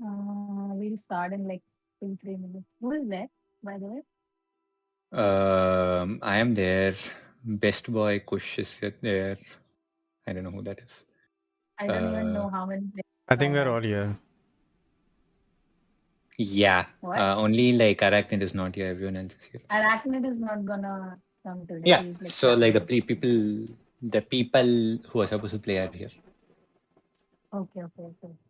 We'll start in like 2-3 minutes. Who is there, by the way? I am there. Best boy Kush is there. I don't know who that is. I don't even know how many players I think are we're there. all here. Yeah. What? Only like Araknyd is not here. Everyone else is here. Araknyd is not gonna come today. Yeah. He's like So like traveling. the people who are supposed to play are here. Okay.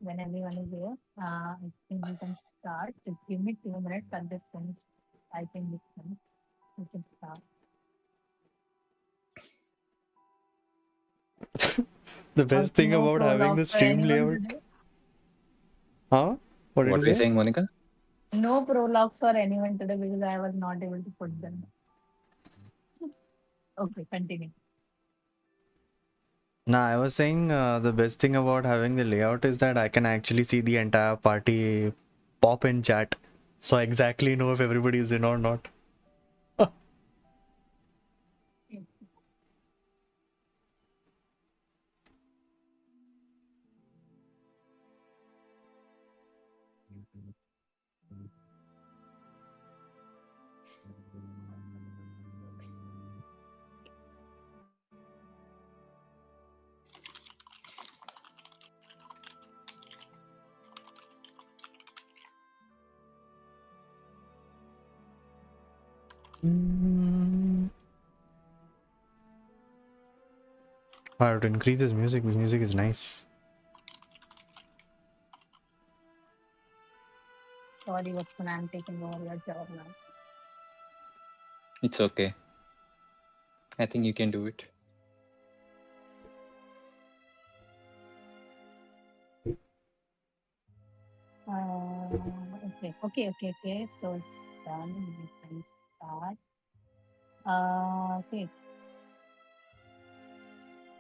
When everyone is here, I think we can start. Just give me 2 minutes. I'll just finish. I think this one. We can start. The best thing No about having the prologue for stream anyone layout. today. Huh? What did What you were you say? saying, Monica? No prologues for anyone today because I was not able to put them. Okay, continue. Nah, I was saying the best thing about having the layout is that I can actually see the entire party pop in chat. So I exactly know if everybody is in or not. I have to increase this music. This music is nice. Sorry, Vatsman, I'm taking over your job now. It's okay. I think you can do it. Okay. So it's done. We can start. Okay.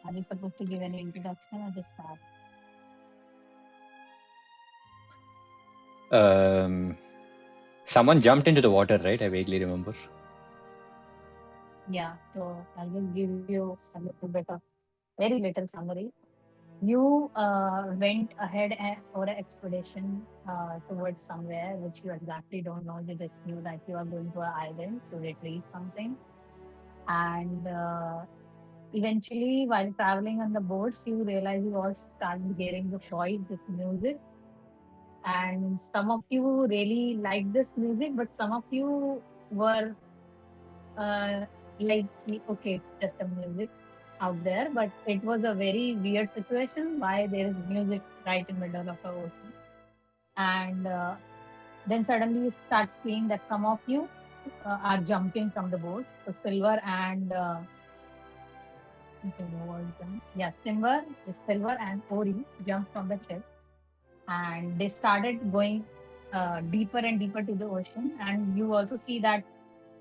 Are we supposed to give an introduction or just start? Someone jumped into the water, right? I vaguely remember. Yeah. So I'll just give you a little bit of very little summary. You went ahead for an expedition towards somewhere which you exactly don't know. You just knew that you are going to an island to retrieve something. And eventually, while traveling on the boats, you realize you all started hearing this music. And some of you really liked this music, but some of you were uh, like, okay, it's just a music out there, but it was a very weird situation why there is music right in the middle of the ocean. And then suddenly you start seeing that some of you are jumping from the boat. So Silver and okay, no words then. Yeah, Silver and Ori jumped from the ship and they started going deeper and deeper to the ocean. And you also see that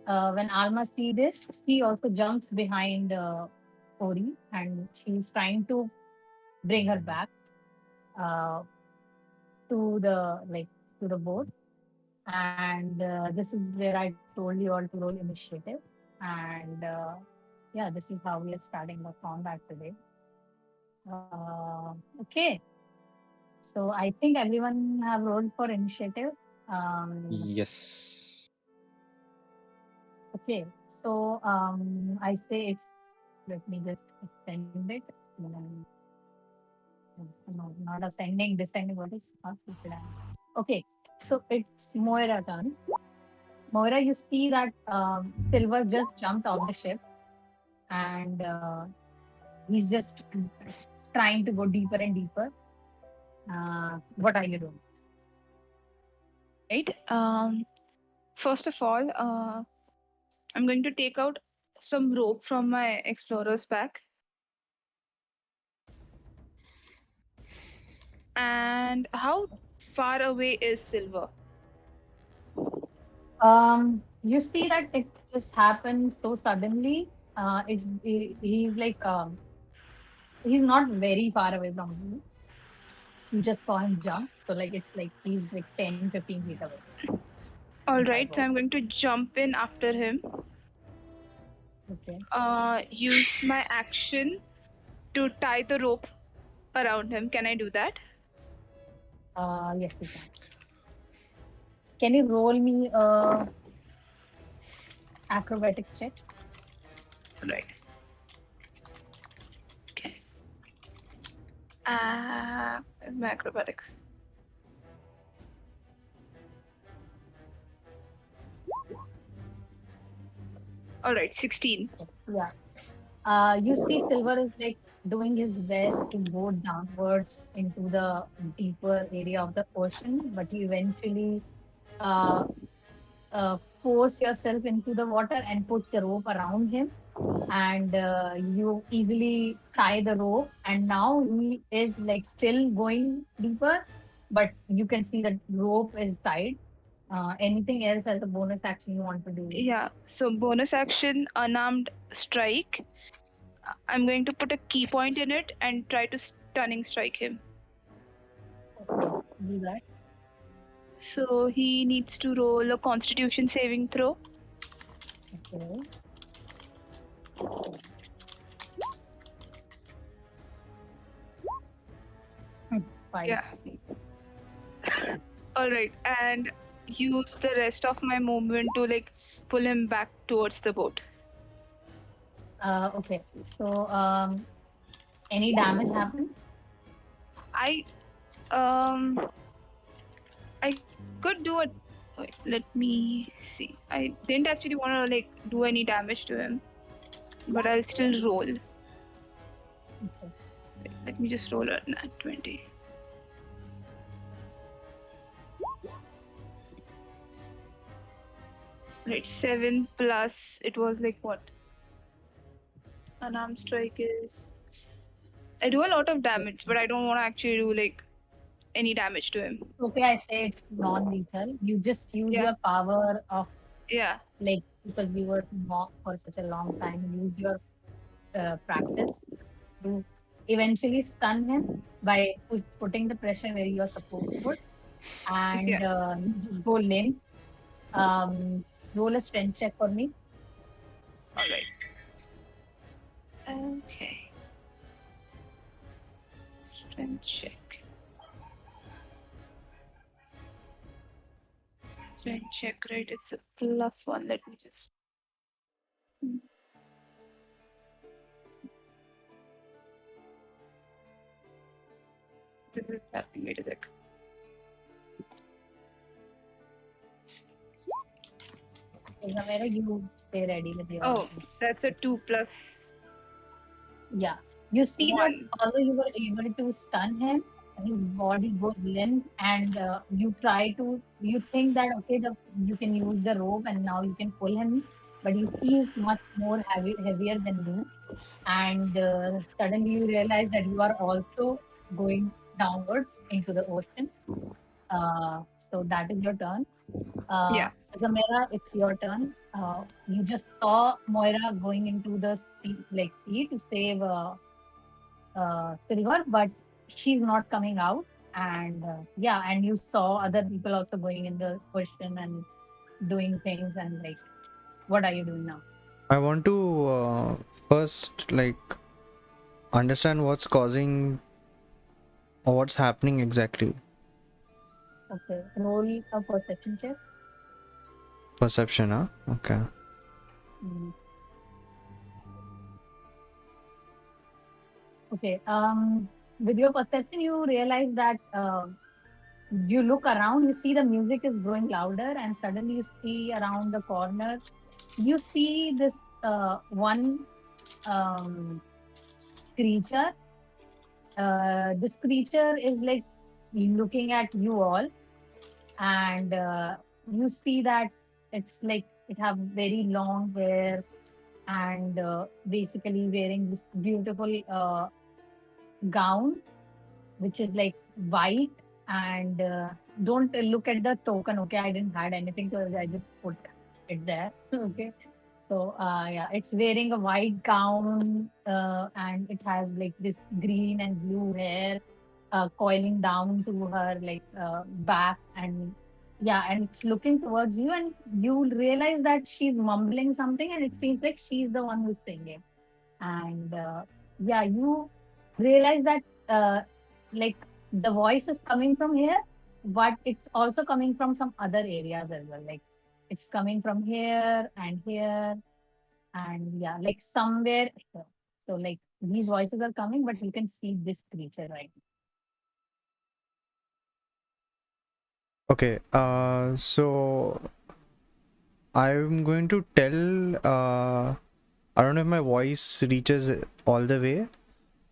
when Alma sees this, she also jumps behind Ori and she's trying to bring her back uh, to the like to the boat. And this is where I told you all to roll initiative. And yeah, this is how we are starting the combat today. Okay, so I think everyone have rolled for initiative. Yes. Okay, so I say it's. Let me just extend it. No, not ascending, descending. What is how stupid I am. Okay, so it's Moira turn. Moira, you see that Silver just jumped off the ship and he's just trying to go deeper and deeper. What are you doing? Right. First of all, I'm going to take out some rope from my explorer's pack. And how far away is Silver? You see that it just happened so suddenly. He's like he's not very far away from you. You just saw him jump, so like it's like he's like 10-15 feet away. All By right, so boat. I'm going to jump in after him. Okay. Use my action to tie the rope around him. Can I do that? Yes, you can. Can you roll me acrobatics check? Right. Okay. My acrobatics. All right, 16. Yeah. You see, Silver is like doing his best to go downwards into the deeper area of the ocean, but you eventually uh, force yourself into the water and put the rope around him, and you easily tie the rope. And now he is like still going deeper, but you can see that rope is tied. Anything else as a bonus action you want to do? Yeah, so bonus action, unarmed strike. I'm going to put a key point in it and try to stunning strike him. Okay, do that. So he needs to roll a constitution saving throw. Okay. Five. Yeah. All right, and use the rest of my movement to like pull him back towards the boat. Okay. So, any damage happen? I um I could do it. Wait, let me see. I didn't actually want to like do any damage to him, but I'll still roll. Okay. Wait, let me just roll a nat 20. Right, 7 plus it was like what? Unarmed strike is. I do a lot of damage, but I don't want to actually do like any damage to him. Okay, I say it's non-lethal. You just use Yeah, your power of yeah, like because we were mock for such a long time. Use your practice to eventually stun him by putting the pressure where you're supposed to put, and yeah. you just go limp. Um, roll a strength check for me. All right. Okay. Strength check. Strength check, right? It's a +1. Let me just. This is happening. Wait a sec. So, Zamera, you stay ready with your. Oh, that's a 2 plus Yeah. You see that 1. although you were able to stun him, his body goes limp, and you think that okay, you can use the rope and now you can pull him, but he is much more heavier than you, and suddenly you realize that you are also going downwards into the ocean. So that is your turn. Yeah, Zamera, it's your turn. You just saw Moira going into the sea to save Silver, but she's not coming out. And yeah, and you saw other people also going in the ocean and doing things. And like, what are you doing now? I want to first like understand what's causing or what's happening exactly. Okay, roll a perception check. Perception, huh? Okay. Mm. Okay. With your perception, you realize that you look around, you see the music is growing louder, and suddenly you see around the corner, you see this one um, creature. This creature is like looking at you all, and you see that it's like it have very long hair, and basically wearing this beautiful gown which is like white, and don't look at the token. Okay, I didn't add anything to it, I just put it there. Okay. So yeah, it's wearing a white gown, and it has like this green and blue hair coiling down to her like back, and yeah, and it's looking towards you, and you realize that she's mumbling something, and it seems like she's the one who's singing. And yeah, you realize that like the voice is coming from here, but it's also coming from some other areas as well. Like it's coming from here and here, and yeah, like somewhere here. So like these voices are coming, but you can see this creature right now. Okay, so I'm going to tell, I don't know if my voice reaches all the way,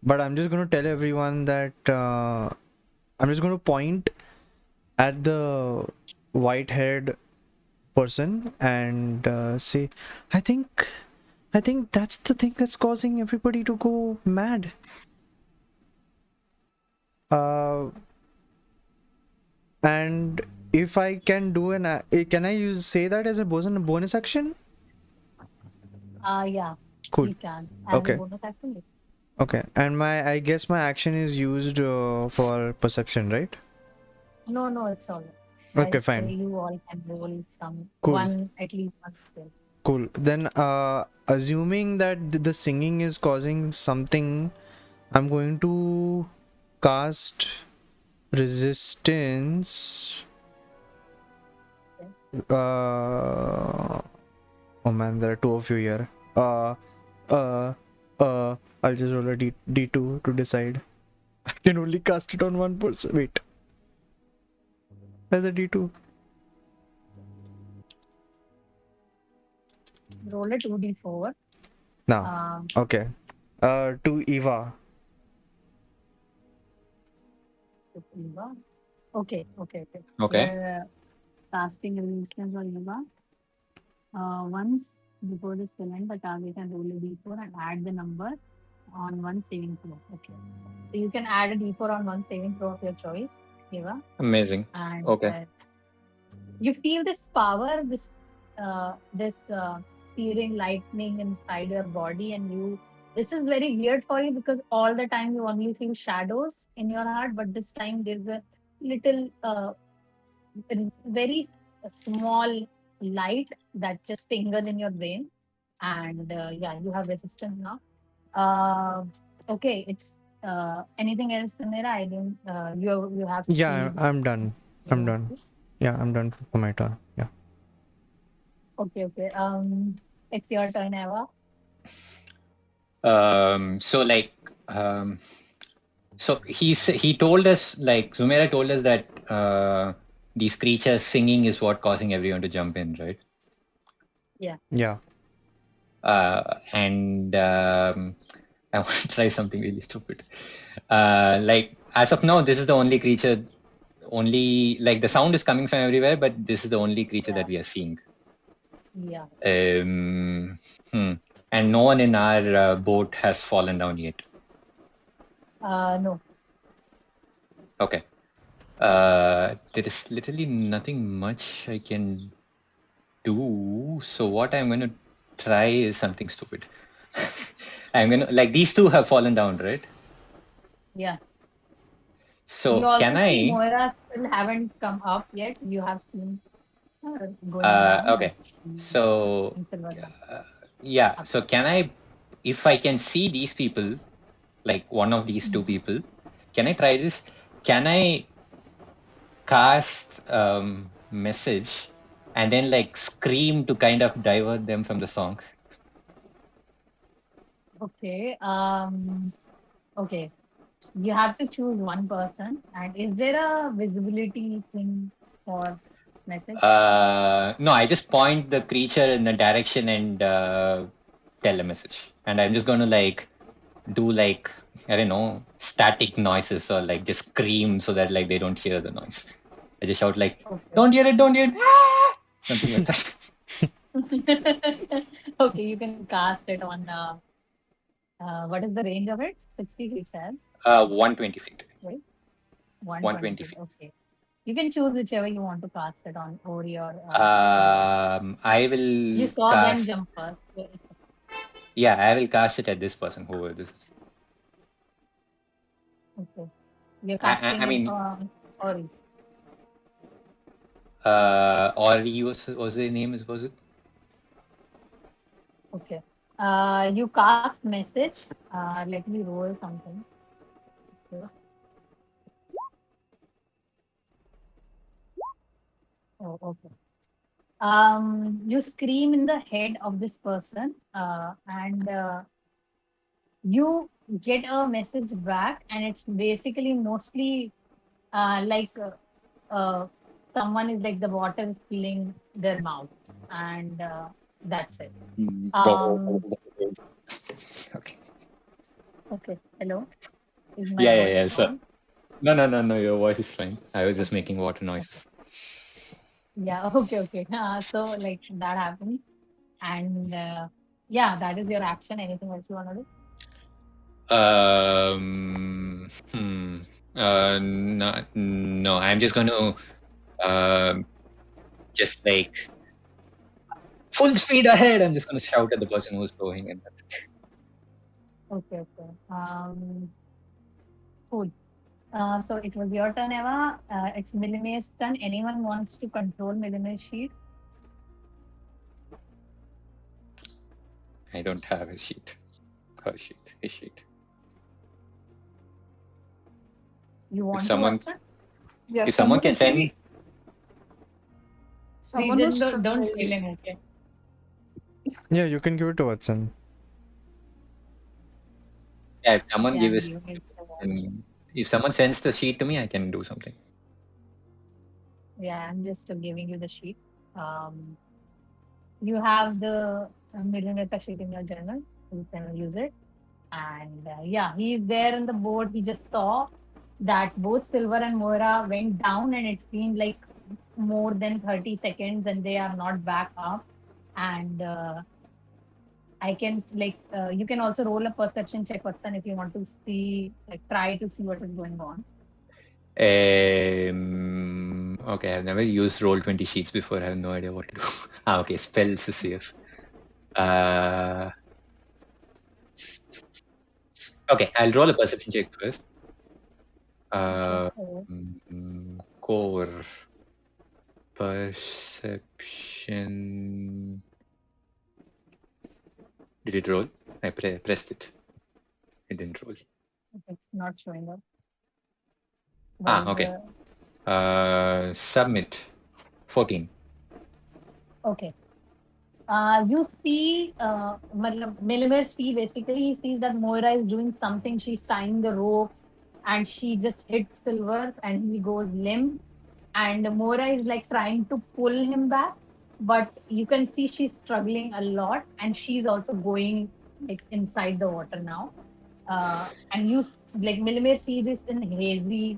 but I'm just going to tell everyone that I'm just going to point at the white-haired person and say, I think that's the thing that's causing everybody to go mad. And if I can do can I say that as a bonus action? Yeah, Cool. you can. As a Okay. bonus action, you Okay. And I guess my action is used for perception, right? no, it's all right. Okay, Like fine. you all can roll some Cool. at least one skill. Cool. Then assuming that the singing is causing something, I'm going to cast resistance. Oh man, there are two of you here. Uh, I'll just roll a D2 to decide. I can only cast it on one person. Wait. Where's the D2? Roll a 2d4. Now. Okay. To Eva. To Eva. Okay. Okay. You're casting a resistance on Eva. Once before the skill end, the target can roll a d4 and add the number on one saving throw. Okay. So you can add a d4 on one saving throw of your choice, Eva. Amazing. And Okay. you feel this power, this searing lightning inside your body, and this is very weird for you because all the time you only feel shadows in your heart, but this time there's a little very small light that just tingle in your brain, and yeah, you have resistance now. Okay, it's anything else, Samira? I didn't. You have Yeah, speed. I'm done. I'm done. Yeah, I'm done for my turn. Yeah. Okay. It's your turn, Eva. So like so he told us, like Zamera told us that these creatures singing is what causing everyone to jump in, right? Yeah. Yeah. And I want to try something really stupid. Like as of now, this is the only creature, only like the sound is coming from everywhere, but this is the only creature that we are seeing. Yeah. And no one in our boat has fallen down yet. No. Okay. There is literally nothing much I can do. So what I'm going to try is something stupid. I'm going to, like, these two have fallen down, right? Yeah. So You also can see I? Moira still haven't come up yet. You have seen her going down, but Okay. So yeah. So can I, if I can see these people, like one of these two people, can I try this? Can I cast message and then like scream to kind of divert them from the song? Okay. Okay. You have to choose one person. And is there a visibility thing for message? No, I just point the creature in the direction and tell a message. And I'm just going to like do like, I don't know, static noises or like just scream so that like they don't hear the noise. I just shout like, don't hear it, don't hear it. Ah! Something like that. Okay, you can cast it on what is the range of it? 60 feet, right? 120 feet. Right? 120 120 feet. feet. Okay. You can choose whichever you want to cast it on over your. I will You saw them cast. jump first. Yeah, I will cast it at this person, whoever this is. Okay. You're I casting it mean, on Ori. Oddy was the name, was it? Okay. You cast message. Let me roll something. Okay. Oh, okay. You scream in the head of this person, and you get a message back, and it's basically mostly like someone is like the water is filling their mouth, and that's it. Um, Okay. okay. Hello, is my Yeah, yeah, voice yeah. So fine? no. Your voice is fine. I was just making water noises. Yeah. Okay. Okay. So like that happened, and yeah, that is your action. Anything else you want to do? Hmm. No. I'm just going to just like full speed ahead. I'm just going to shout at the person who's throwing, and Okay. Okay. Cool. So it was your turn, Eva. It's Millimeter's turn. Anyone wants to control Millimeter's sheet? I don't have a sheet. Her sheet. His sheet. You If want to, someone, Watson? Yeah, if someone can is giving send, Please, someone then who's don't trying. kill him. Okay. Yeah, you can give it to Watson. yeah, if someone Yeah, gives, give it to Watson. if someone sends the sheet to me, I can do something. Yeah, I'm just giving you the sheet. You have the Millimeter sheet in your journal. You can use it. And yeah, he's there in the board. He just saw that both Silver and Moira went down, and it's been like more than 30 seconds, and they are not back up. And I can like you can also roll a perception check, Watson, if you want to see, like, try to see what is going on. Okay, I've never used Roll20 sheets before. I have no idea what to do. Okay, spells to see if. Okay, I'll roll a perception check first. Core perception. Did it roll? I pressed it. It didn't roll. It's not showing up. Okay. Submit. 14. Okay. You see, Millimer see basically he sees that Moira is doing something. She's tying the rope, and she just hits Silver, and he goes limp. And Moira is like trying to pull him back, but you can see she's struggling a lot, and she's also going like inside the water now. And you like Millimer see this in hazy,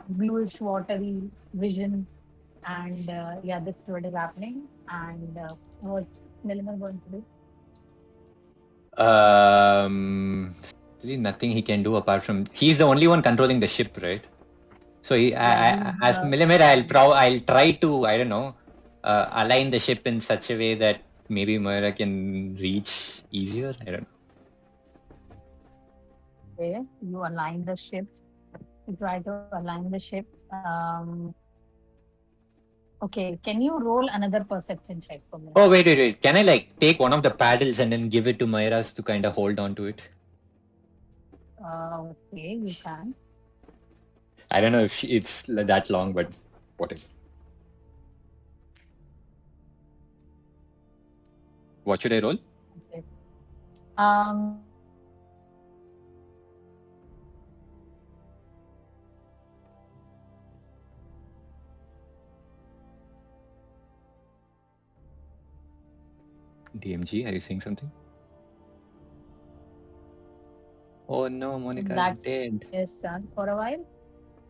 bluish, watery vision, and yeah, this is what is happening. And what Millimer going to do? Really nothing he can do apart from he's the only one controlling the ship, right? So Yeah, as Melamir, I'll try to, I don't know, align the ship in such a way that maybe Moira can reach easier. I don't know. okay. You align the ship. You try to align the ship. Okay, can you roll another perception check for me? Oh, wait. Can I like take one of the paddles and then give it to Moira's to kind of hold on to it? Okay, you can. I don't know if it's that long, but whatever. What should I roll? Okay. DMG, are you saying something? Oh no, Monica is dead. Yes, done for a while.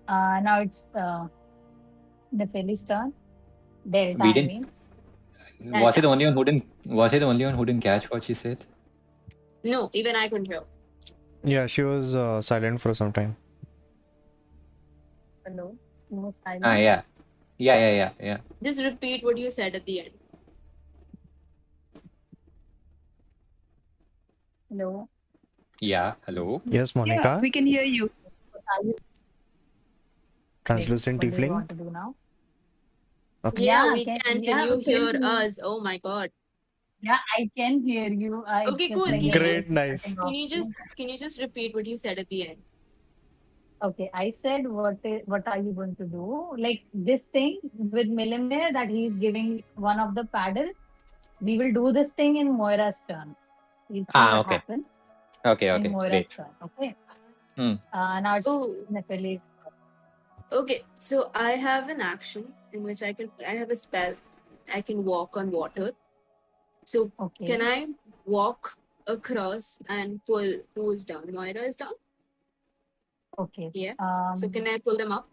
Now it's Nefeli's turn. Delta, We I didn't. mean. Was it the only one who didn't? Was it the only one who didn't catch what she said? No, even I couldn't hear. Yeah, she was silent for some time. Hello. No silence. Yeah. Just repeat what you said at the end. Hello. Yeah, hello. Yes, Yeah, Monica. we can hear you. Translucent What do you Tiefling. want to do now? Okay. Yeah, we can. Can you we hear can. us? Oh my god. Yeah, I can hear you. Okay, cool. Like Can you Great, just nice. can you just repeat what you said at the end? Okay, I said, what are you going to do? Like this thing with Melamir that he's giving one of the paddle, we will do this thing in Moira's turn. We'll see what Okay. happens in Okay. Moira's Great. turn. Okay. Hmm. Now it's Oh, Nefeli. okay. So I have an action in which I have a spell. I can walk on water. So can Okay. I walk across and pull who's down? Moira is down? Okay. Yeah. So can I pull them up?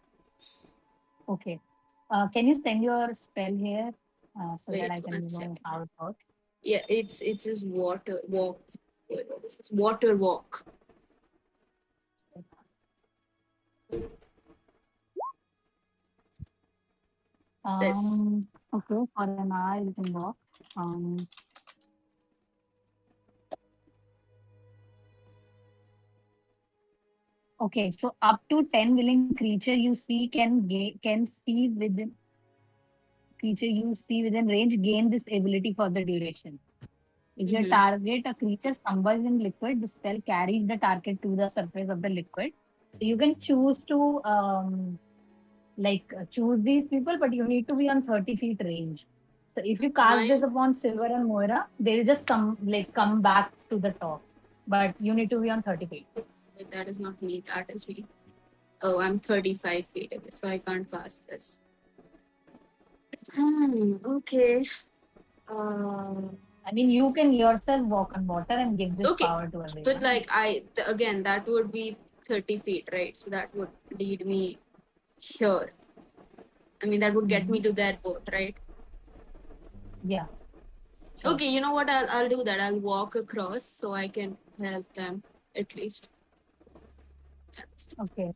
Okay. Can you send your spell here so that Wait I can one know second. how it works? Yeah, it's just water walk. Wait, what is this? Water walk. This. Okay, for an hour you can walk. Um, okay, so up to 10 willing creature you see can see within creature you see within range gain this ability for the duration. If your Mm-hmm. target a creature stumbles in liquid, the spell carries the target to the surface of the liquid. So you can choose to choose these people, but you need to be on 30 feet range. So if you Am cast I? this upon Silver and Moira, they'll just come back to the top. But you need to be on 30 feet. Wait, that is not me. That is me. Oh, I'm 35 feet away, so I can't cast this. Okay. Uh, I mean, you can yourself walk on water and give this okay. power to But everyone. like again, that would be 30 feet, right? So that would lead me here. I mean, that would get me Mhm. to their boat, right? Yeah, sure. Okay, you know what? I'll do that. I'll walk across so I can help them at least. Okay.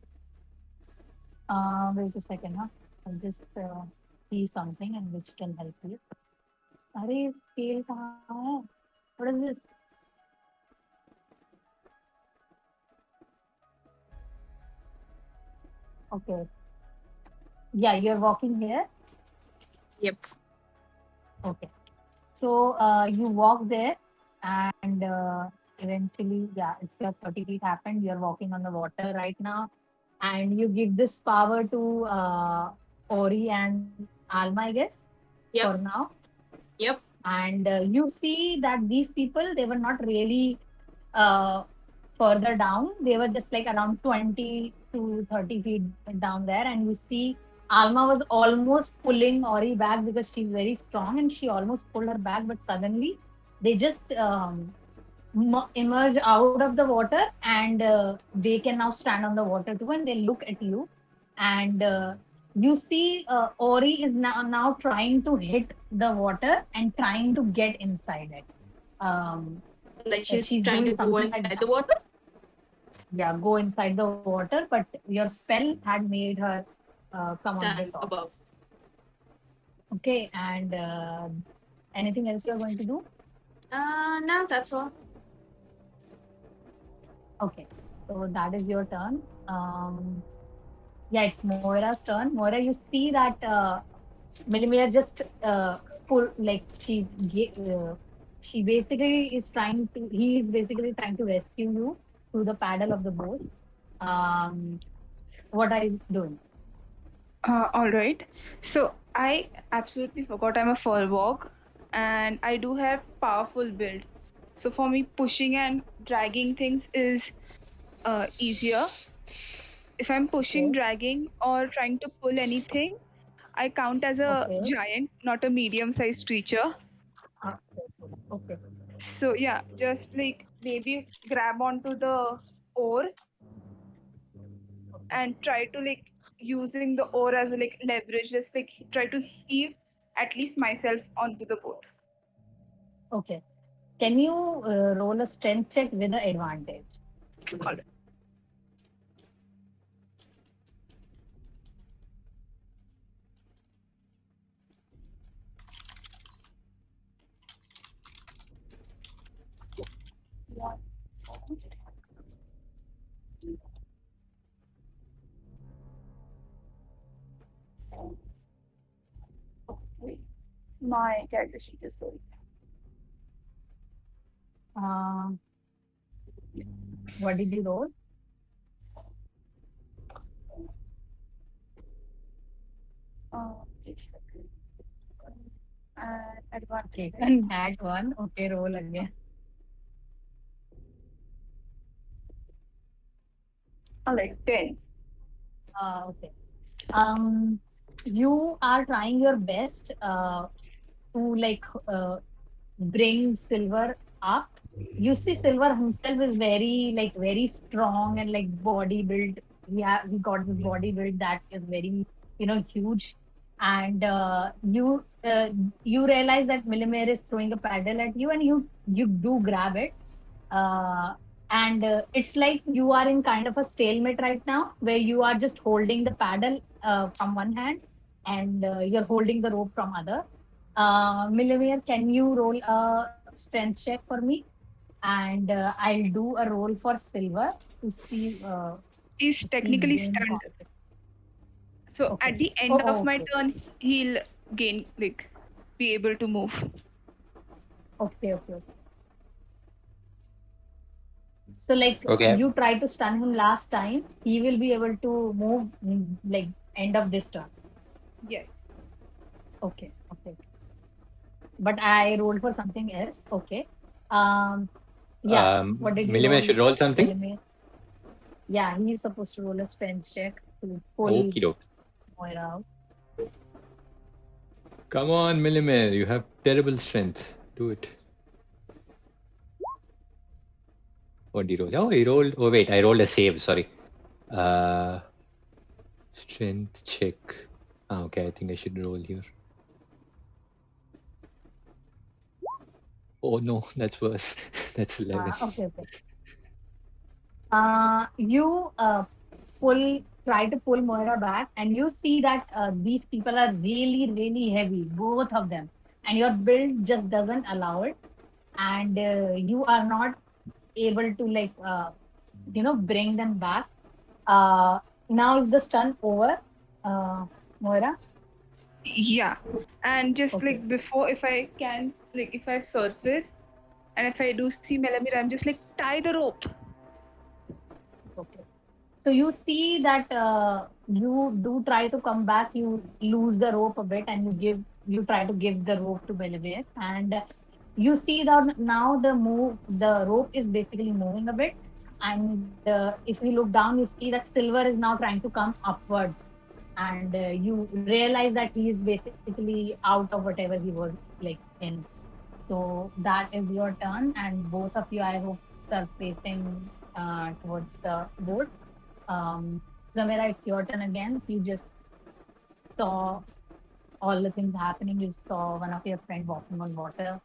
Wait a second, huh? I'll just see something and which can help you. अरे scale कहाँ है? What is this? Okay. Yeah, you're walking here. Yep. Okay. So you walk there and eventually, yeah, it's your 30 feet happened. You're walking on the water right now. And you give this power to Ori and Alma, I guess, for Yep. now. Yep. And you see that these people, they were not really uh, further down. They were just like around 20 to 30 feet down there. And you see Alma was almost pulling Ori back because she's very strong and she almost pulled her back. But suddenly they just emerge out of the water and they can now stand on the water too and they look at you. And you see Ori is now trying to hit the water and trying to get inside it. Um, Like she's she's trying to doing go something like inside that. the water. Yeah, go inside the water, but your spell had made her come on the Stand top. above. Okay, and anything else you're going to do? No, that's all. Okay, so that is your turn. Yeah, it's Moira's turn. Moira, you see that Melamir just she basically is trying to he is basically trying to rescue you through the paddle of the boat. Um, what are you doing? All right. So I absolutely forgot I'm a Furbolg, and I do have powerful build. So for me, pushing and dragging things is easier. If I'm pushing, Okay, dragging, or trying to pull anything, I count as a okay, giant, not a medium-sized creature. okay, So yeah, just like maybe grab onto the oar and try to like using the oar as a like leverage, just like try to heave at least myself onto the boat. okay. Can you roll a strength check with an advantage? All right. Wait, my character sheet is going. Uh, what did you roll? Advantage. Okay, Right? at one. Okay, roll again. All right, 10. Okay. Um, you are trying your best to like bring Silver up. You see, Silver himself is very strong and like body build. He got this body build that is very huge, and you realize that Melamir is throwing a paddle at you, and you do grab it. Uh, and it's like you are in kind of a stalemate right now, where you are just holding the paddle from one hand, and you're holding the rope from other. Milimir, can you roll a strength check for me? And I'll do a roll for Silver to see He's if he technically gain stunned. confidence. So Okay. at the end Oh, of oh, my okay. turn, he'll gain, like, be able to move. Okay, okay, okay. So, like, Okay. you try to stun him last time, he will be able to move like end of this turn. Yes. Okay, okay. But I rolled for something else. Okay. Um, yeah. What did you Milliman roll, should roll something. Milimir? Yeah, he's supposed to roll a strength check to pull Okie doke. Moira out. Come on, Milliman. You have terrible strength. Do it. What did he roll? Oh, he rolled. Oh, wait. I rolled a save. Sorry. Uh, Strength check. Ah, okay. I think I should roll here. Oh, no. That's worse. That's 11. Okay, okay. You try to pull Moira back, and you see that these people are really heavy, both of them, and your build just doesn't allow it, and you are not able to like bring them back. Uh, Now is the stun over, uh, Moira? Yeah. And just Okay, like before, if I can, like, if I surface and if I do see Melamir, I'm just like, tie the rope. okay. So you see that you do try to come back. You lose the rope a bit, and you try to give the rope to Belvedere, and you see that now the rope is basically moving a bit, and if you look down, you see that Silver is now trying to come upwards, and you realize that he is basically out of whatever he was like in. So that is your turn, and both of you, I hope, are facing towards the board. Zamera, it's your turn again. You just saw all the things happening. You saw one of your friends walking on water,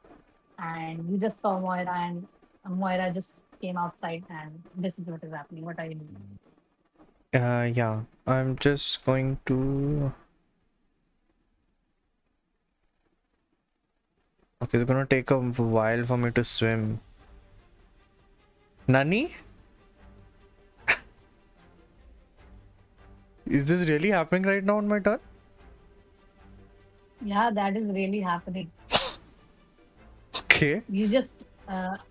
and you just saw Moira, and Moira just came outside, and this is what is happening. What are you doing? Yeah, I'm just going to. Okay, it's gonna take a while for me to swim. Nani? Is this really happening right now on my turn? Yeah, that is really happening. Okay. You just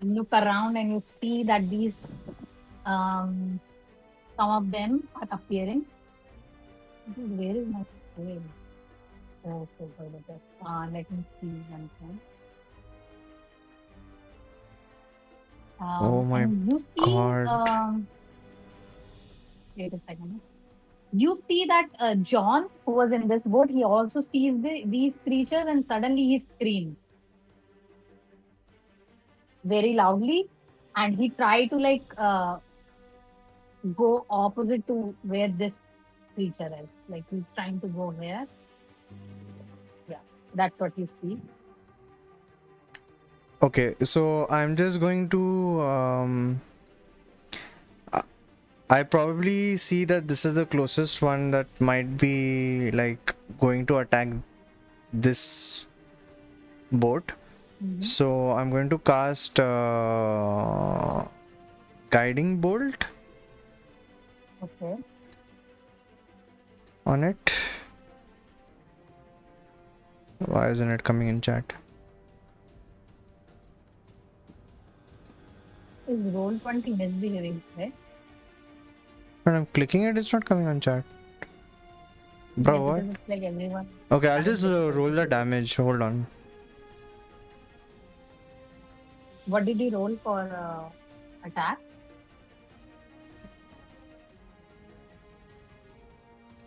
look around and you see that these some of them are appearing. Where is my screen? Okay, okay. Let me see one thing. Oh my And you see, god. wait a second. You see that John, who was in this boat, he also sees these creatures, and suddenly he screams very loudly, and he tried to like go opposite to where this creature is. Like he's trying to go here. Yeah, that's what you see. Okay, so I'm just going to I probably see that this is the closest one that might be like going to attack this boat. Mhm. So I'm going to cast guiding bolt Okay. on it. Why isn't it coming in chat? Is roll 20 misbehaving, right? When I'm clicking it, it's not coming on chat. Yeah, Bro, what? because it's like everyone. Okay, I'll has just this roll the ability. damage. Hold on. What did you roll for attack?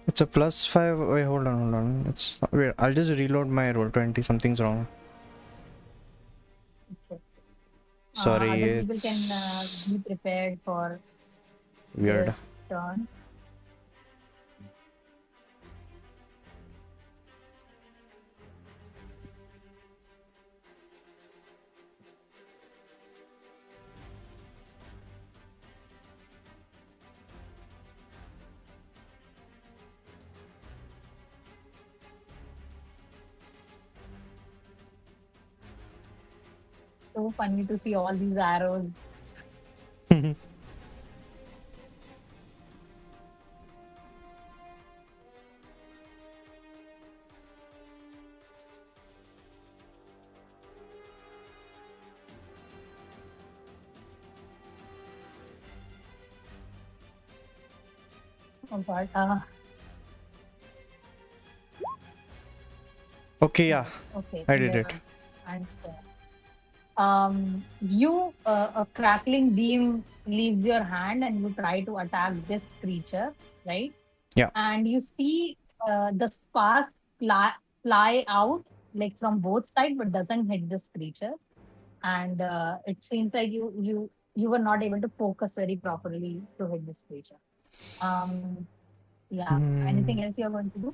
It's a +5. Wait, hold on. It's wait. I'll just reload my roll20. Something's wrong. Okay. Sorry, Other people it's can be prepared for weird. their turn. So funny to see all these arrows. Oh God. Okay, yeah, Okay. I did it. And you a crackling beam leaves your hand and you try to attack this creature, right? Yeah. And you see the spark fly out like from both sides, but doesn't hit this creature. And it seems like you were not able to focus very properly to hit this creature. Yeah. Anything else you are going to do?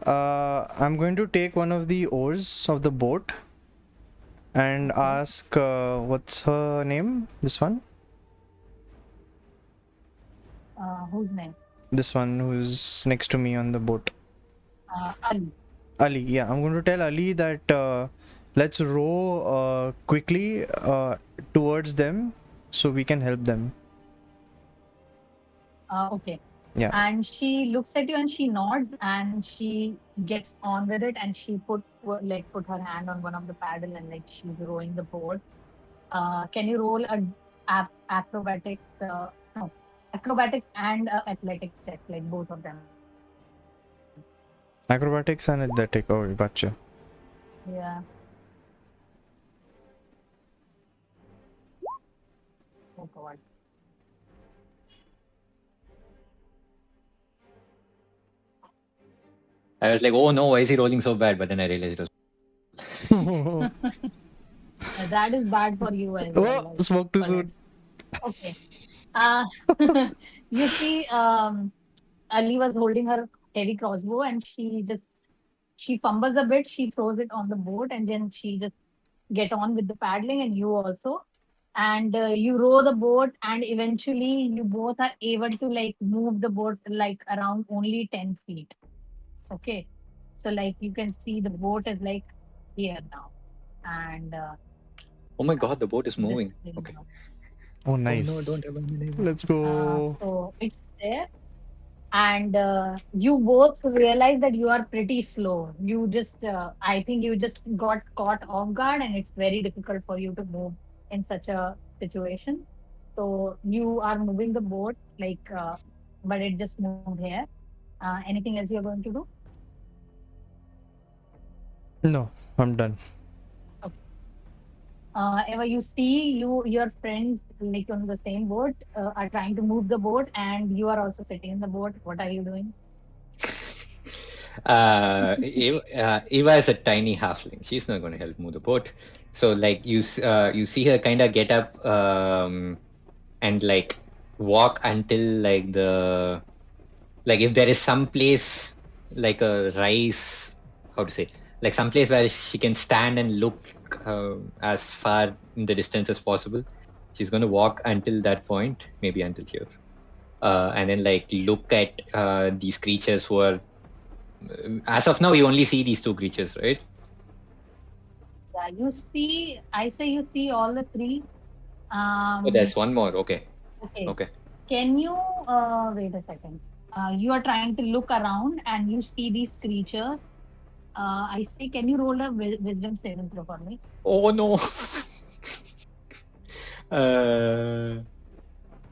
I'm going to take one of the oars of the boat and ask what's her name? This one? Whose name? This one who's next to me on the boat. Ali. Ali, yeah. I'm going to tell Ali that let's row quickly towards them so we can help them. Okay. Yeah. And she looks at you and she nods and she gets on with it and she put her hand on one of the paddle and like she's rowing the boat. Can you roll acrobatics? No, acrobatics and athletics check, like both of them. Acrobatics and athletic. Oh, gotcha. Yeah. Oh God. I was like, oh no, why is he rolling so bad? But then I realized it was. That is bad for you as Oh, well. spoke too soon. Okay. You see, Ali was holding her heavy crossbow and she fumbles a bit, she throws it on the boat and then she just get on with the paddling and you also. And you row the boat and eventually you both are able to like move the boat like around only 10 feet. Okay. So like you can see the boat is like here now. And Oh my god, the boat is this moving. is Okay. now. Oh, nice. Oh no, don't have my name. Let's go. So it's there. And you both realize that you are pretty slow. You just, I think you just got caught off guard, and it's very difficult for you to move in such a situation. So you are moving the boat, like, but it just moved here. Anything else you're going to do? No, I'm done. Ever you see your friends like on the same boat are trying to move the boat, and you are also sitting in the boat. What are you doing? Eva is a tiny halfling. She's not going to help move the boat. So like you see her kind of get up and like walk until like if there is some place like a rise, how to say, like some place where she can stand and look as far in the distance as possible. She's going to walk until that point, maybe until here, and then like look at these creatures who are. As of now, we only see these two creatures, right? Yeah, you see. I say you see all the three. Oh, there's one more. Okay. Okay. Okay. Can you wait a second? You are trying to look around and you see these creatures. I say, can you roll a wisdom saving throw for me? Oh no.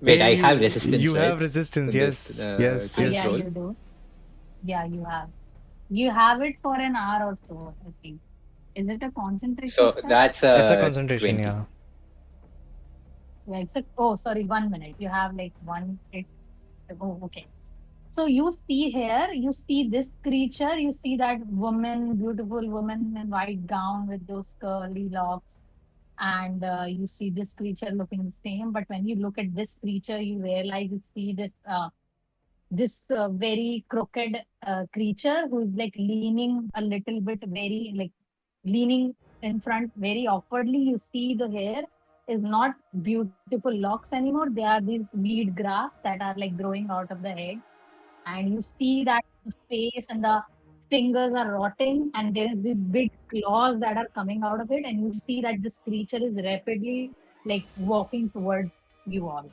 Wait, I have resistance. You right? have resistance, yes. Yes, to this Yeah, roll? you do. Yeah, you have. You have it for an hour or so, I think. Is it a concentration So spell? that's It's a concentration, 20. yeah. Yeah, it's a. Oh, sorry. 1 minute. You have like one. Oh, okay. So you see here, you see this creature, you see that woman, beautiful woman in white gown with those curly locks, and you see this creature looking the same. But when you look at this creature, you realize you see this very crooked creature who is like leaning a little bit, very like leaning in front very awkwardly. You see the hair is not beautiful locks anymore. They are these weed grass that are like growing out of the head, and you see that the face and the fingers are rotting, and there is these big claws that are coming out of it, and you see that this creature is rapidly like walking towards you all,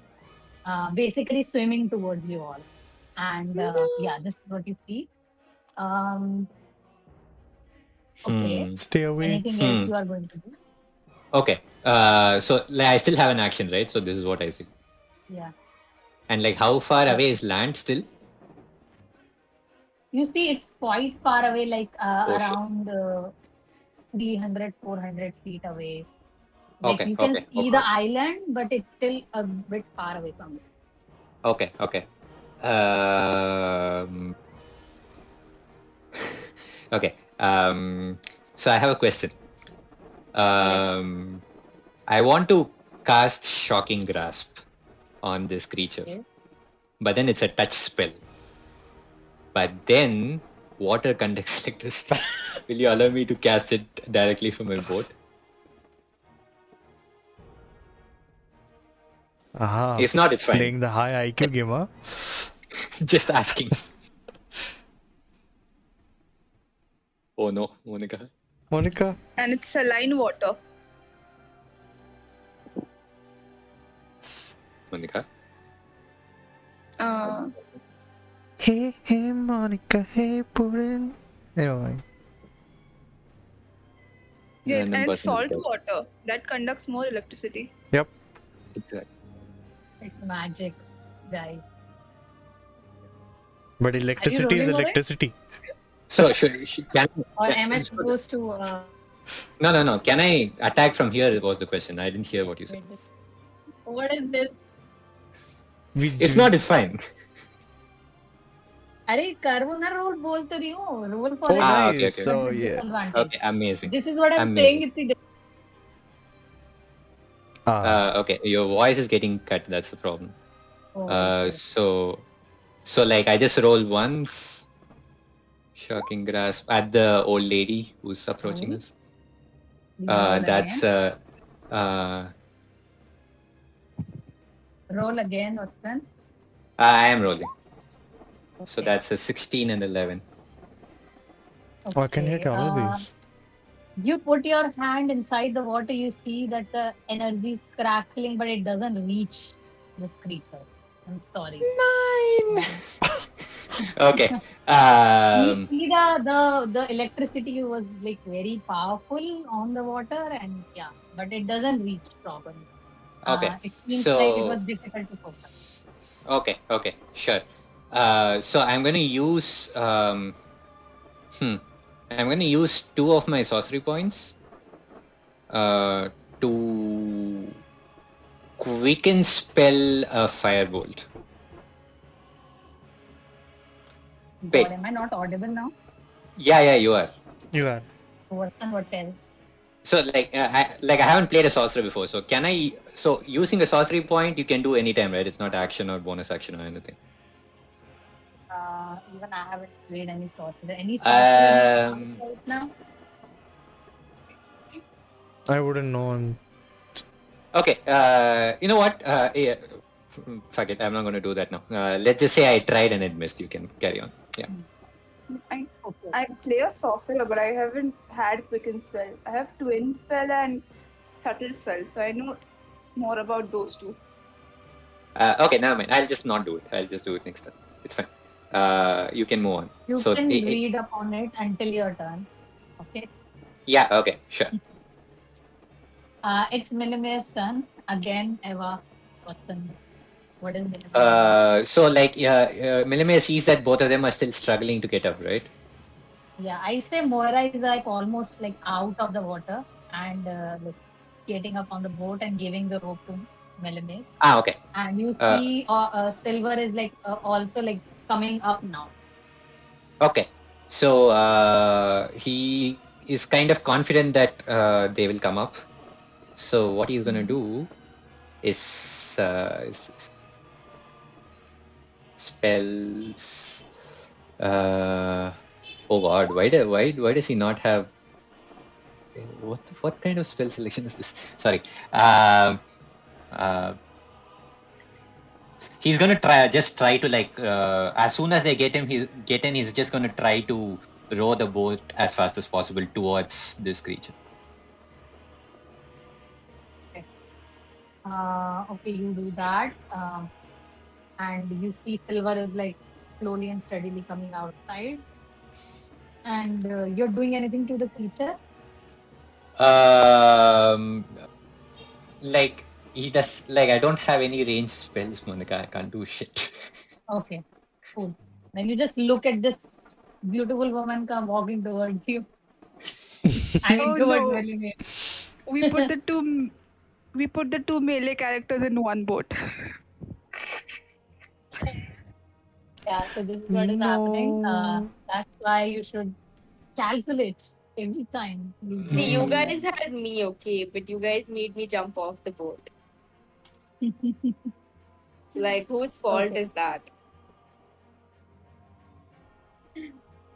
basically swimming towards you all. And yeah, this is what you see. um okay, Stay away. anything else you are going to do? Okay. So like, I still have an action, right? So this is what I see. Yeah, And like, how far away okay. is land still? You see it's quite far away, like Oh shit. around 300-400 feet away. Like Okay. you can Okay. see Okay. the island, but it's still a bit far away from it. Okay. Okay. Um. Okay. So I have a question. I want to cast Shocking Grasp on this creature, Okay. but then it's a touch spell. But then water conducts electricity. Will you allow me to cast it directly from my boat? Aha. If not, it's fine. Playing the high IQ game, huh? Just asking. Oh no, Monica. Monica? And it's saline water. Monica. Hey, hey, Monica, hey, put in. Never mind. Yeah, Random and person is salt dead. water that conducts more electricity. Yep. Exactly. It's magic, guys. But electricity is rolling for it? electricity. So can Or can- am I supposed to No. Can I attack from here? Was the question. I didn't hear what you said. what is this? If not, it's fine. अरे करो ना role, बोल तो रही हूँ, roll for Oh, it. Ah, okay, nice. okay. So, Advantage, yeah. disadvantage. Okay, amazing. This is what I'm Amazing. saying. It's the Okay, your voice is getting cut. That's the problem. okay. So like I just roll once. Shocking grasp at the old lady who's approaching us. You roll That's again. Roll again, Watson. I am rolling. So Okay. that's a 16 and 11. Oh, I can hit all of uh, these. You put your hand inside the water, you see that the energy is crackling, but it doesn't reach this creature. I'm sorry. 9. Okay. You see the electricity was like very powerful on the water, and yeah, but it doesn't reach properly. Okay. It seems like it So was difficult to focus. okay, sure. So I'm gonna use I'm gonna use 2 of my sorcery points to quicken spell a firebolt. Wait. God, am I not audible now? Yeah, you are. You are. Watson, what else? So like I haven't played a sorcerer before. So can I? So using a sorcery point, you can do anytime, right? It's not action or bonus action or anything. Even I haven't played any sorcerer. Any sorcerer right now? I wouldn't know. Okay. You know what? Yeah, fuck it. I'm not going to do that now. Let's just say I tried and it missed. You can carry on. Yeah. I play a sorcerer, but I haven't had quicken spell. I have twin spell and subtle spell, so I know more about those two. Okay, never mind. I'll just not do it. I'll just do it next time. It's fine. You can move on. You So can read up on it until your turn. Okay. Yeah. Okay. Sure. It's Melamir's turn again. Eva, Watson. What is Melamir? So like Melamir sees that both of them are still struggling to get up, right? Yeah, I say Moira is like almost like out of the water and like skating up on the boat and giving the rope to Melamir. Okay. And you see Silver is like also like coming up now. Okay. So he is kind of confident that they will come up. So what he's gonna do is spells. Oh God, why does he not have? What kind of spell selection is this? Sorry. Uh, he's gonna try to like as soon as they get in, he's just gonna try to row the boat as fast as possible towards this creature. Okay, you do that. And you see Silver is like slowly and steadily coming outside. And you're doing anything to the creature? Like he does. Like I don't have any range spells, Monica. I can't do shit. Okay, cool. Then you just look at this beautiful woman come walking towards you. I mean, Oh towards no, Melamir. we put the two melee characters in one boat. Yeah, so this is what is happening. No. That's why you should calculate every time you do See, you something. guys had me, okay, but you guys made me jump off the boat. So, like, whose fault Okay. is that?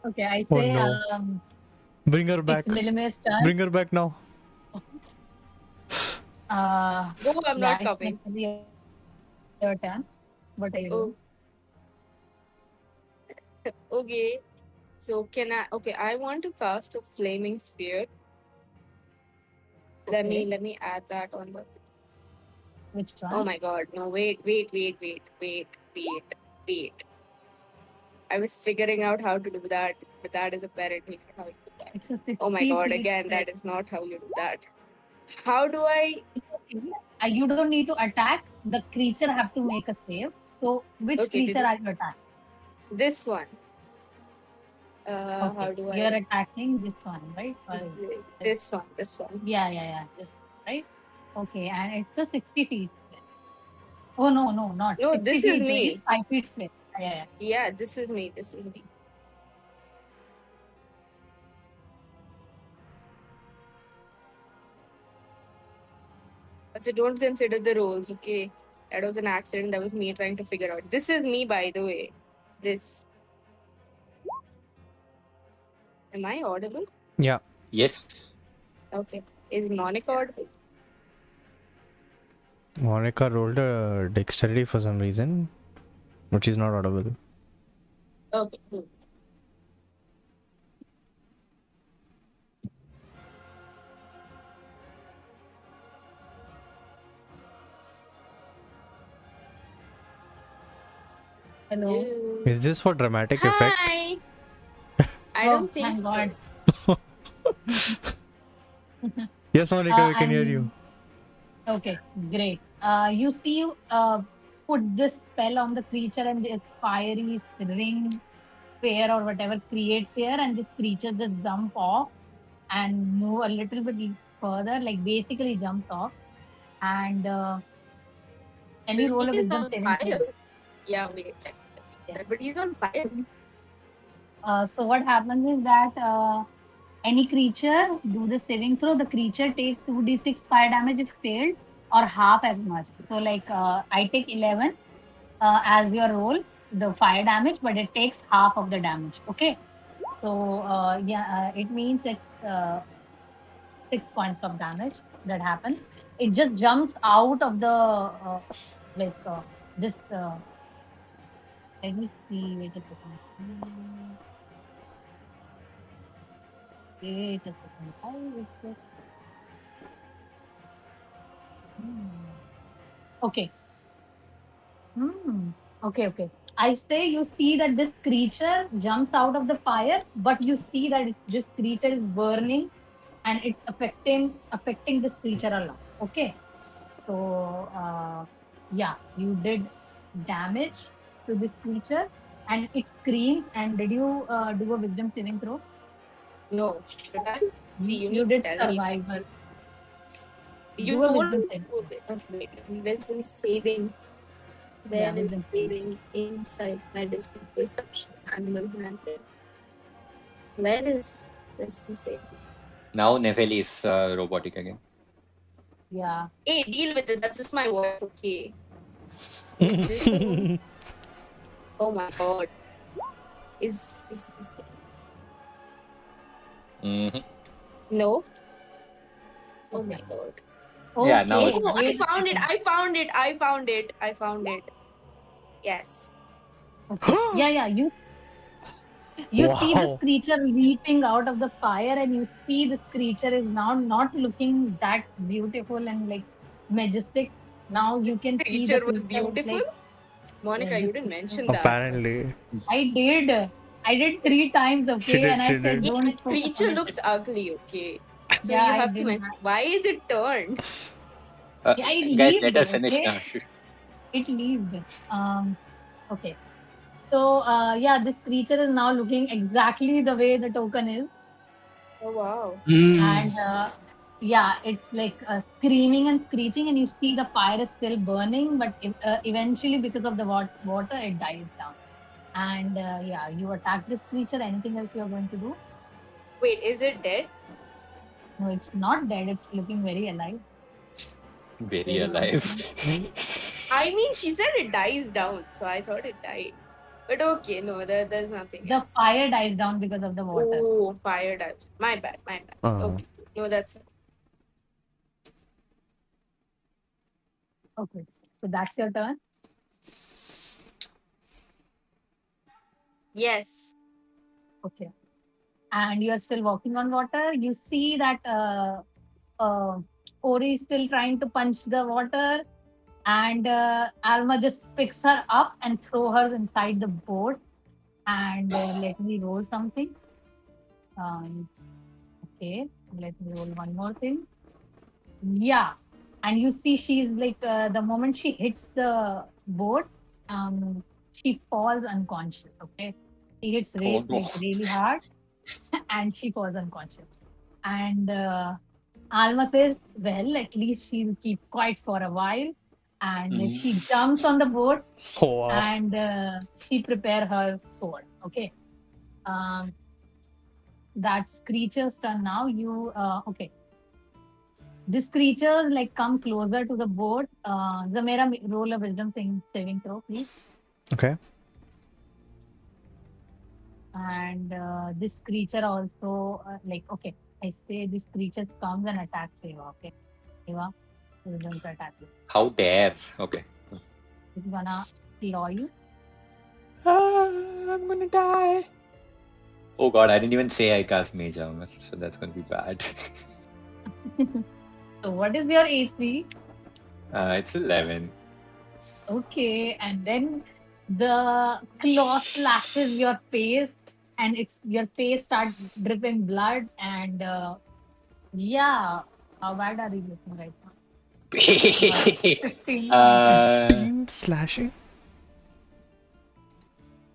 Okay, I Oh say no. Bring her back. it's Melamir's turn. Bring her back now. No, I'm Yeah, not it's coming. your turn. What are you doing? Oh. Okay. So can I? Okay, I want to cast a flaming sphere. Let Okay. me add that on the. Which one? Oh my God! No, wait. I was figuring out how to do that, but that is apparently not how you do that. It's a 60 Oh my God! feet Again, spell. that is not how you do that. How do I? You don't need to attack. The creature have to make a save. So which Okay, creature are you attacking? This one. Okay. How do I? You're attacking this one, right? Or This one. yeah. This one, right? Okay, and it's a 60 feet spell. Oh no, not No, 60 this is feet range, me. 5 feet spell. Yeah. Yeah, this is me. So don't consider the rolls, okay? That was an accident. That was me trying to figure out. This is me, by the way. This. Am I audible? Yeah. Yes. Okay. Is Monica audible? Monica rolled a dexterity for some reason, but she's not audible. Okay, cool. Hello. Is this for dramatic effect? Hi. I don't think thank so. God. Yes, Monica, we can hear you. Okay, great. You see, put this spell on the creature and this fiery ring, spear or whatever creates here, and this creature just jump off and move a little bit further, like basically jumps off. And can you roll a He's wisdom on saving fire. throw? Yeah, wait. But he's on fire. So what happens is that any creature do the saving throw, the creature takes 2d6 fire damage if failed, or half as much. So like I take 11 as your roll, the fire damage, but it takes half of the damage. Okay. So it means it's 6 points of damage that happens. It just jumps out of the like this. Let me see. Wait a second. Wait a second. How is this? Okay. Okay. I say you see that this creature jumps out of the fire, but you see that this creature is burning and it's affecting this creature a lot. Okay. So yeah, you did damage to this creature and it screams. And did you do a wisdom saving throw? No, should I? See, you You need to did tell me. survival. You Do a told wisdom me saving. to. Okay, wait. Wisdom saving. Yeah, Where is wisdom saving. saving? Insight, medicine, perception, animal handling. Where is wisdom saving? Now Nefeli is robotic again. Yeah. Hey, deal with it. That's just my voice, okay? Is this the one? Oh my god. Is this the... Mm-hmm. No? Oh Okay. my god. Yeah, now Okay, it's Oh, better. I wait a found it. second. I found it. I found it. I found it. Yes. Okay. Yeah. You see this Wow. creature leaping out of the fire, and you see this creature is now not looking that beautiful and like majestic. Now This you can see the creature was creature is beautiful. like Monica, you this didn't creature. mention that. Apparently. I did. I did 3 times, She okay, did, and I she said did. Hey, don't the focus on creature it. looks ugly, okay? So Yeah, you I have to did. mention. Why is it turned? Yeah, it Guys, leaves, let her finish okay? now. It leaves. Okay. So, yeah, this creature is now looking exactly the way the token is. Oh wow. And yeah, it's like screaming and screeching, and you see the fire is still burning, but eventually, because of the water, it dies down. And yeah, you attack this creature. Anything else you're going to do? Wait, is it dead? No, it's not dead. It's looking very alive. Very Very alive. confident. I mean, she said it dies down, so I thought it died. But okay, no, there's nothing The else. fire dies down because of the water. Oh, fire dies. My bad. Okay, no, that's it. Okay, so that's your turn. Yes. Okay, and you're still walking on water. You see that Ori is still trying to punch the water, and Alma just picks her up and throw her inside the boat. And let me roll something. Okay, let me roll one more thing. Yeah, and you see she's like the moment she hits the boat, she falls unconscious. Okay, she hits Oh no. like really hard, and she falls unconscious. And Alma says, "Well, at least she'll keep quiet for a while." And she jumps on the boat, Oh, wow. and she prepare her sword. Okay, um, that's creature's turn now. You okay? This creatures like come closer to the boat. Zamera, roll a wisdom saving throw, please. Okay. And this creature also like okay, I say this creature comes and attacks Eva. Okay, Eva is going to attack you. How dare. Okay. It's gonna claw you. I'm gonna die. Oh god, I didn't even say I cast Mage Armor, so that's gonna be bad. So what is your AC? It's 11. Okay, and then the claw slashes your face, and your face starts dripping blood. And yeah, how bad are you looking right now? 15. 15 slashing?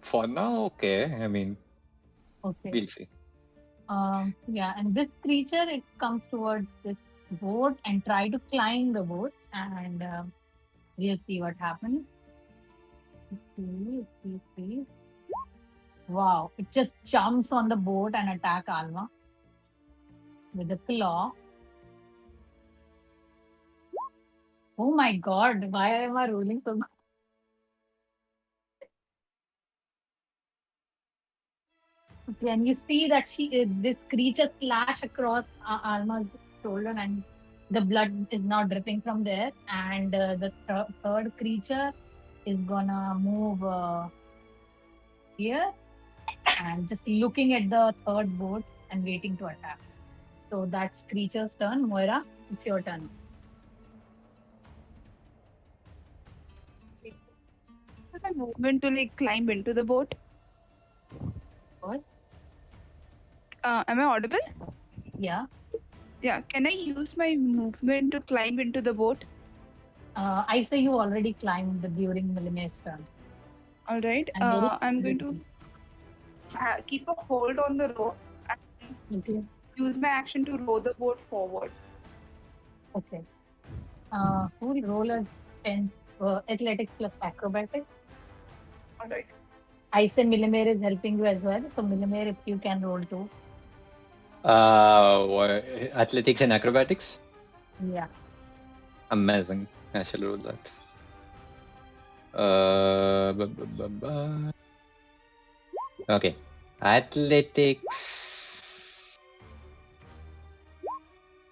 For now, okay. I mean, Okay. we'll see. Yeah, and this creature it comes towards this boat and try to climb the boat, and we'll see what happens. See. Wow! It just jumps on the boat and attack Alma with a claw. Oh my God! Why am I rolling so much? Okay, and you see that this creature slash across Alma's shoulder, and the blood is now dripping from there. And the third creature is gonna move here and just looking at the third boat and waiting to attack. So that's creature's turn. Moira, it's your turn. Is my movement to like climb into the boat? What? Am I audible? Yeah. Yeah. Can I use my movement to climb into the boat? I say you already climbed during Melamir's turn. All right. I'm very I'm going to keep a hold on the rope and Okay. use my action to row the boat forward. Okay. Who will roll a 10 athletics plus acrobatics? Alright. I say Melamir is helping you as well. So Melamir, if you can roll too. Athletics and acrobatics? Yeah. Amazing. I shall roll that. Okay. Athletics.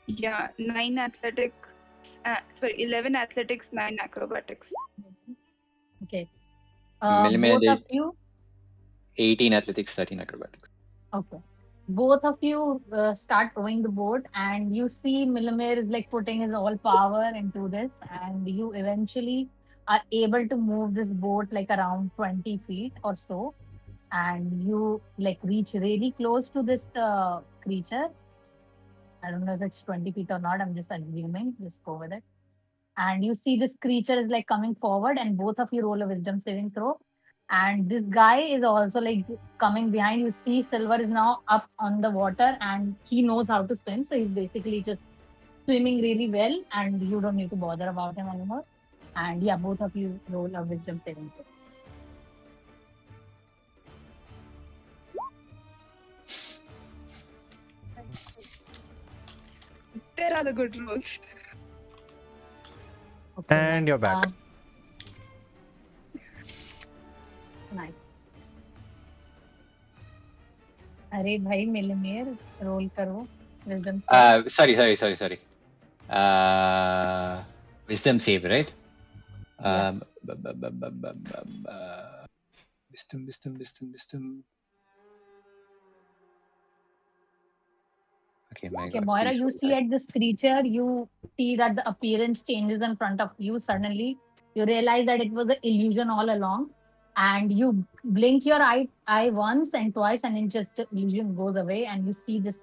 Yeah, 9 athletics. 11 athletics, 9 acrobatics. Okay. Melamir Both of did you. 18 athletics, 13 acrobatics. Okay. Both of you start rowing the boat, and you see Milamir is like putting his all power into this, and you eventually are able to move this boat like around 20 feet or so, and you like reach really close to this creature. I don't know if it's 20 feet or not. I'm just assuming. Just go with it. And you see this creature is like coming forward, and both of you roll a wisdom saving throw. And this guy is also like coming behind. You see Silver is now up on the water, and he knows how to swim, so he's basically just swimming really well, and you don't need to bother about him anymore. And yeah, both of you roll a wisdom saving throw. There are the good rolls. Okay, And nice. you're back. Nice. अरे भाई मिलमेर role करो wisdom save. Sorry. Wisdom save, right? Yeah. Wisdom. Okay, my Okay, God, Moira, please you roll see that. at this creature, you see that the appearance changes in front of you. Suddenly, you realize that it was an illusion all along, and you blink your eye once and twice, and then just the illusion goes away, and you see this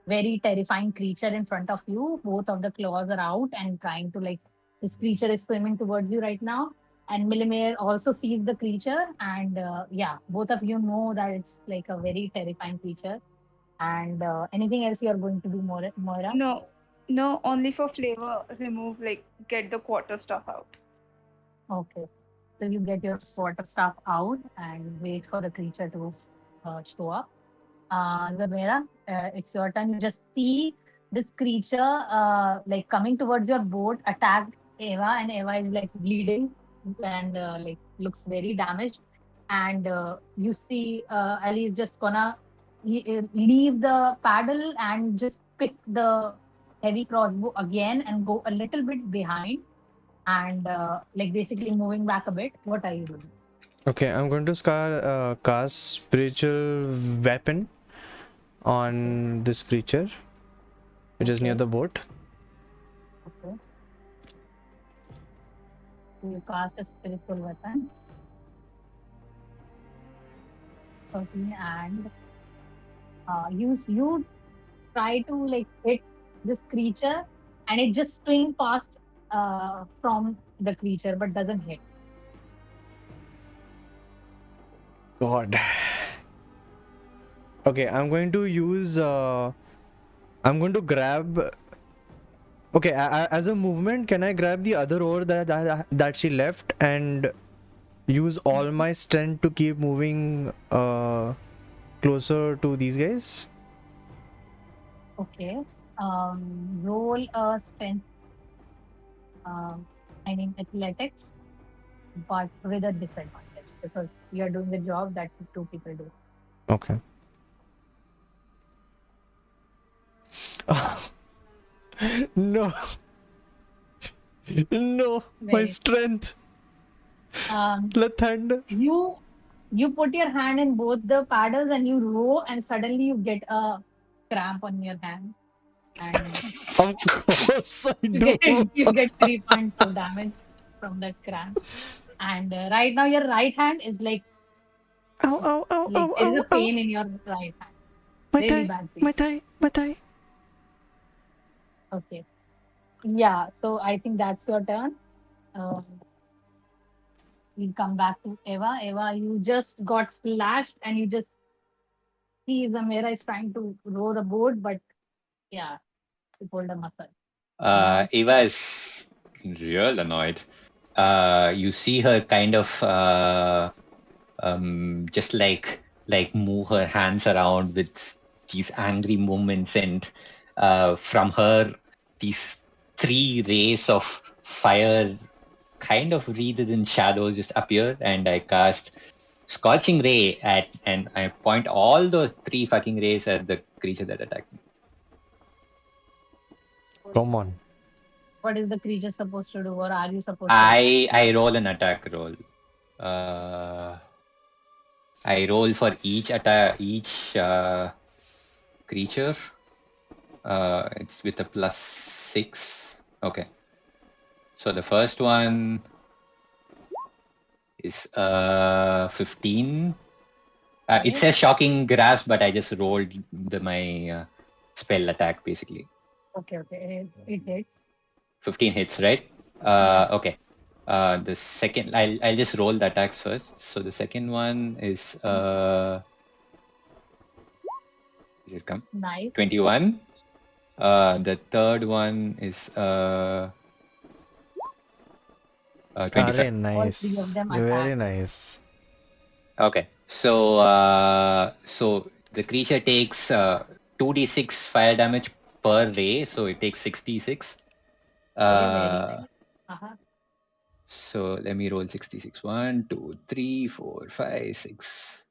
very terrifying creature in front of you. Both of the claws are out and trying to like this creature is swimming towards you right now. And Milimir also sees the creature, and yeah, both of you know that it's like a very terrifying creature. And anything else you are going to do, Moira? No, only for flavor, remove, like, get the quarter stuff out. Okay. So you get your water staff out and wait for the creature to show up. Zamera, it's your turn. You just see this creature like coming towards your boat, attacked Eva, and Eva is like bleeding and like looks very damaged. And you see Ali is just gonna leave the paddle and just pick the heavy crossbow again and go a little bit behind and like basically moving back a bit. What are you doing? Okay, I'm going to cast spiritual weapon on this creature, which is near Okay. the boat. Okay. So you cast a spiritual weapon. Okay, and you try to like hit this creature, and it just swing past from the creature, but doesn't hit. God. Okay, I'm going to use. I'm going to grab. Okay, as a movement, can I grab the other oar that she left and use all my strength to keep moving closer to these guys? Okay. Roll a strength. I mean athletics, but with a disadvantage because you are doing the job that two people do. Okay. No. No, my Wait. strength. Um, Let thunder. you put your hand in both the paddles and you row, and suddenly you get a cramp on your hand, and Of course I you do. get 3 points of damage from that cramp. And right now your right hand is like Ow, there is a ow. pain in your right hand, My really thigh, bad my pain. thigh, my thigh. Okay, yeah. So I think that's your turn. Um, we'll come back to Eva. Eva, you just got splashed and you just Zamera is trying to row the boat, but yeah, he pulled a muscle. Eva is real annoyed. You see her kind of just like move her hands around with these angry movements, and from her these 3 rays of fire kind of wreathed in shadows just appear, and I cast Scorching Ray and I point all those 3 fucking rays at the creature that attacked me. Come on. What is the creature supposed to do, or are you supposed to do? I roll an attack roll. I roll for each creature. It's with a +6. Okay. So the first one is 15. It says Shocking Grasp, but I just rolled my spell attack basically. Okay, it hits. 15 hits, right? Okay. The second, I'll just roll the attacks first. So the second one is did it come? Nice. 21. The third one is 25. Very All 3 of nice. them Very attack. nice. Okay. So so the creature takes 2d6 fire damage per ray, so it takes 66. Okay, very nice. So let me roll 66. 1, 2, 3, 4, 5, 6.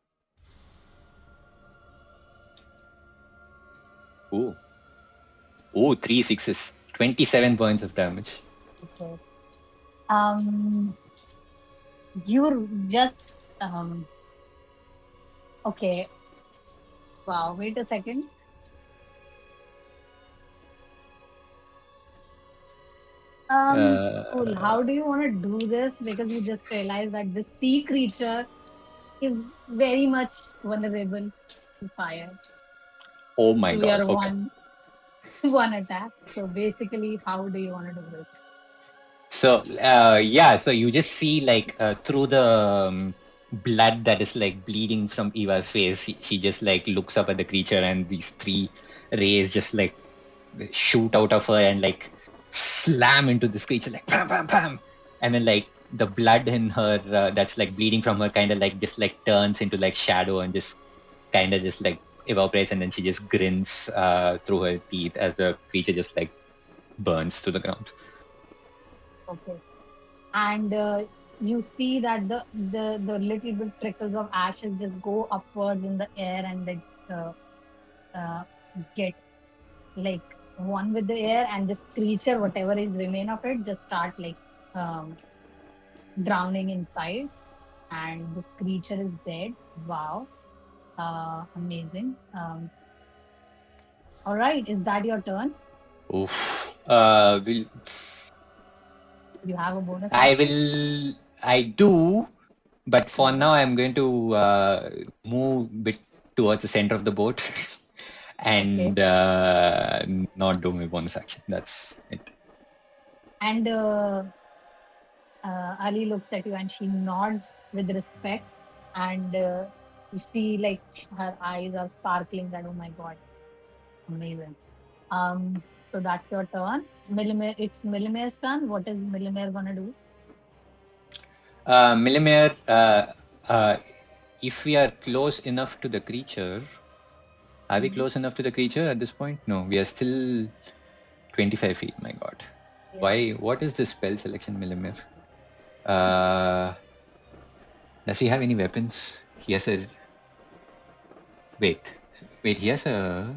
Ooh. Ooh, 3 6s. 27 points of damage. Okay. You're just okay. Wow, wait a second. Cool. How do you want to do this? Because you just realized that this sea creature is very much vulnerable to fire. Oh my to god. your Okay. one attack. So basically, how do you want to do this? So yeah, so you just see like through the blood that is like bleeding from Eva's face, she just like looks up at the creature, and these 3 rays just like shoot out of her and like slam into this creature like bam bam bam, and then like the blood in her that's like bleeding from her kind of like just like turns into like shadow and just kind of just like evaporates, and then she just grins through her teeth as the creature just like burns to the ground. Okay. And you see that the little bit trickles of ashes just go upwards in the air and they get like one with the air, and this creature, whatever is remain of it, just start like drowning inside, and this creature is dead. Wow. Amazing. All right, is that your turn? Oof. You have a bonus I action? I do, but for now I'm going to move a bit towards the center of the boat and not do my bonus action. That's it. And Ali looks at you and she nods with respect, and you see like her eyes are sparkling that, oh my god, amazing. So that's your turn. It's Melamir's turn. What is Melamir gonna do? Melamir, if we are close enough to the creature, are we close enough to the creature at this point? No, we are still 25 feet. My god. Yeah. Why? What is the spell selection, Melamir? Does he have any weapons? He has a... Wait, he has a...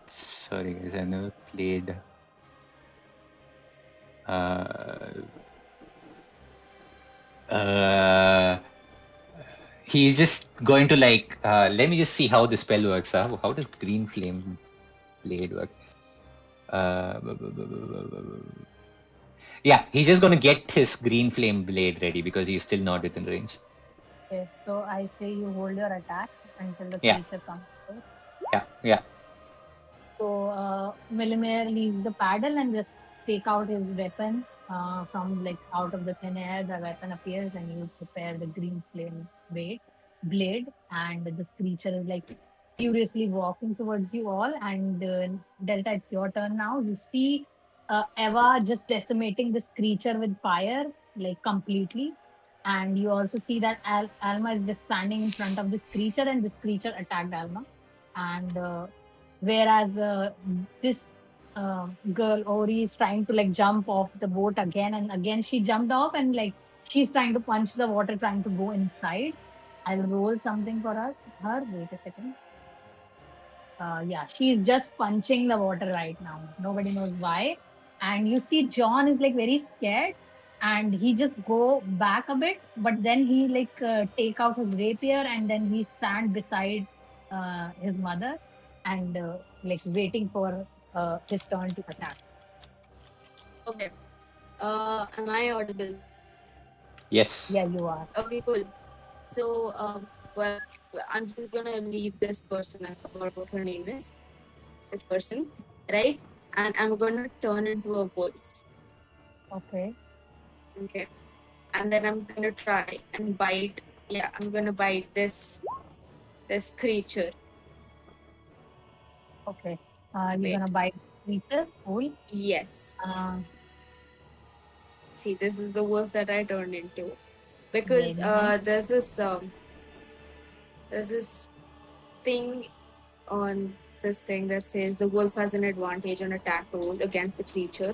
sorry guys, I never played... he's just going to like... let me just see how the spell works. How does Green Flame Blade work? Yeah, he's just going to get his Green Flame Blade ready because he's still not within range. Okay, so I say you hold your attack until the creature comes close. Yeah. So Melamir leaves the paddle and just take out his weapon from like out of the thin air. The weapon appears, and you prepare the green flame blade, and this creature is like furiously walking towards you all. And Delta, it's your turn now. You see Eva just decimating this creature with fire, like completely. And you also see that Alma is just standing in front of this creature, and this creature attacked Alma. And whereas this girl Ori is trying to like jump off the boat again and again, she jumped off, and like she's trying to punch the water, trying to go inside. I'll roll something for her. Wait a second. Yeah, she's just punching the water right now. Nobody knows why. And you see John is like very scared, and he just go back a bit, but then he like take out his rapier, and then he stand beside his mother, and like waiting for his turn to attack. Okay. Am I audible? Yes. Yeah, you are. Okay, cool. So, well, I'm just gonna leave this person. I forgot what her name is. This person, right? And I'm gonna turn into a wolf. Okay. Okay. And then I'm gonna try and bite. Yeah, I'm gonna bite this creature. Okay. You're Wait. gonna bite creature. Cool. Yes. Um, See, this is the wolf that I turned into. Because very nice. there's this thing on this thing that says the wolf has an advantage on attack roll against the creature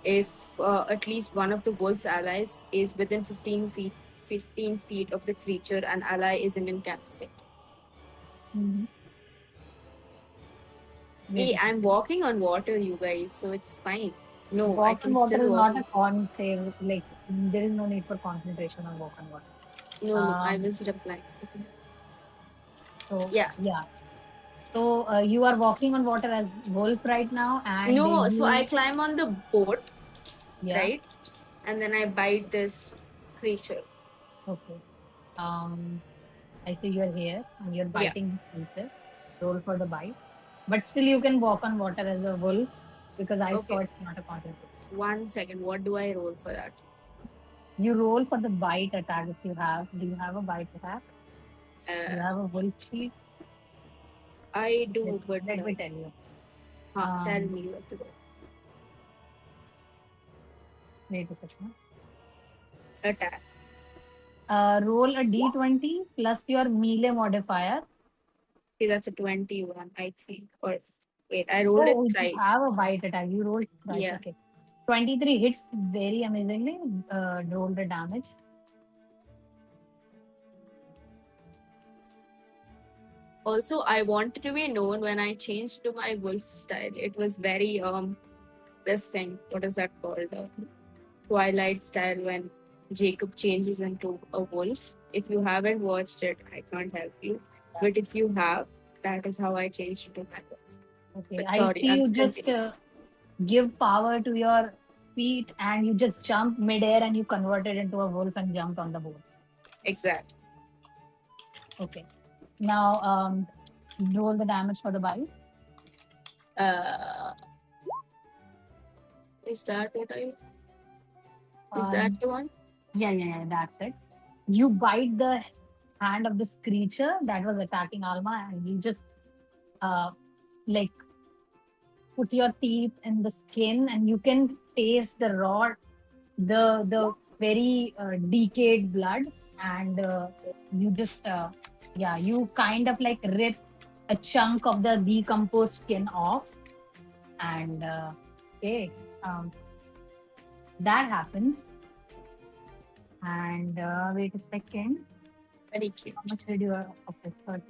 if at least one of the wolf's allies is within 15 feet of the creature and ally isn't incapacitated. Mhm. Hey, Wait a I'm second. walking on water, you guys, so it's fine. No, I Walk on can water still is walk. not a con save. Like there is no need for concentration on walk on water. No, I was replying. So Yeah. So you are walking on water as wolf right now, and No, so I you climb on the boat, yeah. right? And then I bite this creature. Okay. I see you're here and you're Yeah. biting the creature. Roll for the bite, but still you can walk on water as a wolf because I saw Okay. it's not a concentration. 1 second. What do I roll for that? You roll for the bite attack if you have. Do you have a bite attack? Do you have a wolf sheet? I do, but Let me tell you. tell me what to do. Wait a second. Attack. Roll a d20 plus your melee modifier. See, that's a 21, I think. Or wait, I rolled it Oh, you thrice. have a bite attack. You rolled twice. Yeah. Okay. 23 hits very amazingly. Roll the damage. Also, I wanted to be known when I changed to my wolf style. It was very this thing. What is that called? Twilight style when Jacob changes into a wolf. If you haven't watched it, I can't help you. But if you have, that is how I changed into my wolf. Okay. But I sorry, see you I'm just give power to your feet and you just jump midair and you convert it into a wolf and jumped on the board. Exactly. Okay. Now roll the damage for the bite. Is that what I? Is that the one? Yeah, that's it. You bite the hand of this creature that was attacking Alma, and you just like put your teeth in the skin, and you can taste the raw, the very decayed blood, and you just you kind of like rip a chunk of the decomposed skin off, and okay, that happens. And wait a second. Very cute. How much did you okay, 30.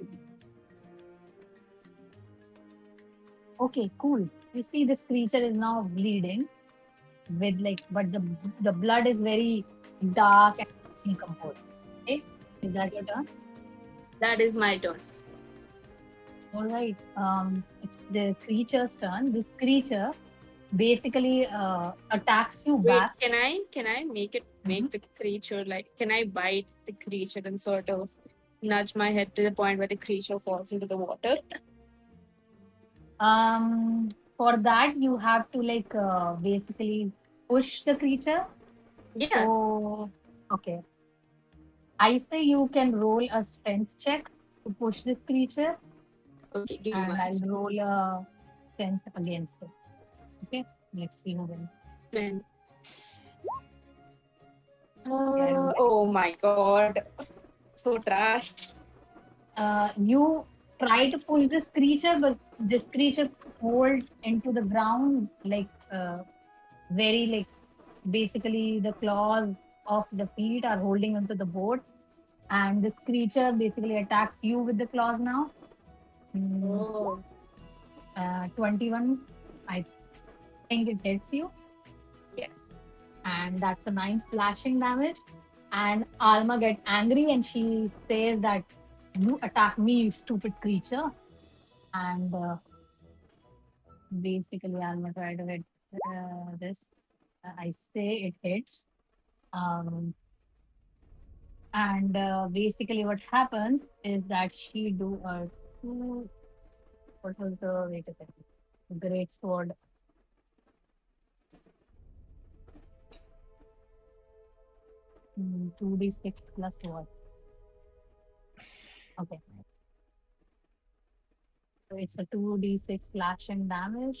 Okay, cool. You see this creature is now bleeding with like, but the blood is very dark and decomposed. Okay, is that your turn? That is my turn. All right. It's the creature's turn. This creature basically attacks you Wait, back. can I make the creature like? Can I bite the creature and sort of nudge my head to the point where the creature falls into the water? For that, you have to like basically push the creature. Yeah. So, okay. I say you can roll a strength check to push this creature, Okay, give me and one I'll second. roll a strength against it. Okay, let's see who wins. Man. Yeah, I don't Oh my god. So trash. You try to push this creature, but this creature hold into the ground like very like basically the claws of the feet are holding onto the board, and this creature basically attacks you with the claws now. Mm, Oh. 21, I think it hits you, Yeah. and that's a 9 slashing damage. And Alma gets angry and she says that you attack me, you stupid creature. And basically, Alma try to hit this. I say it hits. Um, and basically, what happens is that she do a two. What was the wait a second? Great sword. 2d6 plus what? Okay, so it's a 2d6 slashing damage.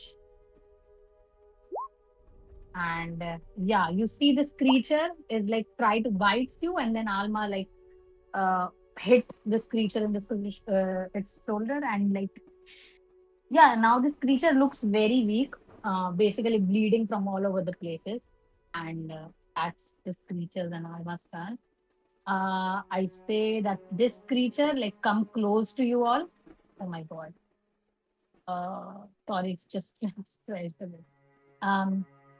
And yeah, you see this creature is like try to bites you, and then Alma like uh hit this creature in its shoulder, and like yeah, now this creature looks very weak, basically bleeding from all over the places, and that's this creature's and Alma's turn. I say that this creature like come close to you all. Oh my god. Sorry, it's just stressed a bit.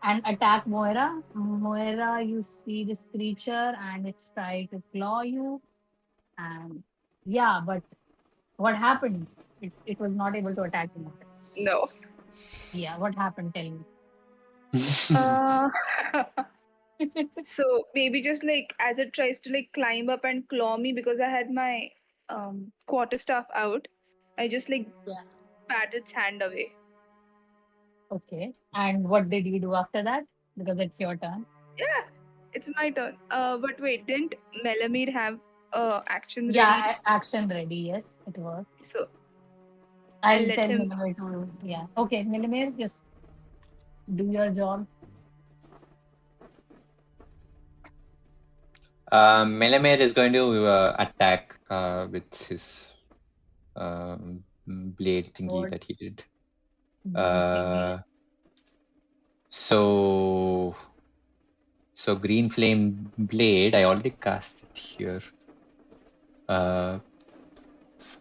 And attack Moira. Moira, you see this creature and it's trying to claw you. And yeah, but what happened? It was not able to attack you. No. Yeah, what happened? Tell me. Uh, so maybe just like as it tries to like climb up and claw me because I had my quarterstaff out, I just like Yeah. pat its hand away. Okay. And what did you do after that? Because it's your turn. Yeah, it's my turn. But wait, didn't Melamir have action ready? Yeah, action ready. Yes, it was. So I'll I'll let tell him. Milimir to, yeah. Okay, Milimir, just do your job. Melamir is going to attack with his blade thingy Sword. that he did. Blade thingy. So green flame blade. I already cast it here.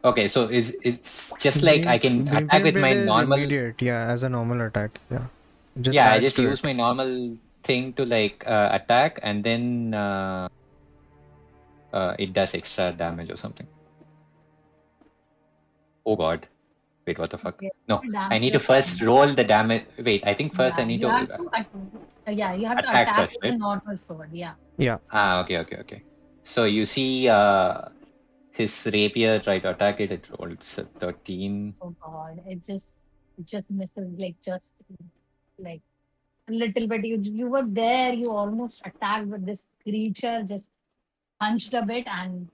Okay, so it's just like I can Green attack flame with blade my is normal. immediate, yeah, as a normal attack. Yeah. It just Yeah, I adds just to use it. my normal thing to like attack, and then it does extra damage or something. Oh god. Wait, what the fuck? Okay. No, I Damage need to of first roll the damage. Wait, I think first I yeah, need you to have to yeah, you have to attack attack first, with the right? normal sword. Yeah. Yeah. Okay. So you see his rapier try to attack it. It rolled 13. Oh god, it just misses like a little bit. You were there. You almost attacked, but this creature just hunched a bit, and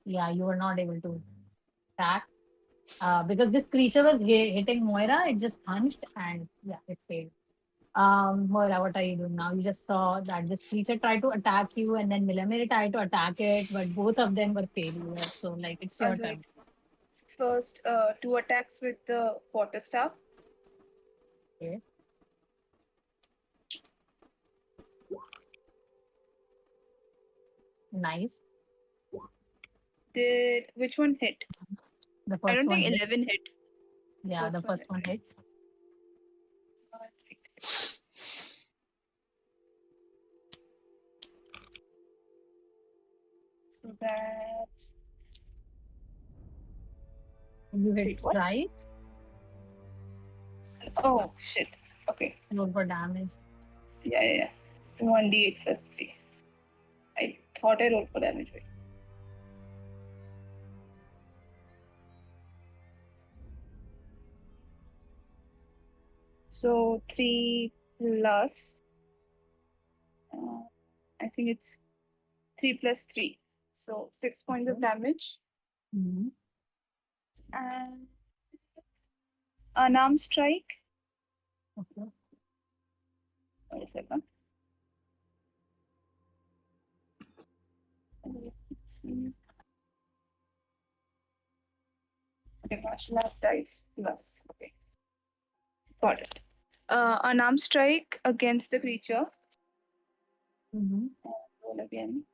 yeah, you were not able to attack. Because this creature was hitting Moira, it just hunched and yeah, it failed. Moira, what are you doing now? You just saw that this creature tried to attack you, and then Milamir tried to attack it, but both of them were failures. So like, it's All your right. turn. First, two attacks with the quarterstaff. Okay. Nice. Did which one hit? The I first don't one think hit. 11 hit. Yeah, the First one first hit, one right? hits. So that's You hit wait, what? twice. Oh shit. Okay. Roll for damage. Yeah. 1d8 plus 3. I thought I rolled for damage. Wait. So 3 plus. I think it's 3 plus 3. So 6 points of damage. Mhm. And unarmed strike. Okay. Wait a second. Okay, martial arts dice plus. Okay, got it. Unarmed strike against the creature. Mhm. Roll again.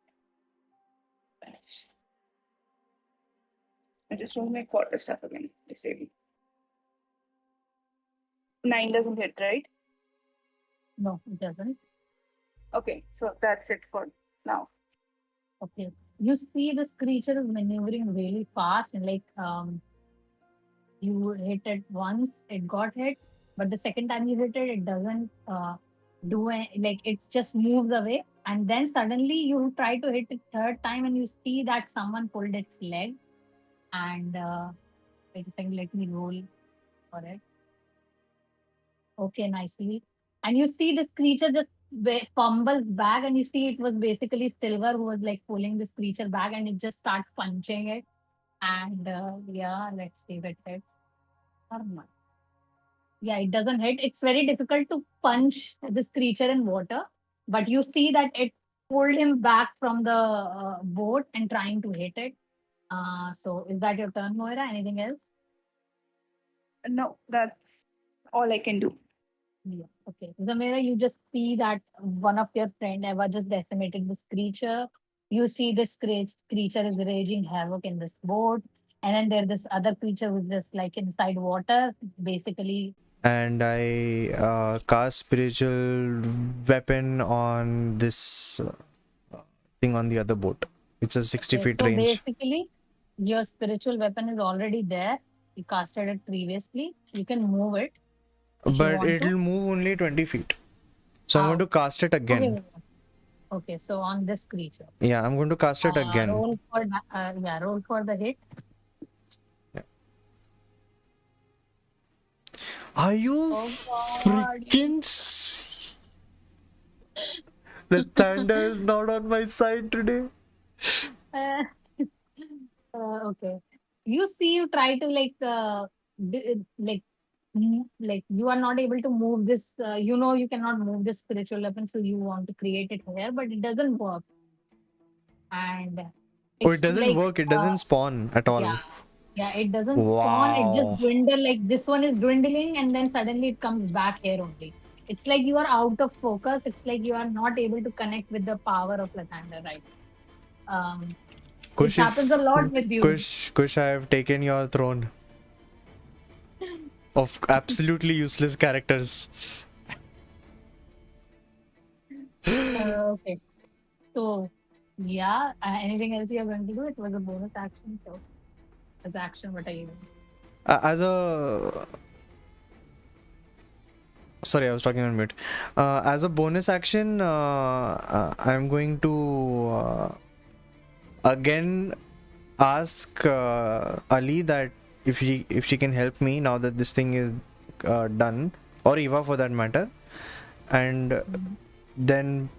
I just roll my quarter stuff again. Disable. 9 doesn't hit, right? No, it doesn't. Okay, so that's it for now. Okay. You see this creature is maneuvering really fast and like you hit it once, it got hit, but the second time you hit it, it doesn't do like it just moves away. And then suddenly you try to hit it third time and you see that someone pulled its leg. And wait a second, let me roll for it. Okay, nicely. And you see this creature just fumbles back, and you see it was basically Silver who was like pulling this creature back, and it just starts punching it. And yeah, let's see if it hits or not. Yeah, it doesn't hit. It's very difficult to punch this creature in water, but you see that it pulled him back from the boat and trying to hit it. So is that your turn, Moira? Anything else? No, that's all I can do. Yeah. Okay. Zamera, you just see that one of your friend Eva just decimated this creature. You see this creature is raging havoc in this boat. And then there's this other creature who's just like inside water, basically. And I cast spiritual weapon on this thing on the other boat. It's a 60 Okay, feet so range. basically, your spiritual weapon is already there. You casted it previously. You can move it if you But want to. it'll move only 20 feet. So I'm going to cast it again. Okay. Okay, so on this creature. Yeah, I'm going to cast it again. Roll for roll for the hit. Are you Oh God. freaking the thunder is not on my side today. Uh, okay. You see, you try to like you are not able to move this. You cannot move this spiritual weapon, so you want to create it here, but it doesn't work. And Oh, it's it doesn't like work. It doesn't spawn at all. yeah, it doesn't spawn. It just Wow. dwindle. Like this one is dwindling, and then suddenly it comes back here only. It's like you are out of focus. It's like you are not able to connect with the power of Lathander, right? This Kush, happens a lot with you. Kush, I have taken your throne of absolutely useless characters. Okay. So, yeah, anything else you're going to do? It was a bonus action. So, as action, what are you doing? As a sorry, I was talking on mute. As a bonus action, I'm going to again ask Ali that if she can help me now that this thing is done, or Eva for that matter, and then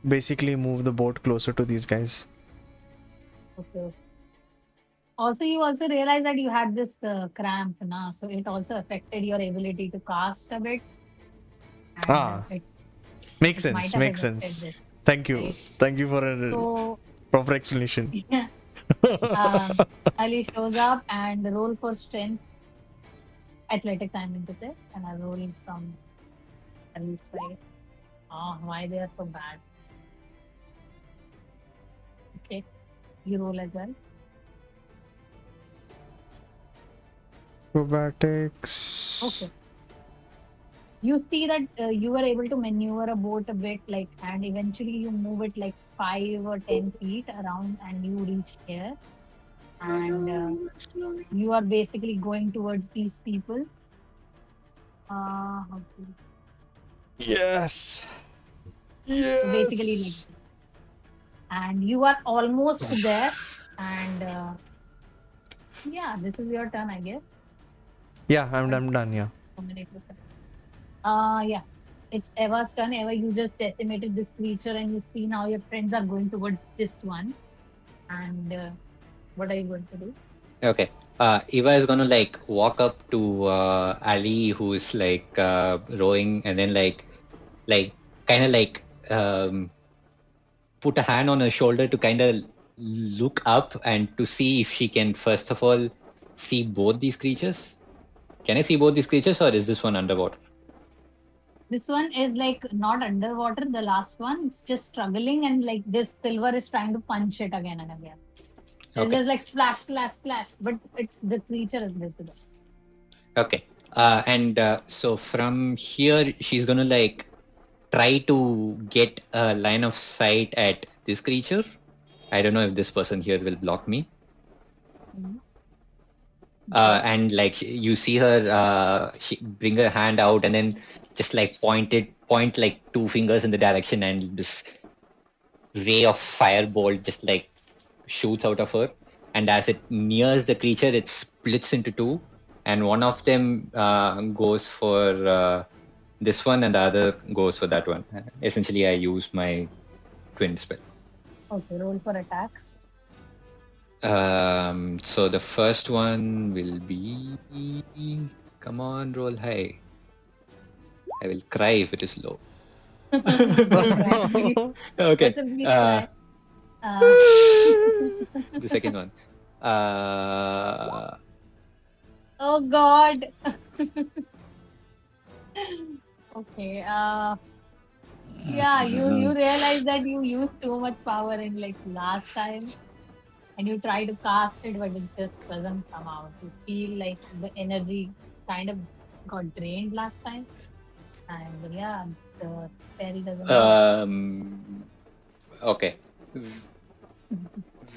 basically move the boat closer to these guys. Okay. Also, you also realize that you had this cramp now, so it also affected your ability to cast a bit. And makes it might sense. have Makes affected sense. this, Thank you. right? Thank you for a proper explanation. Yeah. Ali shows up and roll for strength. Athletics, I mean to say, and I roll from Ali's side. Oh, why they are so bad? Okay, you roll as well. Acrobatics. Okay. You see that you were able to maneuver a boat a bit, like, and eventually you move it like 5 or 10 feet around, and you reach here. And you are basically going towards these people. Okay. Yes. So basically, like, and you are almost there, and yeah, this is your turn, I guess. Yeah, I'm done. Yeah. Yeah. It's Eva's turn. Eva, you just decimated this creature, and you see now your friends are going towards this one. And what are you going to do? Okay. Eva is gonna like walk up to Ali, who's like rowing, and then like kind of like put a hand on her shoulder to kind of look up and to see if she can first of all see both these creatures. Can I see both these creatures, or is this one underwater? This one is like not underwater. The last one, it's just struggling, and like this silver is trying to punch it again and again. It's Okay. just like splash, splash, splash. But it's the creature is visible. Okay. And so from here, she's gonna like try to get a line of sight at this creature. I don't know if this person here will block me. Mhm. Okay. And like you see her, she bring her hand out and then just like point like two fingers in the direction, and this ray of firebolt just like shoots out of her. And as it nears the creature, it splits into two, and one of them goes for this one, and the other goes for that one. Essentially, I use my twin spell. Okay. Roll for attacks. So the first one will be. Come on, roll high. I will cry if it is low. Cry, please. Okay. Person, please cry. The second one. Oh God. Okay. Yeah, you realize that you used too much power in like last time, and you try to cast it, but it just doesn't come out. You feel like the energy kind of got drained last time, and yeah, the spell doesn't work. Okay.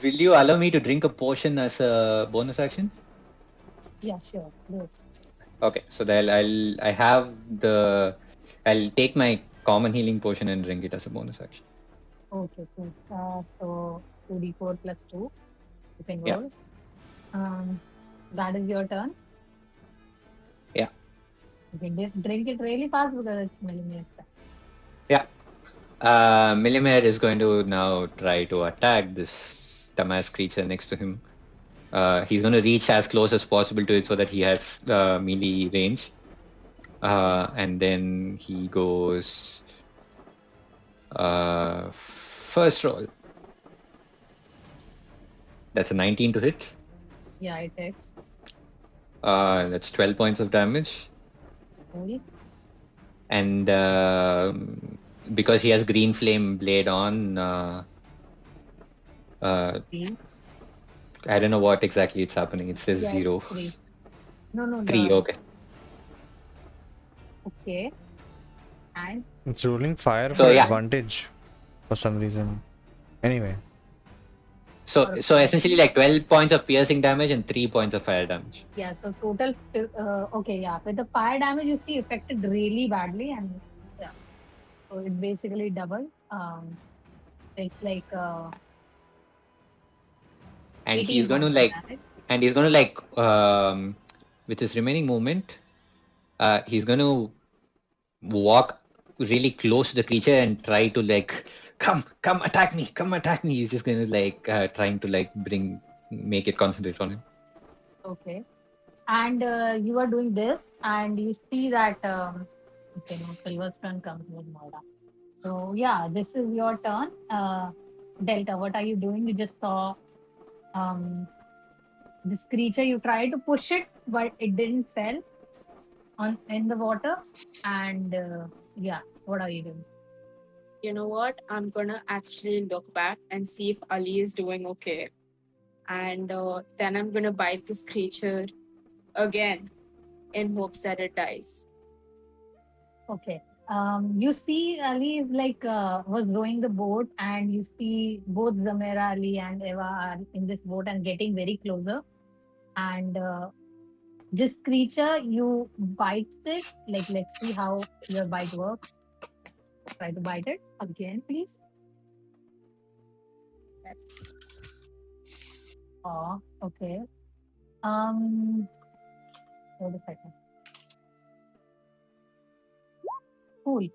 Will you allow me to drink a potion as a bonus action? Yeah, sure. Do it. Okay, so I'll take my common healing potion and drink it as a bonus action. Okay, cool. So 2d4 plus 2. You can Yeah. roll. That is your turn. Yeah. You can drink it really fast because it's Melamir stuff. Yeah. Melamir is going to now try to attack this dumbass creature next to him. He's going to reach as close as possible to it so that he has melee range. And then he goes first roll. That's a 19 to hit. Yeah, it hits. That's 12 points of damage. Cool. And because he has green flame blade on, I don't know what exactly it's happening. It says 0. 3. No. 3, okay. Okay. And It's rolling fire So, for yeah. advantage for some reason. Anyway. So essentially like 12 points of piercing damage and 3 points of fire damage. yeah, so total. Okay, yeah. With the fire damage, you see affected really badly, and yeah, so it basically doubled. It's like. And 18 he's going to damage. with his remaining movement, he's going to walk really close to the creature and try to like come attack me. He's just going to like trying to like make it concentrate on him. Okay. And you are doing this, and you see that okay, no, Silver's turn comes with Moira. So yeah, this is your turn. Delta, what are you doing? You just saw this creature. You tried to push it, but it didn't fell in the water. And yeah, what are you doing? You know what? I'm gonna actually look back and see if Ali is doing okay. And then I'm gonna bite this creature again in hopes that it dies. Okay. You see Ali is like was rowing the boat, and you see both Zamera, Ali, and Eva are in this boat and getting very closer. And this creature, you bites it. Like, let's see how your bite works. Try to bite it again, please. That's Oh, okay. Wait a second. Cool.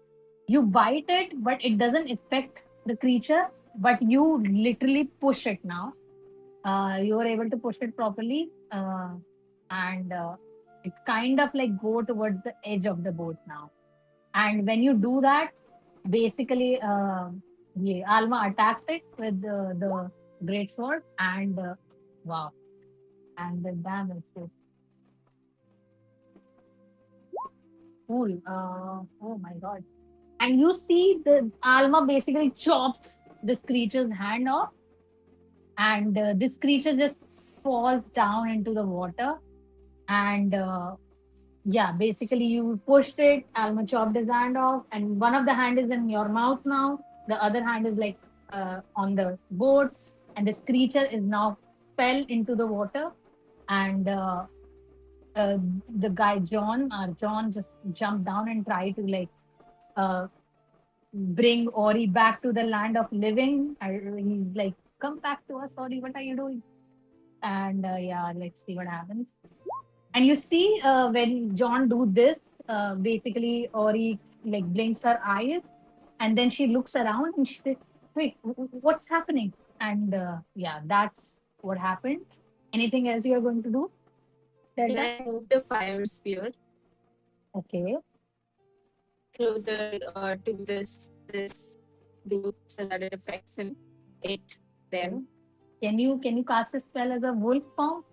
You bite it, but it doesn't affect the creature, but you literally push it now. You are able to push it properly, and it kind of like go towards the edge of the boat now. And when you do that, basically, Alma attacks it with the great sword, and wow, and the damage is cool. Oh my god! And you see the Alma basically chops this creature's hand off, and this creature just falls down into the water. And yeah, basically you pushed it, Alma chopped his hand off, and one of the hand is in your mouth now. The other hand is like on the boat, and this creature is now fell into the water. And uh, the guy John just jumped down and tried to like uh, bring Ori back to the land of living. He's like, "Come back to us, Ori. What are you doing?" And yeah, let's see what happens. And you see, when John do this, basically Ori like blinks her eyes, and then she looks around and she says, "Wait, what's happening?" And yeah, that's what happened. Anything else you are going to do? Can Zelda? I move the fire spear Okay. closer to this dude so that it affects him? It them. Can you cast a spell as a wolf form?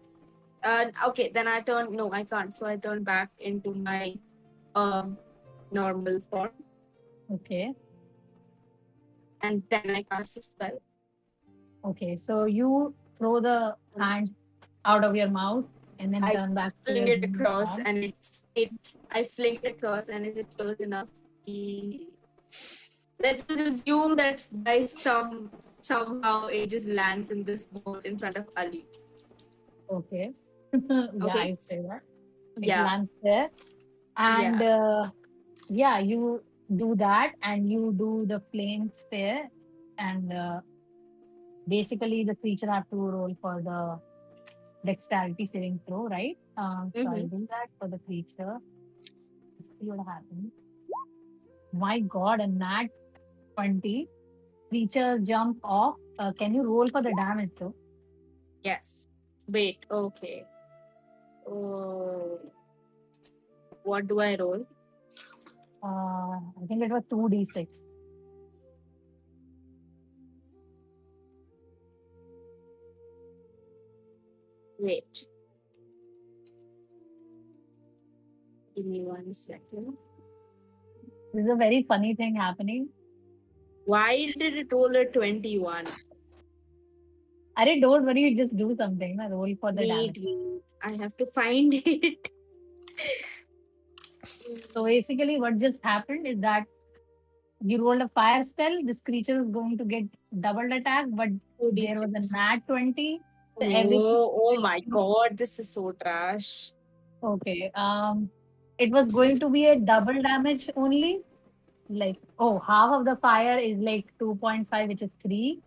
Okay, then I turn. No, I can't. So I turn back into my normal form, Okay. and then I cast a spell. Okay. So you throw the hand out of your mouth and then I turn back to fling your it human across, form. and I fling it across, and is it close enough? Let's just assume that by somehow it just lands in this boat in front of Ali. Okay. Yeah, Okay. I say that. It Yeah. lands there. And Yeah. yeah, you do that and you do the flame sphere. And basically, the creature have to roll for the dexterity saving throw, right? So I'll Mm-hmm. do that for the creature. Let's see what happens. My god, a nat 20. Creature jump off. Can you roll for the damage though? Yes. Wait. Okay. Oh, what do I roll? I think it was 2d6. Wait. Give me 1 second. This is a very funny thing happening. Why did it roll a 21? Arey, don't worry, you just do something. Na, roll for the damage. Wait. I have to find it. So basically, what just happened is that you rolled a fire spell. This creature is going to get doubled attack, but there was a 46. nat 20. So everything. Oh my god, this is so trash. Okay. It was going to be a double damage only. Like, oh, half of the fire is like 2.5, which is 3.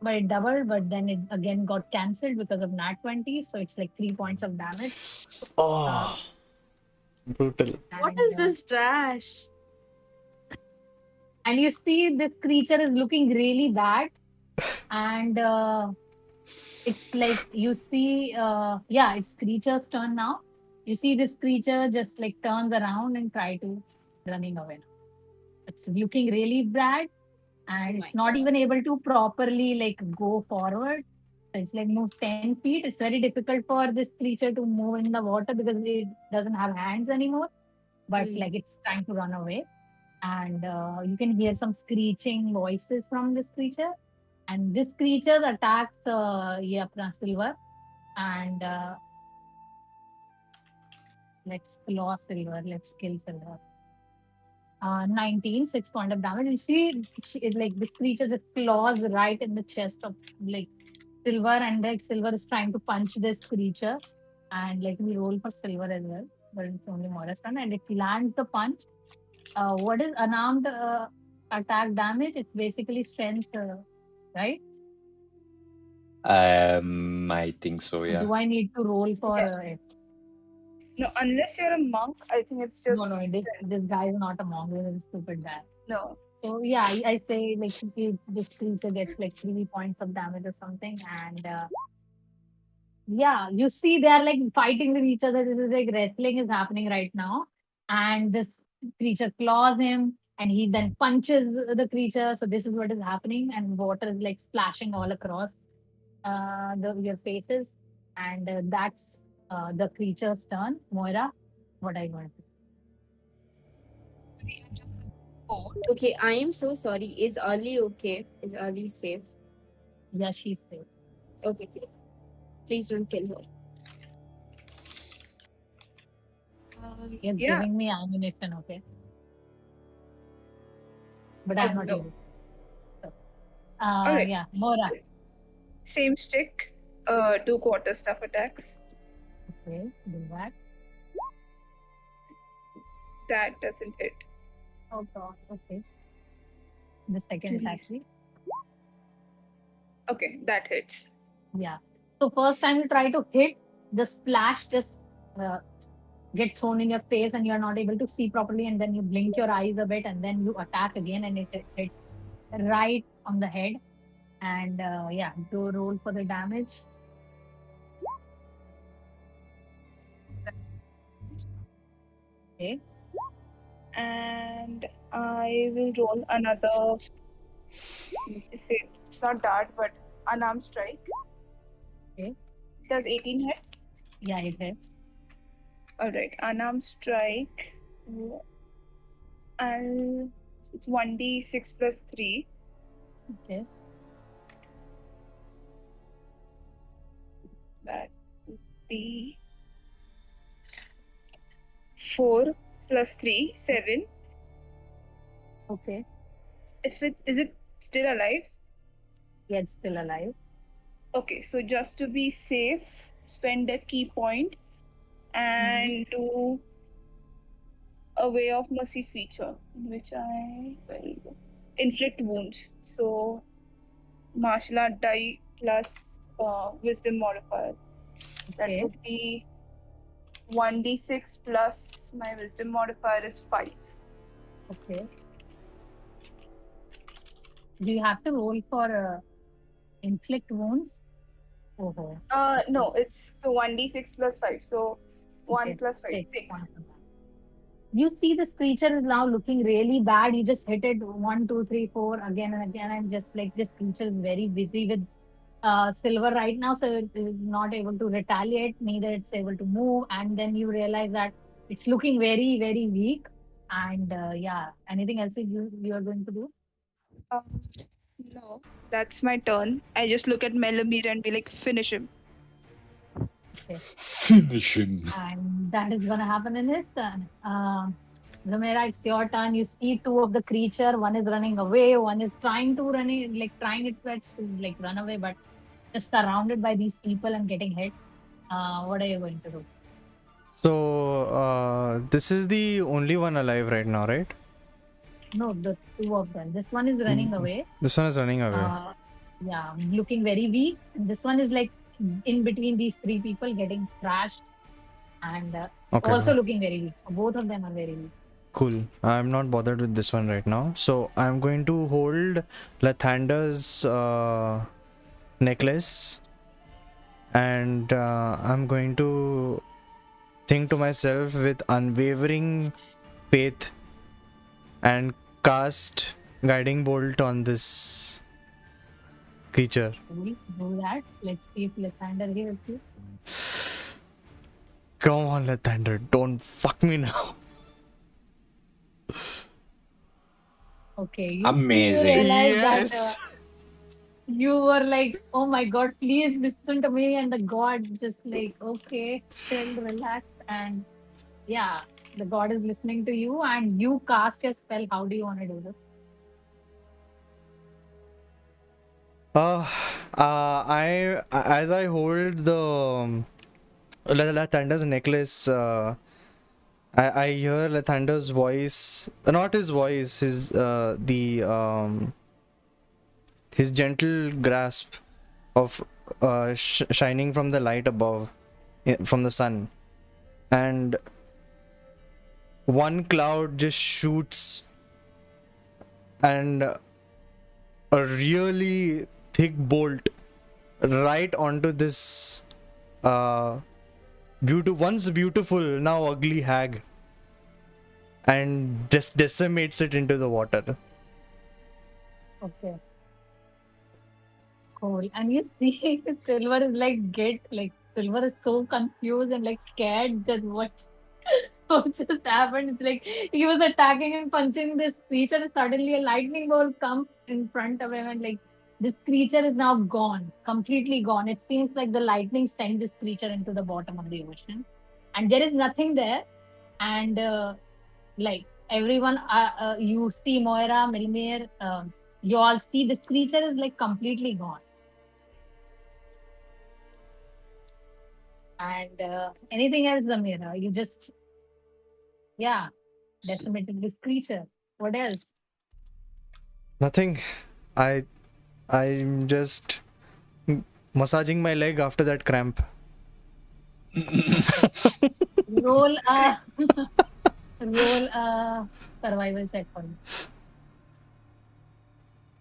But it doubled, but then it again got cancelled because of nat 20. So it's like 3 points of damage. Oh, brutal. What And, is this trash? and you see this creature is looking really bad. And it's like you see, yeah, it's creature's turn now. You see this creature just like turns around and try to running away now. It's looking really bad, and Oh it's my not God. even able to properly like go forward. So it's like move 10 feet. It's very difficult for this creature to move in the water because it doesn't have hands anymore. But Mm. like it's trying to run away, and you can hear some screeching voices from this creature. And this creature attacks Silver, and let's claw Silver. Let's kill Silver. 19, 6 point of damage. And she is like this creature just claws right in the chest of like Silver, and like Silver is trying to punch this creature. And like we roll for Silver as well, but it's only Moira's turn, and it lands the punch. What is unarmed attack damage? It's basically strength, right? I think so, yeah. Do I need to roll for Yes. it? No, unless you're a monk, I think it's just No, this guy is not a monk. This is a stupid guy. no. So yeah, I say like this creature gets like 3 points of damage or something, and yeah, you see they are like fighting with each other. This is like wrestling is happening right now, and this creature claws him, and he then punches the creature. So this is what is happening, and water is like splashing all across your faces, and that's the creature's turn. Moira, what are you going to do? Okay, I am so sorry. Is Ali okay? Is Ali safe? Yeah, she's safe. Okay, please don't kill her. He's Yeah. giving me ammunition, okay? But I'm not no. able. So, Alright. yeah, Moira. Same stick. 2 quarter staff attacks. Okay, do that. That doesn't hit. Oh god, okay. The second attack, please. Okay, that hits. Yeah. So first time you try to hit, the splash just get thrown in your face and you're not able to see properly, and then you blink your eyes a bit and then you attack again and it hits right on the head. And yeah, do roll for the damage. Okay. And I will roll another. Let's just say it's not dart, but unarmed strike. Okay. Does 18 hit? Yeah, it hits. Alright, unarmed strike. And it's 1d6 plus 3. Okay. That would be 4 plus 3, 7. Okay. Is it still alive? Yeah, it's still alive. Okay, so just to be safe, spend a key point and do a way of mercy feature, which I will inflict wounds. So martial art die plus wisdom modifier. That Okay. would be 1d6 plus my wisdom modifier is 5. Okay. Do you have to roll for inflict wounds? Oh. No, it's so 1d6 plus 5. So 1 Okay. plus 5, 6. You see this creature is now looking really bad. You just hit it 1, 2, 3, 4 again and again, and just like this creature is very busy with silver right now, so it is not able to retaliate, neither it's able to move, and then you realize that it's looking very, very weak. And yeah, anything else you are going to do? No, that's my turn. I just look at Melamir and be like, finish him. Okay. Finish him. And that is gonna happen in his turn. Zamera, it's your turn. You see two of the creature. One is running away. One is trying its best to like run away, but just surrounded by these people and getting hit. What are you going to do? So this is the only one alive right now, right? No, the two of them. This one is running away. This one is running away. Yeah, looking very weak. And this one is like in between these three people, getting crashed, and also looking very weak. So both of them are very weak. Cool. I'm not bothered with this one right now. So I'm going to hold Lathander's necklace, and I'm going to think to myself with unwavering faith and cast guiding bolt on this creature. Do that. Let's see if Lathander heals you. Come on, Lathander, don't fuck me now. Okay. Amazing. You realize Yes. that you were like, oh my god, please listen to me, and the god just like, okay, chill, relax, and yeah, the god is listening to you, and you cast your spell. How do you want to do this? As I hold the Lathander's necklace, I hear Lathander's voice, not his voice, his gentle grasp of shining from the light above, from the sun, and one cloud just shoots, and a really thick bolt right onto this once beautiful, now ugly hag, and just decimates it into the water. Okay. Cool. And you see, Silver is Silver is so confused and like scared that what just happened. It's like he was attacking and punching this creature, and suddenly a lightning bolt comes in front of him, and like this creature is now gone, completely gone. It seems like the lightning sent this creature into the bottom of the ocean, and there is nothing there. And like everyone, you see Moira, Melamir, you all see this creature is like completely gone. And anything else, Zamera? You just, yeah, decimated this creature. What else? Nothing. I'm just massaging my leg after that cramp. Roll a roll a survival check for me.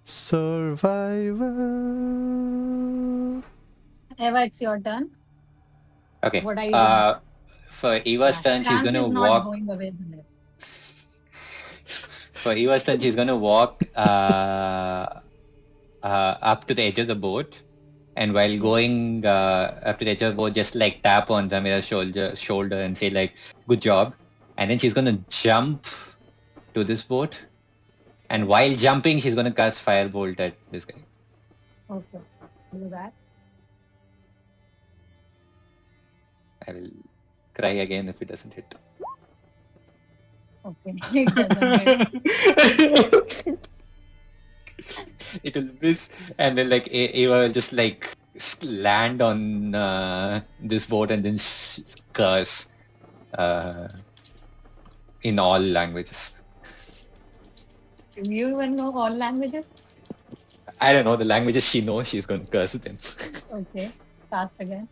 Survivor. Eva, it's your turn. Okay. What are you doing? For Eva's turn, she's Cramp gonna is not walk. going away, Zamera. For Eva's turn, she's gonna walk up to the edge of the boat, and while going up to the edge of the boat, just like tap on Zamera's shoulder and say like, "Good job," and then she's gonna jump to this boat, and while jumping, she's gonna cast Firebolt at this guy. Okay, do that. I will cry again if it doesn't hit. Okay, it doesn't hit. It will miss, and then like Eva will just like land on this boat and then curse in all languages. Do you even know all languages? I don't know the languages she knows. She's going to curse them. Okay, cast again.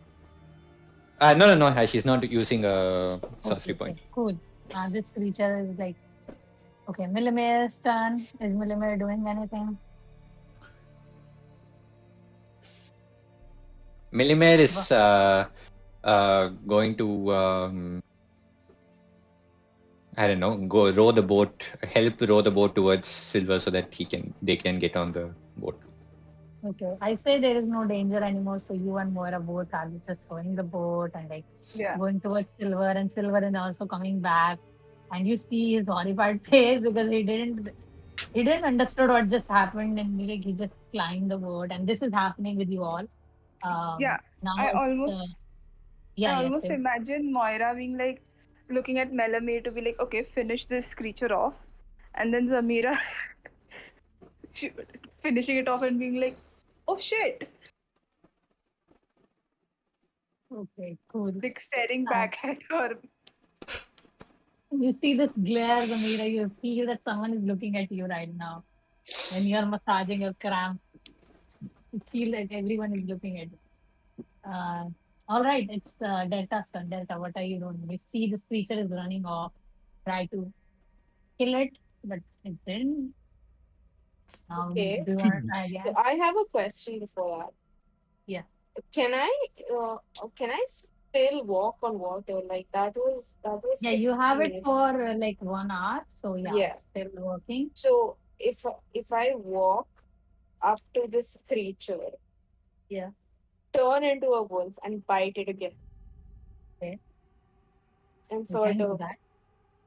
No. She's not using a sorcery point. Okay, cool. This creature is like, okay, Melamir's turn. Is Melamir doing anything? Melamir is going to I don't know, go row the boat, help row the boat towards Silver so that they can get on the boat. Okay, I say there is no danger anymore, so you and Moira both are just rowing the boat and like going towards Silver, and Silver is also coming back, and you see his horrified face because he didn't understood what just happened, and like he just climbed the boat, and this is happening with you all. Now I it's, almost imagine Moira being like looking at Melamir to be like, okay, finish this creature off, and then Zamera finishing it off and being like, oh shit. Okay, cool. Like staring back at her. You see this glare, Zamera, you feel that someone is looking at you right now. When you're massaging your cramp, you feel that everyone is looking at you. All right, it's Delta's turn. Delta, what are you doing? You see this creature is running off. Try to kill it, but it didn't. Okay. Do you want to try again? So I have a question before that. Yeah. Can I still walk on water? Like that was Yeah, you have it for like 1 hour, so yeah, still working. So if I walk up to this creature, turn into a wolf and bite it again. Okay. And sort of that.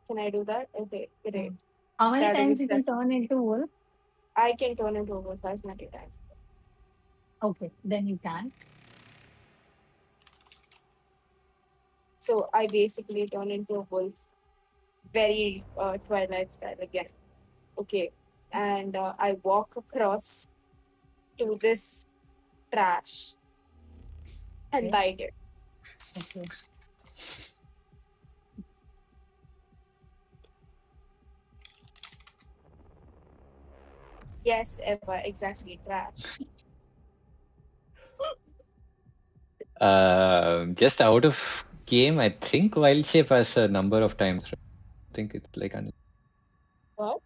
Can I do that? Okay, great. How many times you can turn into wolf? I can turn into a wolf as many times. Okay, then you can. So I basically turn into a wolf, very Twilight style again. Okay, and I walk across to this trash and bite it. Okay. Yes, Eva, exactly, trash. Just out of game, I think wild shape has a number of times. Right? I think it's like What?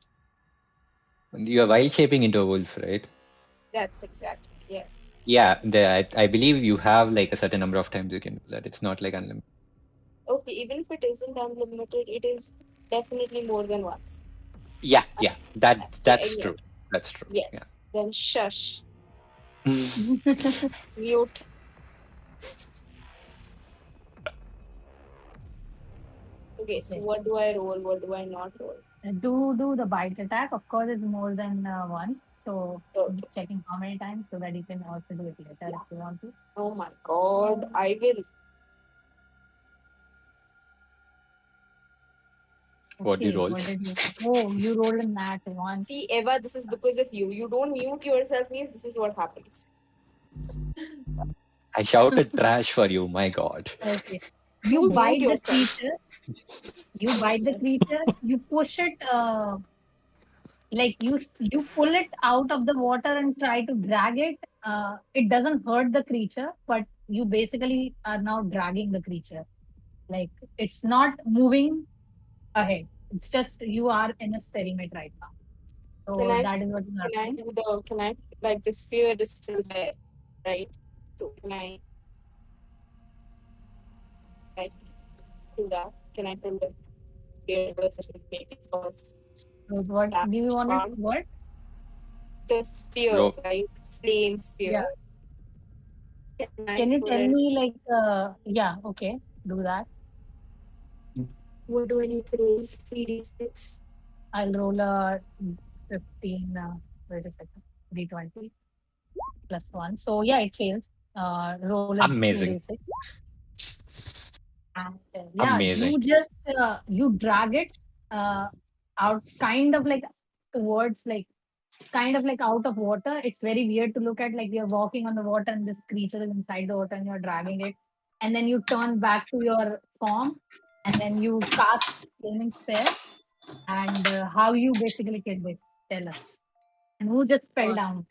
you are wild shaping into a wolf, right? That's exactly, yes. Yeah, I believe you have like a certain number of times you can do that. It's not like unlimited. Okay, even if it isn't unlimited, it is definitely more than once. Yeah, that's Yeah. true. That's true. Yes. Then shush. Yeah. Mute. Okay, so Okay. what do I roll? What do I not roll? Do the bite attack. Of course, it's more than once. So I'm Okay. just checking how many times so that you can also do it later if you want to. Oh my god, I will. What do you Okay, roll? what did you? Oh, you rolled a nat one. See, Eva, this is because of you. You don't mute yourself, means this is what happens. I shouted trash for you. My God. Okay. You You mute bite the yourself. creature. You bite the creature. You push it. Like you pull it out of the water and try to drag it. It doesn't hurt the creature, but you basically are now dragging the creature. Like it's not moving ahead. It's just you are in a stalemate right now. Can So I that is what is happening. like the sphere is still there, right? So can I like do that? Can I tell the sphere versus make it cause So what that do you want it? harm? What? The sphere, Bro, right? Flame Yeah. sphere. Can I Can you put tell it? me like? Yeah. Okay. Do that. What do I need to roll? 3d6. I'll roll a 15. Wait a second. D20 +1. So yeah, it fails. Roll a amazing. 2d6. And yeah, Amazing. you just you drag it uh, out, kind of like towards like kind of like out of water. It's very weird to look at. Like you're walking on the water and this creature is inside the water and you're dragging it, and then you turn back to your form, and then you cast flaming sphere. And how you basically killed it? Tell us. And who just fell down?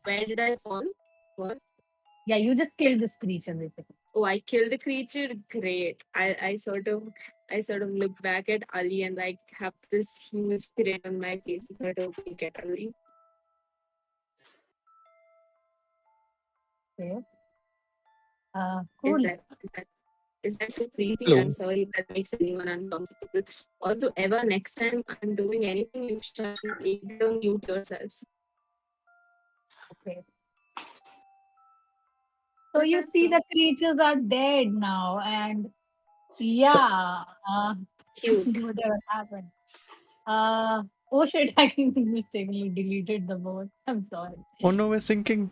Where did I fall? What? Yeah, you just killed this creature basically. Oh, I killed the creature. Great. I sort of look back at Ali and like have this huge grin on my face. Sort of look at Ali. Okay. Is Cool. that too creepy? Hello. I'm sorry if that makes anyone uncomfortable. Also, Eva, next time I'm doing anything, you should either mute yourself. Okay. So you see the creatures are dead now, and yeah, Cute. whatever happened. Oh shit! I think we mistakenly deleted the boat. I'm sorry. Oh no, we're sinking.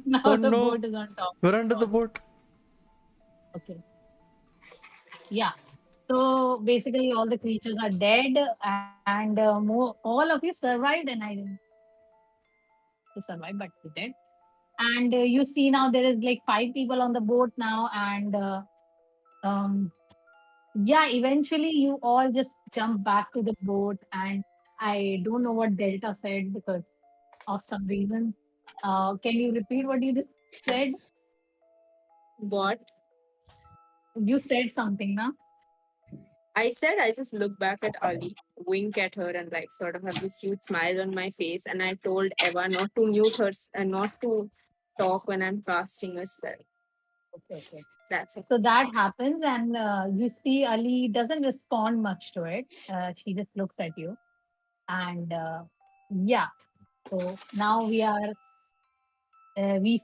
Now Oh the no, boat is on top. we're under the boat. Okay. Yeah. So basically, all the creatures are dead, and all of you survived, and I didn't to survive, but you did. And you see now there is like 5 people on the boat now, and um, yeah, eventually you all just jump back to the boat, and I don't know what Delta said because of some reason. Can you repeat what you just said? What? You said something, now. I said I just look back at Ali, wink at her, and like sort of have this huge smile on my face. And I told Eva not to mute her and not to talk when I'm casting a spell. Okay. That's it. So that happens, and you see Ali doesn't respond much to it. She just looks at you, and yeah. So now we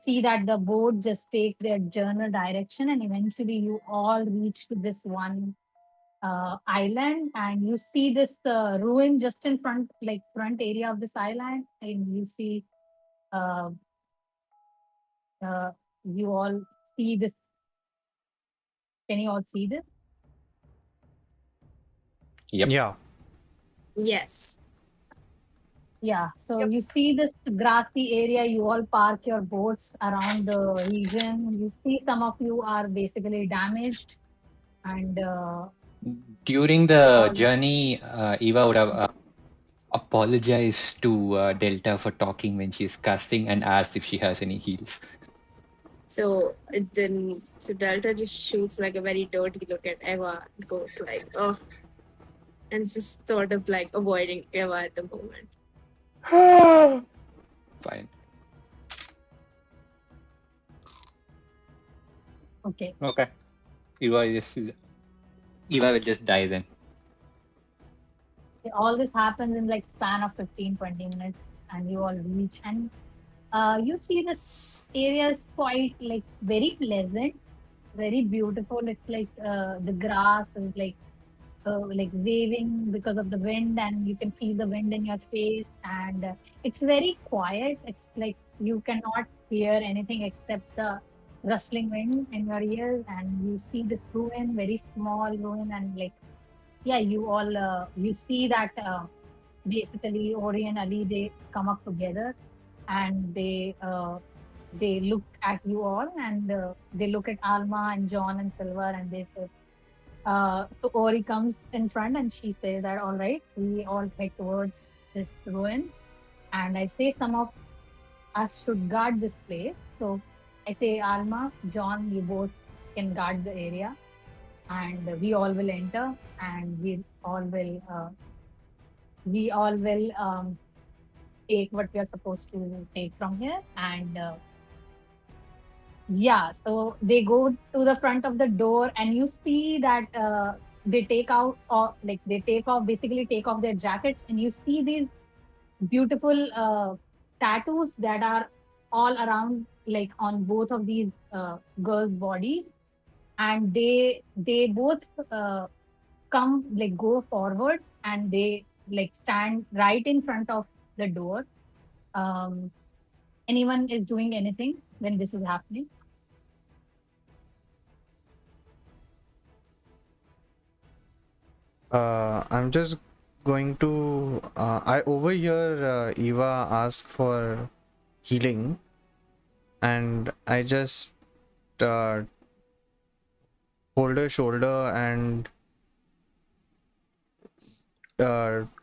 see that the boat just take their general direction, and eventually you all reach to this one island, and you see this ruin just in front, like front area of this island, and you see uh, uh, you all see this. Can you all see this? Yep. Yeah. Yes. Yeah. So you see this grassy area. You all park your boats around the region. You see some of you are basically damaged, and During the journey, Eva would have apologized to Delta for talking when she's casting and asked if she has any heals. So Delta just shoots like a very dirty look at Eva and goes like, oh, and just sort of like avoiding Eva at the moment. Fine. Okay. Okay. Eva will just die then. All this happens in like span of 15-20 minutes, and you all reach, and you see this area is quite like very pleasant, very beautiful. It's like the grass is like waving because of the wind, and you can feel the wind in your face, and it's very quiet. It's like you cannot hear anything except the rustling wind in your ears, and you see this ruin, very small ruin, and like yeah, you all you see that basically Ori and Ali, they come up together, and they look at you all, and they look at Alma and John and Silver, and they say, so Ori comes in front and she says that, all right, we all head towards this ruin. And I say some of us should guard this place. So I say, Alma, John, you both can guard the area, and we all will enter, and we all will take what we are supposed to take from here. And yeah, so they go to the front of the door, and you see that they take out, or like they basically take off their jackets, and you see these beautiful tattoos that are all around, like on both of these girls' bodies, and they both come, like go forwards, and they like stand right in front of the door. Um, anyone is doing anything when this is happening? I'm just going to. I overhear Eva ask for healing, and I just hold her shoulder and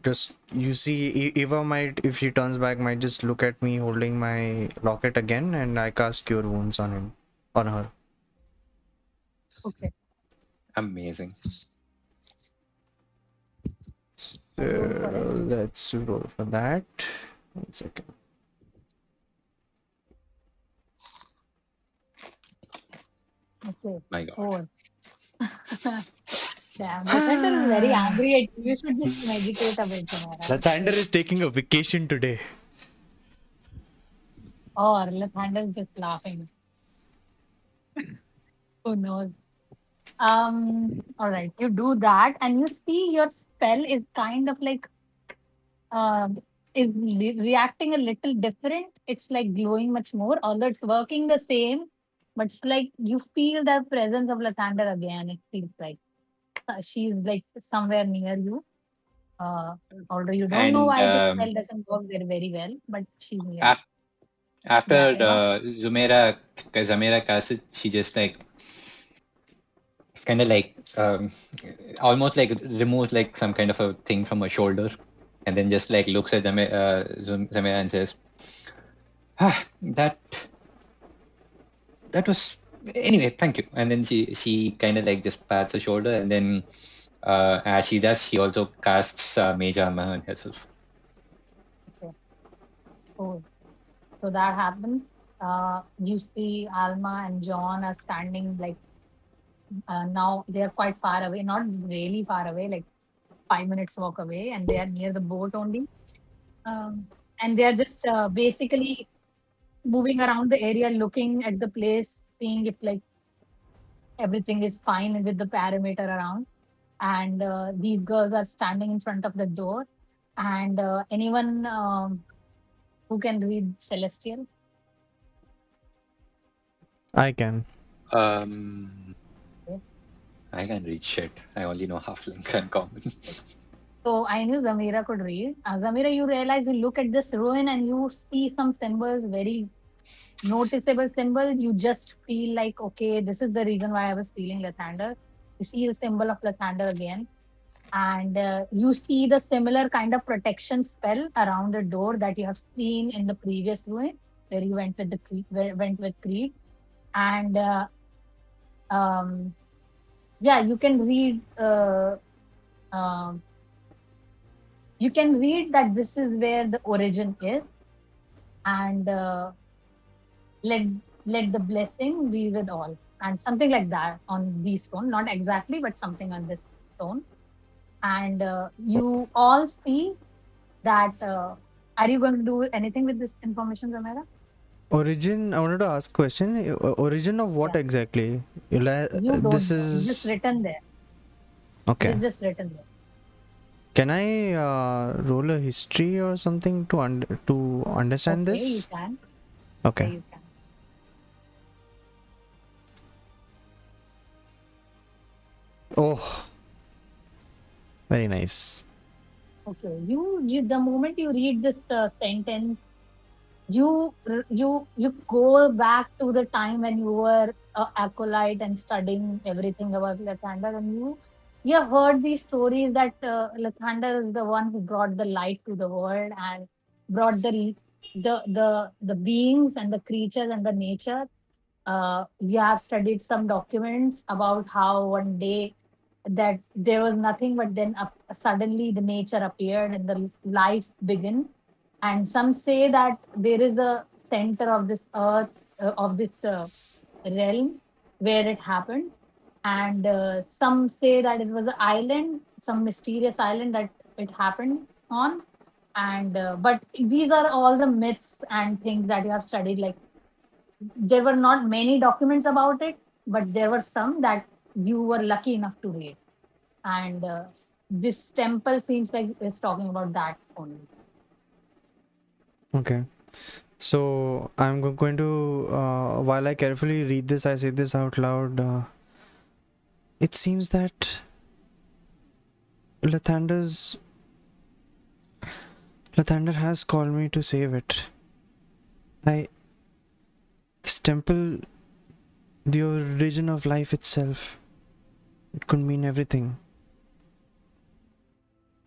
just you see Eva might, if she turns back, might just look at me holding my locket again, and I cast Cure Wounds on her. Okay. Amazing. So let's roll for that. 1 second. Okay. My God. 4. Damn, the thunder is very angry at you. You should just meditate a bit, Zamera. The Thunder is taking a vacation today. Or Lathander is just laughing. Who knows? All right, you do that, and you see your spell is kind of like um reacting a little different. It's like glowing much more, although it's working the same, but it's like you feel the presence of Lathander again. It feels like she's like somewhere near you. Although you don't know And why the spell doesn't work very, very well, but she's near you. after Yeah, Eva? Zamera casts it, she just like kind of like almost like removes like some kind of a thing from her shoulder, and then just like looks at Zamera and says, that was anyway, thank you. And then she kind of like just pats her shoulder, and then as she does, she also casts Mage Armor on herself. Okay. Cool. So that happens. You see Alma and John are standing like now they are quite far away, not really far away, like 5 minutes walk away, and they are near the boat only. And they are just basically moving around the area, looking at the place, seeing if like everything is fine with the parameter around. And these girls are standing in front of the door. And anyone who can read Celestial? I can. Okay. I can read shit. I only know halfling and common. So I knew Zamira could read. Zamira, you realize you look at this ruin and you see some symbols, very noticeable symbols. You just feel like, okay, this is the reason why I was feeling Lathander. You see the symbol of Lathander again. And you see the similar kind of protection spell around the door that you have seen in the previous ruin, where you went with Creed. And um, yeah, you can read. Um, you can read that this is where the origin is, and let let the blessing be with all, and something like that on this stone. Not exactly, but something on this stone. And you all see that. Are you going to do anything with this information, Zamera? Origin, I wanted to ask question. Origin of what Yeah. exactly? You This don't know. It's just is written there. okay. It's just written there. Can I roll a history or something to understand Okay, you this? can. Okay. Okay, you can. Oh, very nice. Okay. You the moment you read this sentence, you go back to the time when you were acolyte and studying everything about Lathander, and you have heard these stories that Lathander is the one who brought the light to the world and brought the beings and the creatures and the nature. You have studied some documents about how one day that there was nothing, but then suddenly the nature appeared and the life began. And some say that there is a center of this earth, of this realm where it happened. And some say that it was an island, some mysterious island that it happened on. And but these are all the myths and things that you have studied. Like, there were not many documents about it, but there were some that you were lucky enough to read. And this temple seems like is talking about that only. Okay. So I'm going to, while I carefully read this, I say this out loud. It seems that Lathander's Lathander has called me to save it. This temple, the origin of life itself, it could mean everything.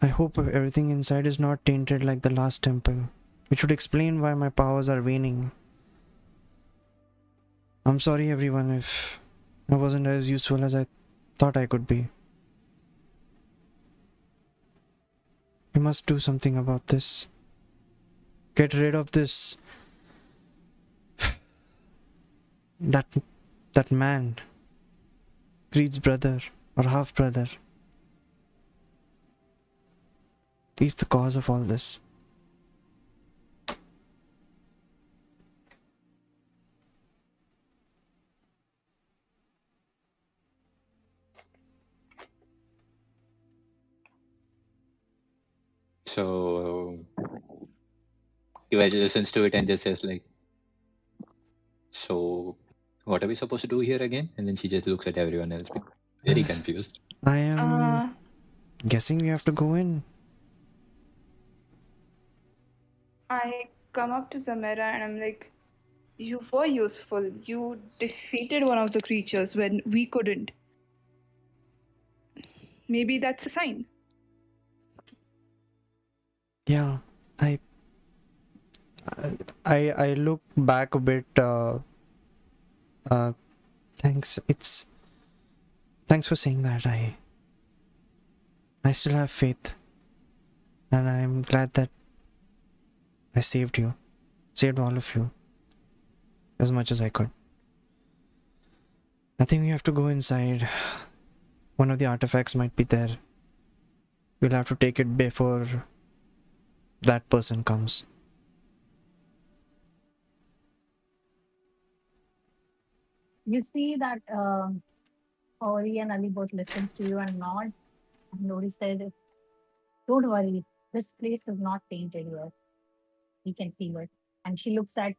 I hope everything inside is not tainted like the last temple, which would explain why my powers are waning. I'm sorry everyone if I wasn't as useful as I thought I could be. We must do something about this. Get rid of this... that man. Creed's brother, or half-brother. He's the cause of all this. So Ivy listens to it and just says like, so what are we supposed to do here again? And then she just looks at everyone else, very confused. I am guessing we have to go in. I come up to Zamera and I'm like, you were useful. You defeated one of the creatures when we couldn't. Maybe that's a sign. Yeah, I look back a bit. Thanks. Thanks for saying that. I still have faith, and I'm glad that I saved you, saved all of you, as much as I could. I think we have to go inside. One of the artifacts might be there. We'll have to take it before that person comes. You see that Ori and Ali both listens to you and nods. And Lori said, "Don't worry, this place is not tainted yet. We can feel it." And she looks at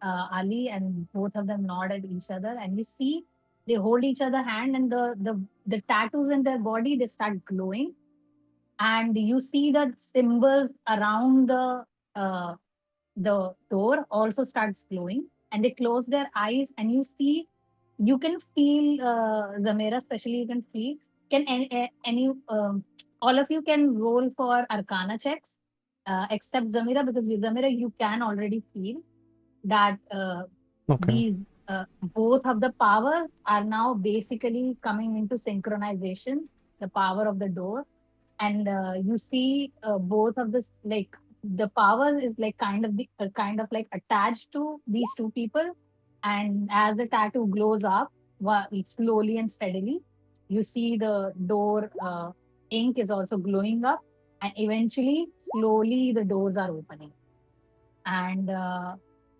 Ali, and both of them nod at each other. And you see they hold each other hand, and the tattoos in their body, they start glowing. And you see that symbols around uh, the door also starts glowing, and they close their eyes, and you can feel Zamera, especially you can feel. Can any all of you can roll for Arcana checks, except Zamira, because Zamira you can already feel that Okay. these both of the powers are now basically coming into synchronization. The power of the door, and you see both of this, like the power is like kind of like attached to these two people, and as the tattoo glows up, slowly and steadily, you see the door ink is also glowing up, and eventually slowly the doors are opening, and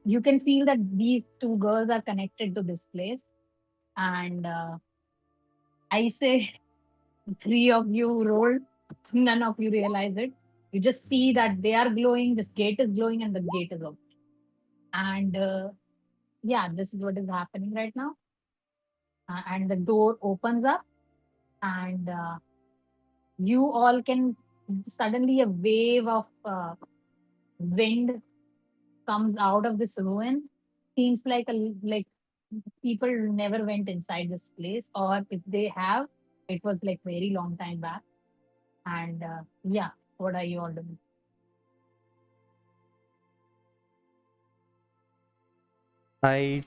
you can feel that these two girls are connected to this place, and I say three of you roll, none of you realize it. You just see that they are glowing, this gate is glowing, and the gate is open. And yeah, this is what is happening right now. And the door opens up, and you all can suddenly a wave of wind comes out of this ruin. Seems like people never went inside this place, or if they have, it was like very long time back. And yeah, what are you all doing? I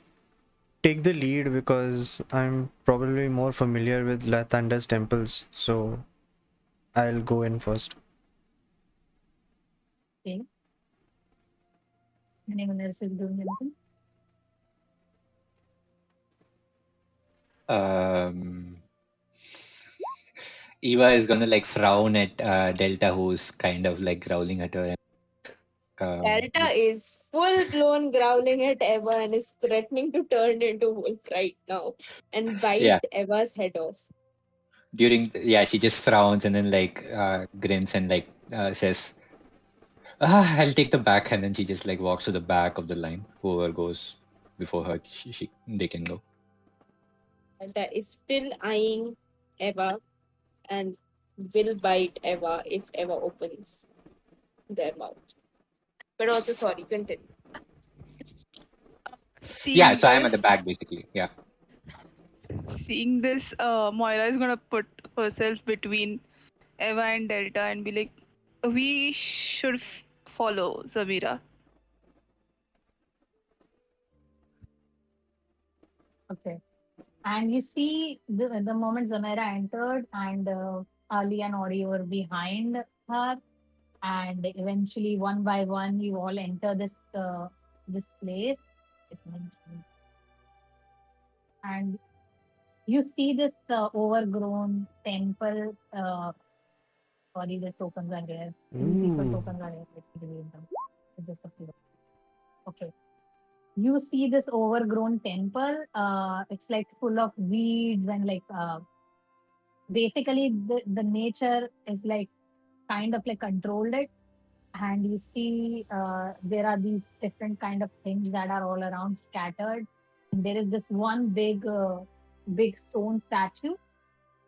take the lead because I'm probably more familiar with Lathanda's temples, so I'll go in first. Okay. Anyone else is doing anything? Eva is gonna like frown at Delta, who's kind of like growling at her. Delta is full blown growling at Eva and is threatening to turn into wolf right now and bite Yeah. Eva's head off. She just frowns and then like grins and like says, I'll take the back, and then she just like walks to the back of the line. Whoever goes before her, they can go. Delta is still eyeing Eva and will bite Eva if Eva opens their mouth. But also, sorry, continue. Yeah, Seeing so I'm at the this, back basically. Yeah. seeing this, Moira is gonna put herself between Eva and Delta and be like, we should follow Zamera. Okay. And you see the moment Zamera entered, and Ali and Oddy were behind her, and eventually one by one you all enter this place. It mentioned. And you see this overgrown temple. Sorry, the tokens are there. Two people Ooh. tokens are there. Let me delete them. It disappeared. Okay. You see this overgrown temple. It's like full of weeds and like basically the nature is like kind of like controlled it, and you see there are these different kind of things that are all around scattered, and there is this one big stone statue,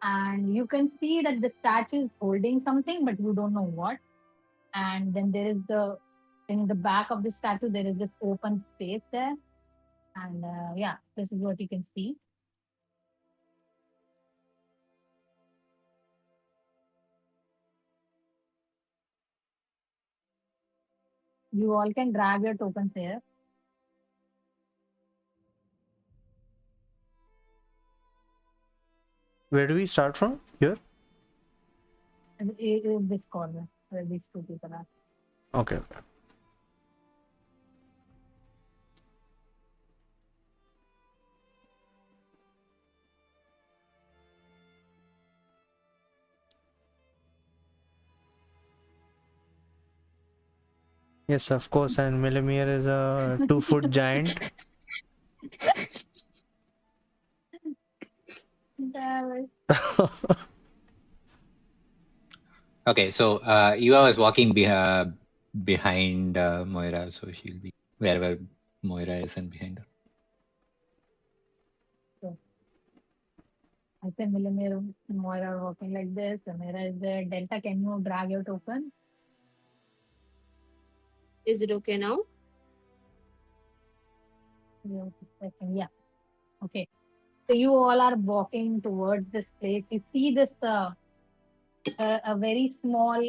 and you can see that the statue is holding something but you don't know what. And then there is the in the back of the statue there is this open space there, and yeah, this is what you can see. You all can drag your tokens here. Where do we start from? Here? In this corner where these two people are. Okay. Yes, of course, and Melamir is a 2-foot giant. Okay, so Eva was walking behind Moira, so she'll be wherever Moira is and behind her. I think Melamir and Moira are walking like this. Zamera is there. Delta, can you drag your token? Is it okay now? Yeah. Okay. So you all are walking towards this place. You see this a very small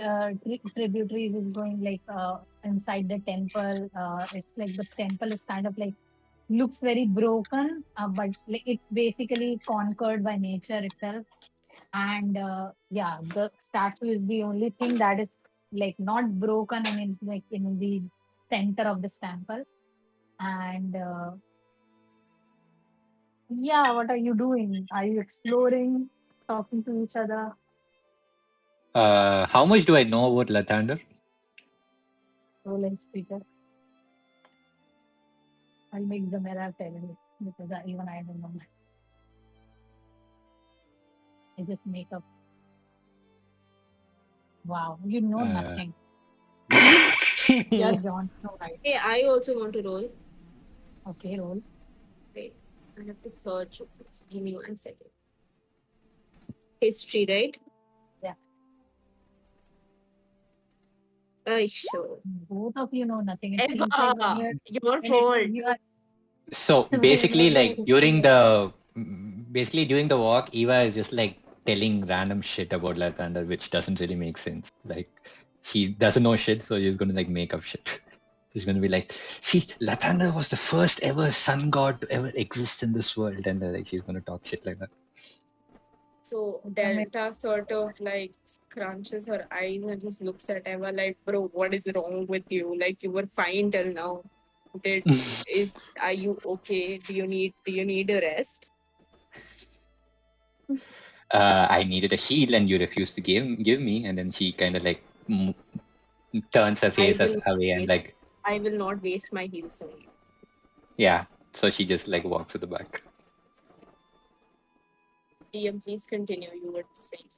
tributary is going like inside the temple. It's like the temple is kind of like looks very broken, but like it's basically conquered by nature itself. And yeah, the statue is the only thing that is like not broken, and it's like in the center of this temple. And yeah, what are you doing? Are you exploring, talking to each other? How much do I know about Lathander? Roll and speaker. I'll make Zamera tell you because even I don't know. I just make up. Wow, you know nothing. You're Jon Snow, right? Hey, I also want to roll. Okay, roll. Wait, I have to search. Give me 1 second. History, right? Yeah. Sure. Both of you know nothing. It Eva, feels like when your when fault. you are So when basically, you're like during the walk, Eva is just like telling random shit about Lathander, which doesn't really make sense. Like she doesn't know shit, so she's gonna like make up shit. She's gonna be like, "See, Lathander was the first ever sun god to ever exist in this world," and like she's gonna talk shit like that. So Delta sort of like scrunches her eyes and just looks at Eva like, bro, what is wrong with you? Like you were fine till now. Are you okay? Do you need a rest? I needed a heal, and you refused to give me, and then she kind of like turns her face away and like, I will not waste my heals on you. yeah. So she just like walks to the back. DM, please continue. You were saying.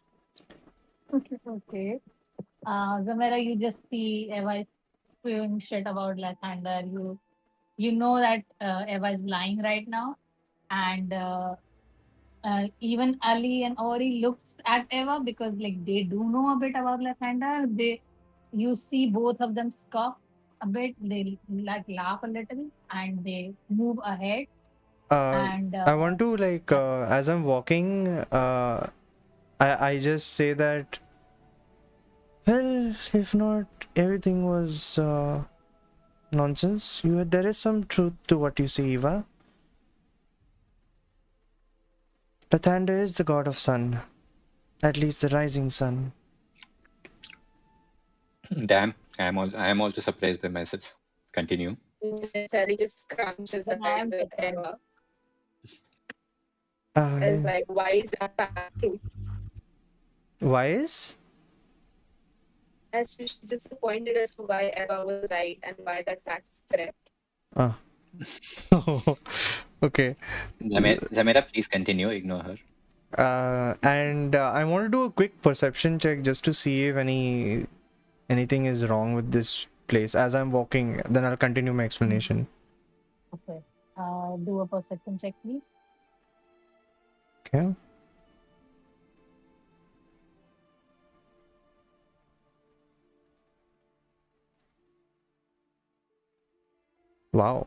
okay. Zamera, you just see Eva spewing shit about Lathander. You know that Eva is lying right now, and even Ali and Ori looks at Eva because like they do know a bit about Lathander. You see both of them scoff a bit. They like laugh a little and they move ahead. And I want to like as I'm walking, I just say that, well, if not everything was nonsense, there is some truth to what you say, Eva. Lathander is the god of sun, at least the rising sun. Damn, I am also surprised by myself. Continue. Nefeli just crunches her eyes at Eva. It's like, why is that fact true? Why is? As she's disappointed as to why Eva was right and why that fact is correct. Ah. Okay. Zamera, please continue. Ignore her. And I want to do a quick perception check just to see if anything is wrong with this place as I'm walking. Then I'll continue my explanation. Okay. Do a perception check, please. Okay. Wow.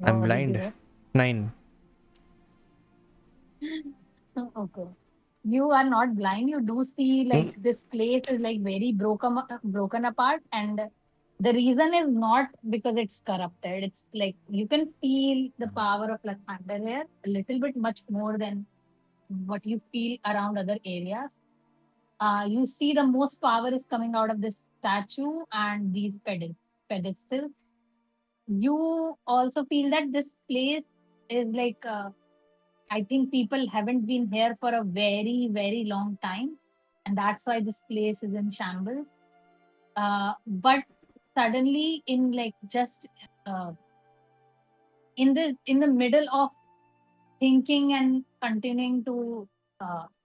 I'm blind. 9. Okay. You are not blind. You do see like this place is like very broken apart, and the reason is not because it's corrupted. It's like you can feel the power of Lathander here a little bit much more than what you feel around other areas. You see the most power is coming out of this statue and these pedestals. You also feel that this place is like I think people haven't been here for a very, very long time, and that's why this place is in shambles. But suddenly, in like just in the middle of thinking and continuing to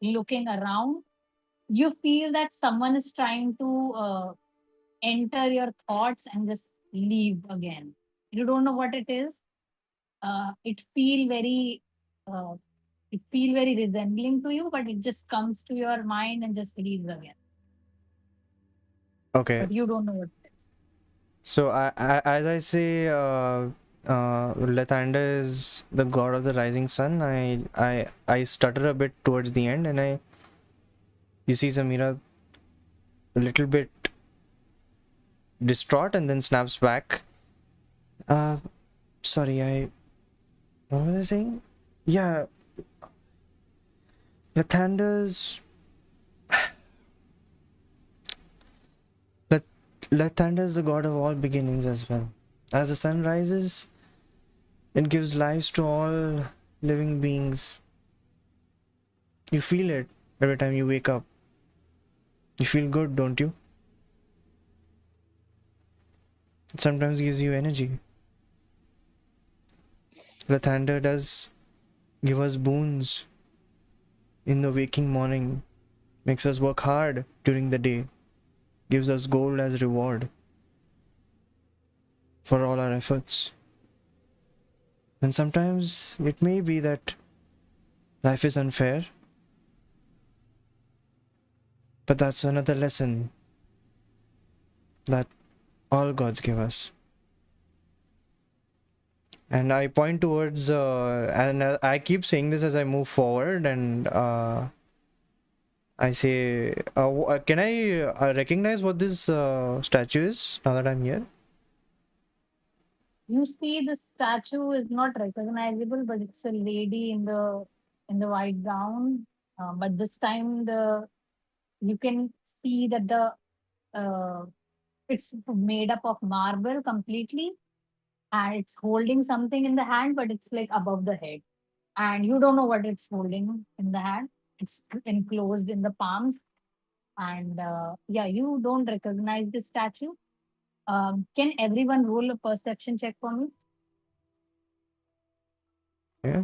looking around, you feel that someone is trying to enter your thoughts and just leave again. You don't know what it is. It feel very uh, it feel very resembling to you, but it just comes to your mind and just leaves again. Okay. But you don't know what it is. So as I say, Lathander is the god of the rising sun. I stutter a bit towards the end, and you see Zamera a little bit distraught, and then snaps back. sorry, what was I saying? Yeah, Lathander's Lathander is the god of all beginnings as well. As the sun rises, it gives life to all living beings. You feel it every time you wake up. You feel good, don't you? It sometimes gives you energy. Lathander does give us boons in the waking morning, makes us work hard during the day, gives us gold as reward for all our efforts. And sometimes it may be that life is unfair, but that's another lesson that all gods give us. And I point towards, and I keep saying this as I move forward, and I say, can I recognize what this statue is now that I'm here? You see, the statue is not recognizable, but it's a lady in the white gown. But this time, you can see that it's made up of marble completely, and it's holding something in the hand, but it's like above the head, and you don't know what it's holding in the hand. It's enclosed in the palms, and yeah, you don't recognize the statue. Can everyone roll a perception check for me? Yeah.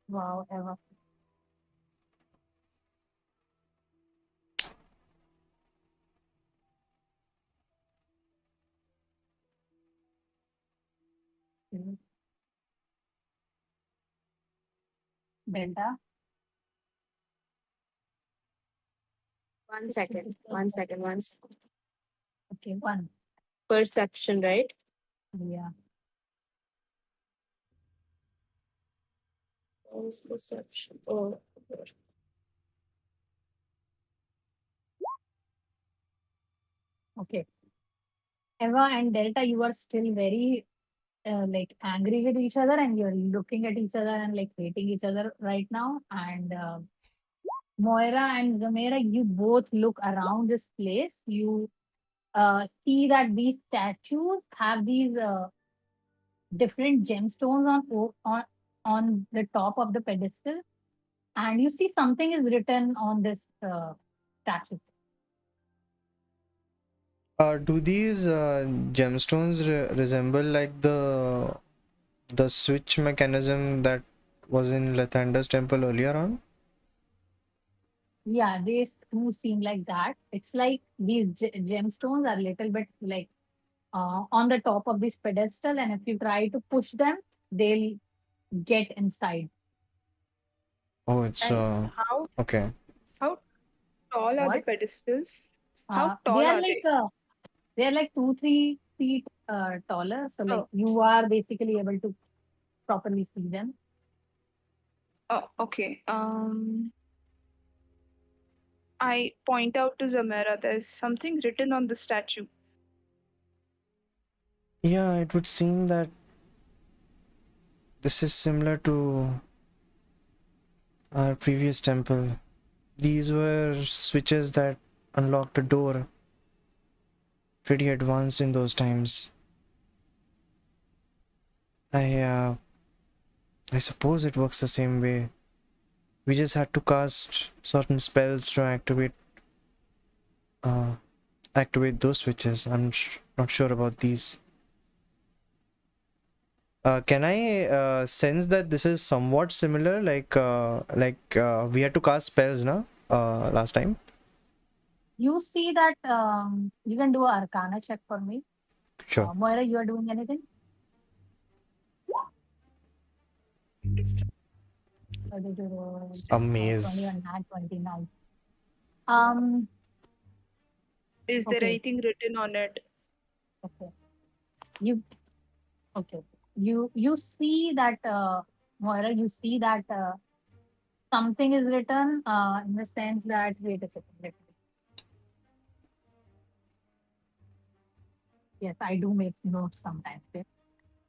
Wow, Eva. Mhm. Delta. 1 second. 1 second. Once. Okay, one. Perception, right? Yeah. What is perception? Oh, Okay. Eva and Delta, you are still very like angry with each other, and you're looking at each other and like hating each other right now. And Moira and Zamera, you both look around this place. You see that these statues have these different gemstones on the top of the pedestal, and you see something is written on this statue. Do these gemstones resemble like the switch mechanism that was in Lathander's temple earlier on? Yeah, they do seem like that. It's like these gemstones are little bit like on the top of this pedestal, and if you try to push them, they'll get inside. Oh, it's And how okay. how tall are the What? pedestals? How They tall are are like they? 2-3 feet taller. So like Oh, you are basically able to properly see them. oh, okay. I point out to Zamera, there's something written on the statue. Yeah, it would seem that this is similar to our previous temple. These were switches that unlocked a door. Pretty advanced in those times. I suppose it works the same way. We just had to cast certain spells to activate those switches. I'm not sure about these. Can I sense that this is somewhat similar? We had to cast spells, na? Last time. You see that you can do an Arcana check for me. Sure. Moira, you are doing anything? Or did you roll, A maze. 21 and 29? Um. Is there Okay. anything written on it? Okay. You okay? You see that Moira. You see that something is written in the sense that wait a second. Yes, I do make notes sometimes. Okay?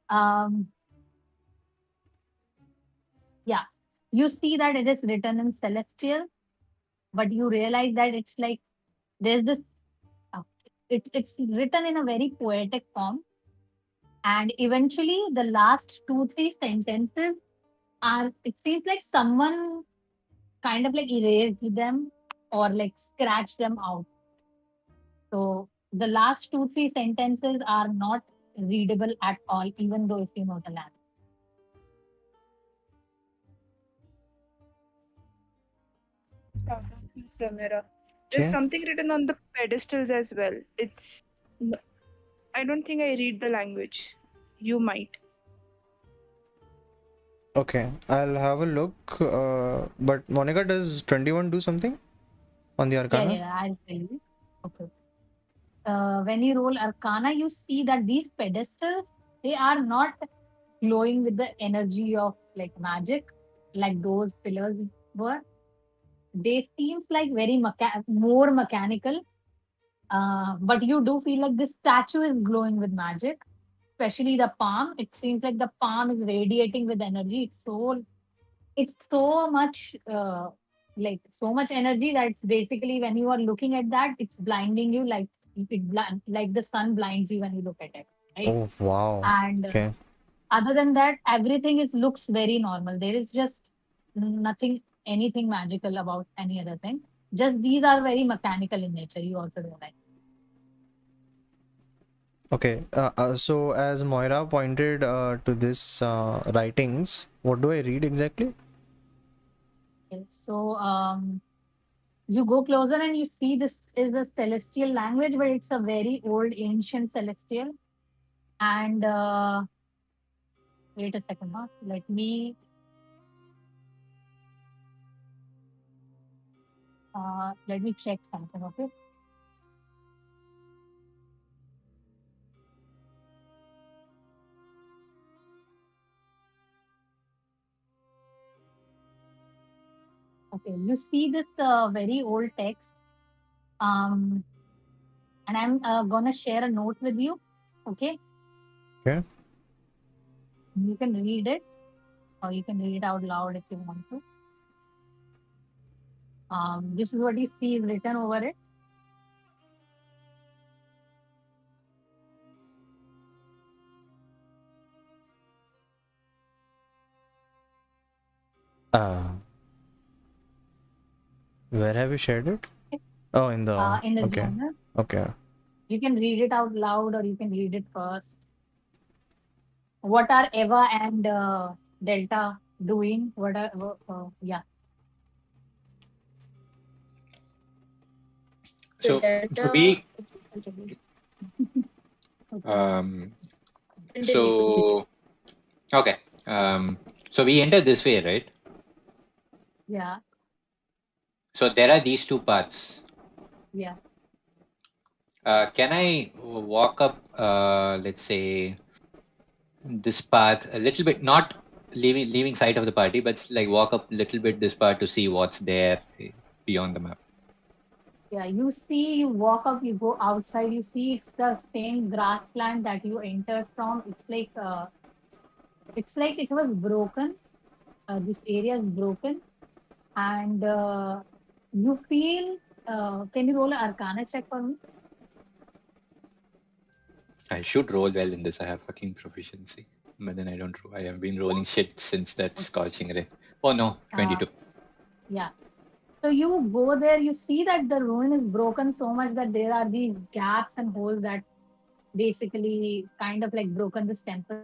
Um, yeah, you see that it is written in celestial, but you realize that it's like there's this. Uh, it's written in a very poetic form, and eventually the last 2 3 sentences are. It seems like someone kind of like erased them or like scratched them out. So the last 2 3 sentences are not readable at all, even though if you know the language. Zamera. There's Okay. something written on the pedestals as well. I don't think I read the language. You might. Okay, I'll have a look. But Monica, does 21 do something on the Yeah, Arcana? yeah, I'll tell you. Okay. When you roll Arcana, you see that these pedestals, they are not glowing with the energy of like magic, like those pillars were. They seems like very more mechanical. But you do feel like this statue is glowing with magic, especially the palm. It seems like the palm is radiating with energy. It's so much like so much energy that it's basically when you are looking at that, it's blinding you like like the sun blinds you when you look at it, right? Oh, wow. And Okay. other than that, everything is looks very normal. There is just nothing, anything magical about any other thing. Just these are very mechanical in nature. You also realize. Okay. So as Moira pointed to this writings, what do I read exactly? Okay. So you go closer and you see this is a celestial language, but it's a very old, ancient celestial. And wait a second, huh? Let me check something. Okay. Okay. You see this very old text. Um, and I'm gonna share a note with you. Okay. Okay. You can read it, or you can read it out loud if you want to. This is what you see is written over it. Uh, where have you shared it? Oh, in the In the okay. journal. Okay. You can read it out loud, or you can read it first. What are Eva and Delta doing? What are yeah. So Delta we Okay. continue. so okay. So we enter this way, right? Yeah. So there are these two paths. Yeah. Can I walk up, let's say, this path a little bit, not leaving sight of the party, but like walk up a little bit this path to see what's there beyond the map? Yeah. You see, you walk up, you go outside, you see it's the same grassland that you entered from. It's like it was broken. This area is broken, and you feel. Can you roll an Arcana check for me? I should roll well in this. I have fucking proficiency, but then I don't. I have been rolling shit since that Okay. scorching ray. Oh no, 22. Yeah. So you go there, you see that the ruin is broken so much that there are these gaps and holes that basically kind of like broken this temple.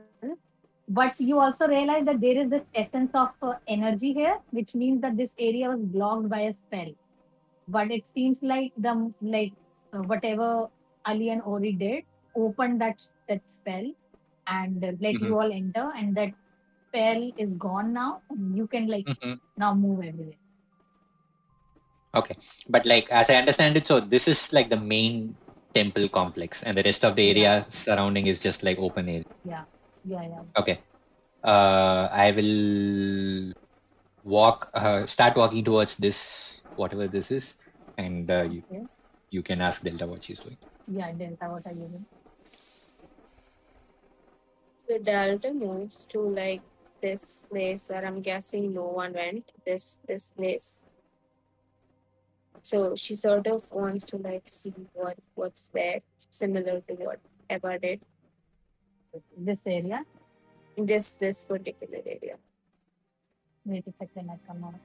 But you also realize that there is this essence of energy here, which means that this area was blocked by a spell. But it seems like whatever Ali and Ori did opened that spell and let Mm-hmm. you all enter, and that spell is gone now, and you can like Mm-hmm. now move everywhere. Okay, but like as I understand it, so this is like the main temple complex, and the rest of the Yeah, area surrounding is just like open area. yeah, yeah. Okay. I will start walking towards this, whatever this is, and Okay. you can ask Delta what she's doing. Yeah, Delta, what are you doing? The delta moves to like this place where I'm guessing no one went. This place. So she sort of wants to like see what's there, similar to what Eva did. This area. This particular area. Wait a second, I come out.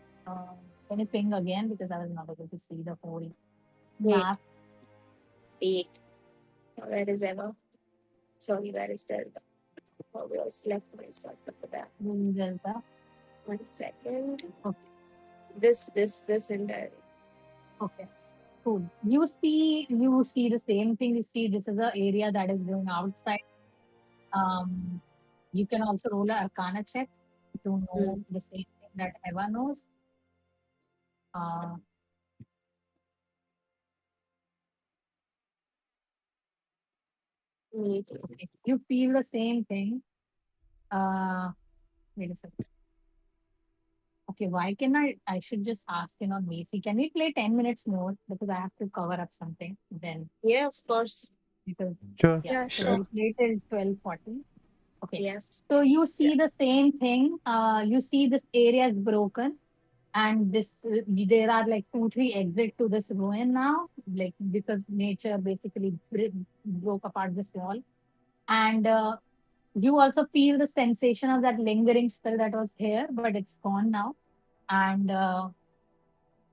Can you ping again, because I was not able to see the whole map. Wait. Where is Eva? Sorry, where is Delta? Oh, I left myself for that. Delta. 1 second. Okay. This entire. Okay. Cool. You see the same thing. You see this is an area that is going outside. You can also roll an Arcana check to know the same thing that Eva knows. Okay. You feel the same thing. Wait a second. Okay, why can I should just ask in on Macy. Can we play 10 minutes more? Because I have to cover up something then. Yeah, of course. Because Sure. yeah, Sure. so we play till 12:40. Okay. Yes. So you see the same thing. You see this area is broken, and this there are like 2-3 exit to this ruin now, like because nature basically broke apart this wall, and you also feel the sensation of that lingering spell that was here, but it's gone now, and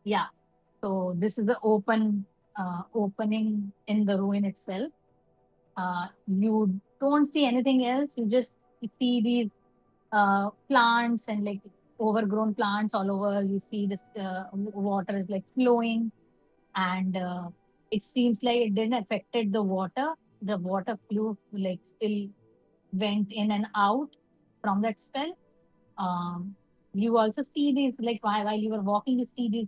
yeah. So this is the opening in the ruin itself. You don't see anything else. You just see these plants and like overgrown plants all over. You see this water is like flowing, and it seems like it didn't affected the water. The water flew like still went in and out from that spell. You also see these like while you were walking, you see these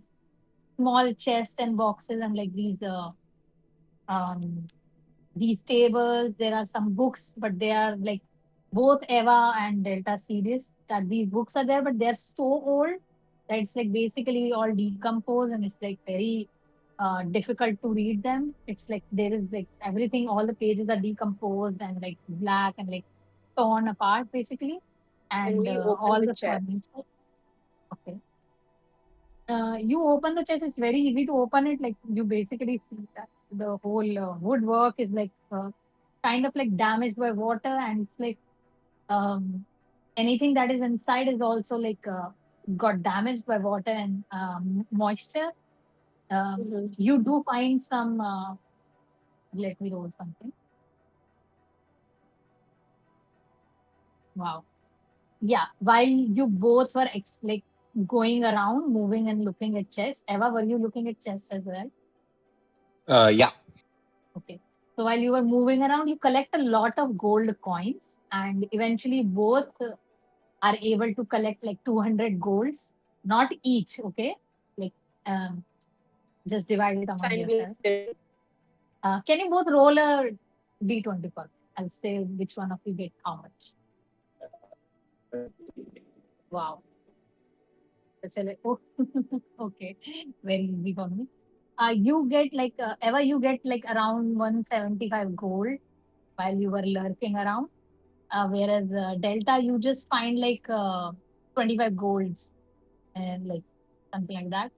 small chests and boxes and like um these tables. There are some books, but they are like both Eva and Delta series that these books are there, but they're so old that it's like basically all decomposed and it's like very difficult to read them. It's like there is like everything, all the pages are decomposed and like black and like torn apart basically. Can And we open all the the chest? furniture. Okay. You open the chest, it's very easy to open it. Like you basically see that the whole woodwork is like kind of like damaged by water, and it's like anything that is inside is also like got damaged by water and moisture. You do find some. Let me roll something. Wow. Yeah. While you both were like going around, moving and looking at chest. Eva, were you looking at chest as well? Yeah. Okay. So while you were moving around, you collect a lot of gold coins, and eventually both are able to collect like 200 golds, not each. Okay, like um, just divide it among Fine, we'll yourself. split. Can you both roll a d20 for me? I'll say which one of you get how much. Wow. Oh, okay, very easy for me. You get like Eva, you get like around 175 gold while you were lurking around. Whereas Delta, you just find like 25 golds and like something like that.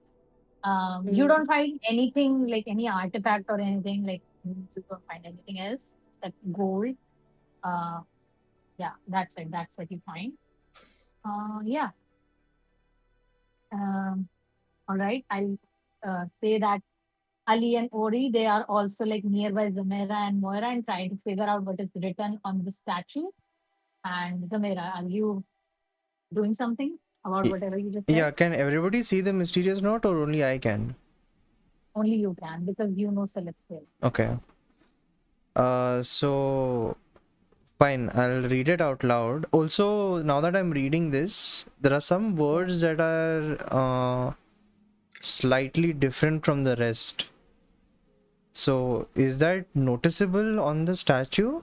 You don't find anything like any artifact or anything like you don't find anything else except gold. Uh, yeah, that's it. That's what you find. Yeah. All right. I'll say that Ali and Ori, they are also like nearby Zamera and Moira and trying to figure out what is written on the statue. And Zamera, are you doing something about whatever you just said? Yeah, can everybody see the mysterious note or only I can? Only you can because you know Celestial. Okay. So fine, I'll read it out loud. Also, now that I'm reading this, there are some words that are slightly different from the rest. So is that noticeable on the statue?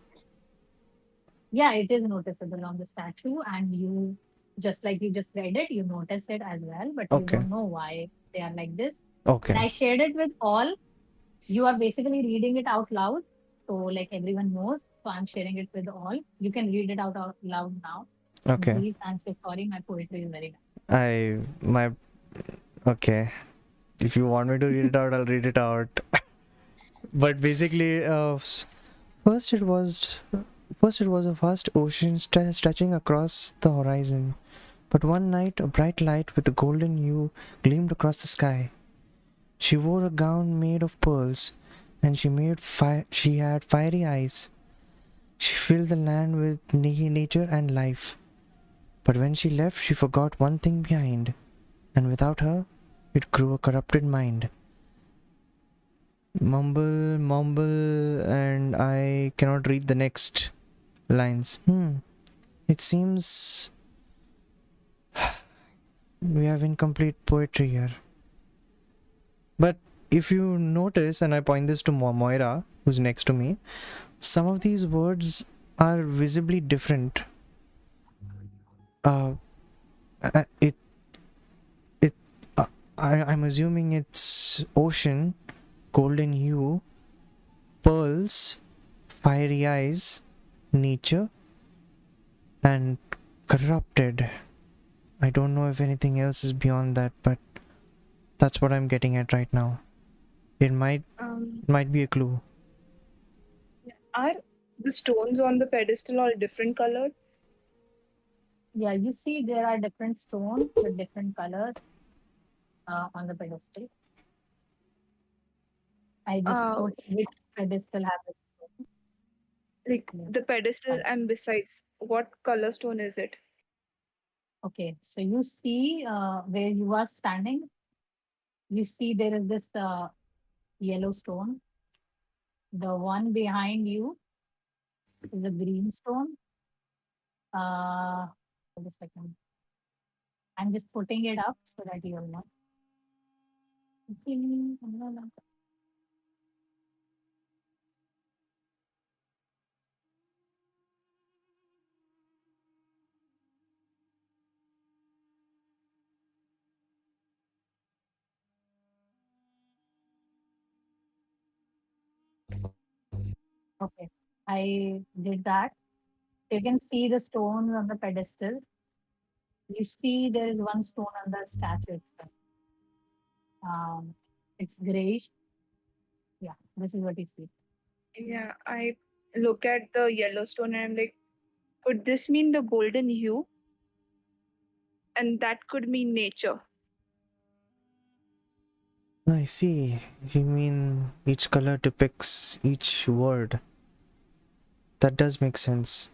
Yeah, it is noticeable on the statue, and you just like you just read it, you noticed it as well, but you don't know why they are like this. Okay. And I shared it with all. You are basically reading it out loud, so like everyone knows. so I'm sharing it with all. You can read it out loud now. Okay. Please, I'm so sorry. My poetry is very bad. Okay. If you want me to read it out, I'll read it out. But basically, first it was a vast ocean stretching across the horizon. But one night, a bright light with a golden hue gleamed across the sky. She wore a gown made of pearls, and she had fiery eyes. She filled the land with nature and life. But when she left, she forgot one thing behind, and without her, it grew a corrupted mind. Mumble, and I cannot read the next lines. It seems we have incomplete poetry here. But if you notice, and I point this to Moira, who's next to me, some of these words are visibly different. I'm assuming it's ocean, golden hue, pearls, fiery eyes, nature, and corrupted. I don't know if anything else is beyond that, but that's what I'm getting at right now. It might be a clue. Are the stones on the pedestal all different colored? Yeah, you see there are different stones with different colors on the pedestal. I just put which pedestal has a stone. Like Yeah. the pedestal and besides, what color stone is it? Okay, so you see where you are standing, you see there is this yellow stone. The one behind you is a green stone. Wait a second. I'm just putting it up so that you'll know. Okay, I did that. You can see the stones on the pedestal. You see there is one stone on the statue itself. It's grayish. Yeah, this is what you see. Yeah, I look at the yellow stone and I'm like, could this mean the golden hue? And that could mean nature. I see. You mean each color depicts each word. That does make sense.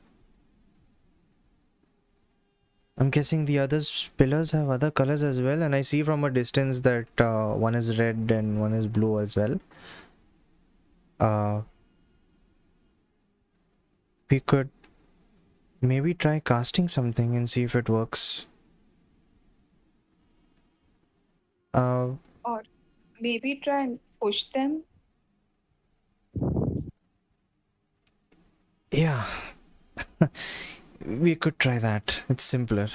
I'm guessing the other pillars have other colors as well, and I see from a distance that one is red and one is blue as well. We could maybe try casting something and see if it works. Or maybe try and push them. Yeah. We could try that. It's simpler.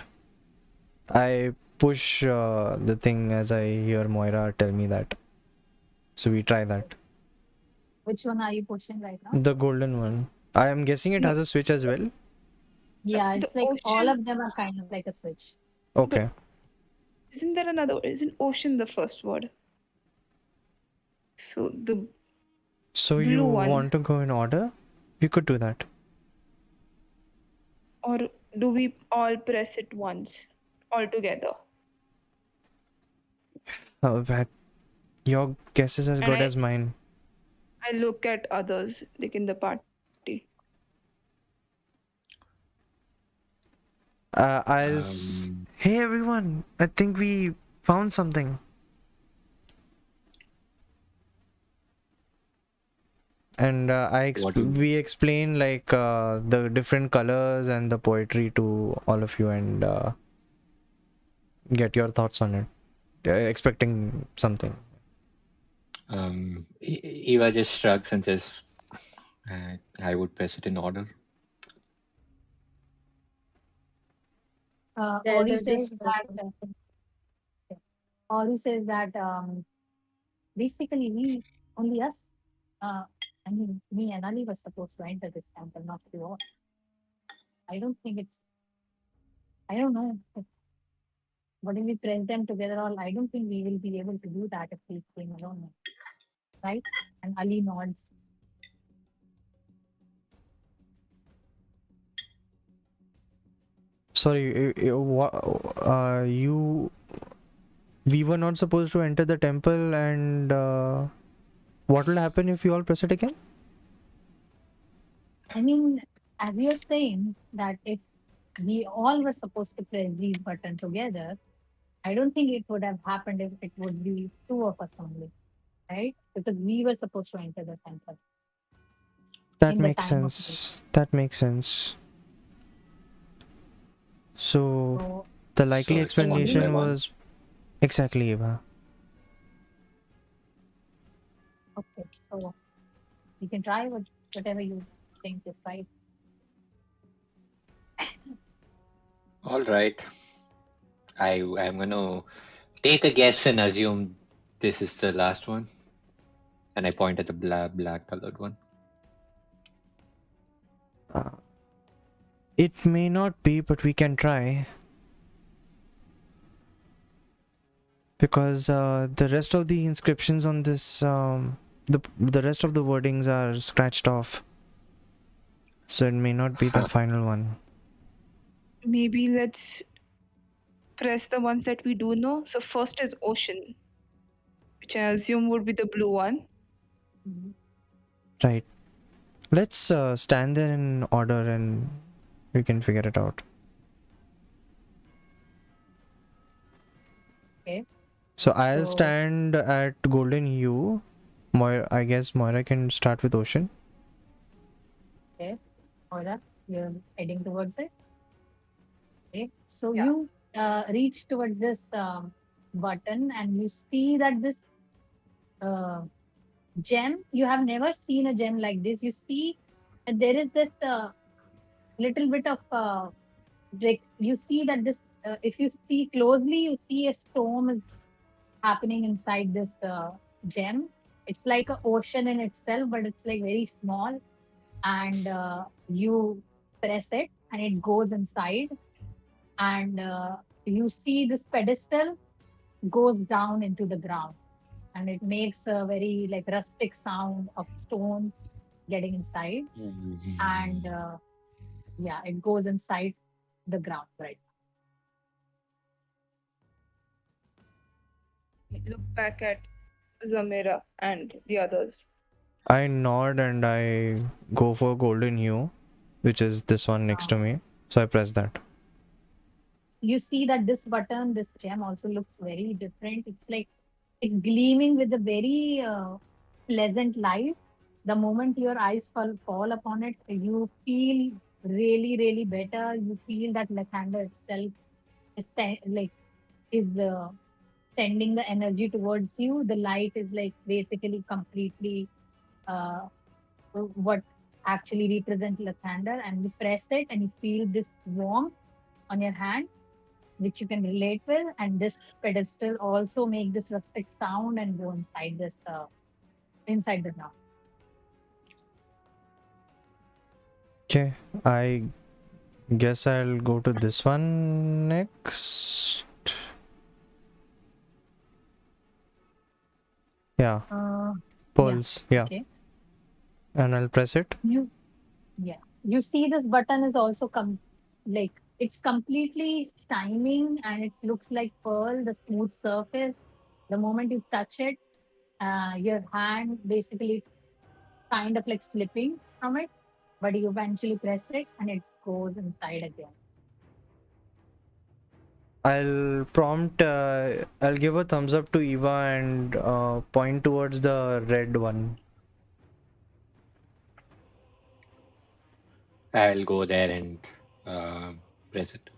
I push the thing as I hear Moira tell me that. So we try that. Which one are you pushing right now? The golden one. I am guessing it has a switch as well. Yeah, it's The like all ocean. of them are kind of like a switch. Okay. Isn't there another word? Isn't ocean the first word? So the So blue you one. want to go in order? We could do that. Or do we all press it once all together? But your guess is as And good as mine. I look at others like in the party. Hey everyone, I think we found something. And we explain like the different colors and the poetry to all of you and get your thoughts on it. Expecting something. Eva just shrugs and says, I would press it in order. Oddy says basically we only us, I mean, me and Ali was supposed to enter this temple, not you all. I don't think it's. I don't know. But if we press them together all, I don't think we will be able to do that if we came alone. Right? And Ali nods. Sorry, we were not supposed to enter the temple, and what will happen if you all press it again? I mean, as you're saying that if we all were supposed to press these buttons together, I don't think it would have happened if it would be two of us only, right? Because we were supposed to enter the temple That in the makes time of this. sense. That makes sense. So So, the likely So it's one by explanation one. was exactly Eva. okay, so you can try whatever you think is right. All right. I'm gonna take a guess and assume this is the last one. And I point at the black colored one. It may not be, but we can try. Because the rest of the inscriptions on this, the rest of the wordings are scratched off. So it may not be the final one. Maybe let's press the ones that we do know. So first is ocean, which I assume would be the blue one. Mhm. Right. Let's stand there in order and we can figure it out. Okay. So I'll So- stand at golden hue. I guess Moira can start with ocean. Moira, you're heading towards it. Okay. So Yeah. you reach towards this button and you see that this gem, you have never seen a gem like this. You see that there is this little bit of like you see that this if you see closely, you see a storm is happening inside this gem. It's like an ocean in itself, but it's like very small. And you press it, and it goes inside. And you see this pedestal goes down into the ground, and it makes a very like rustic sound of stone getting inside. And yeah, it goes inside the ground, right? Look back at Zamera and the others. I nod and I go for golden hue, which is this one next to me. So I press that. You see that this button, this gem also looks very different. It's like it's gleaming with a very pleasant light. The moment your eyes fall upon it, you feel really, really better. You feel that lavender itself is like is sending the energy towards you. The light is like basically completely uh, what actually represents lavender, and you press it and you feel this warmth on your hand, which you can relate with, and this pedestal also make this rustic sound and go inside this inside the ground. Okay, I guess I'll go to this one next. Yeah, pearls. Yeah. Okay. And I'll press it. You see this button is also like it's completely shining and it looks like pearl, the smooth surface. The moment you touch it, your hand basically kind of like slipping from it, but you eventually press it and it goes inside again. I'll prompt, I'll give a thumbs up to Eva and point towards the red one. I'll go there and press it.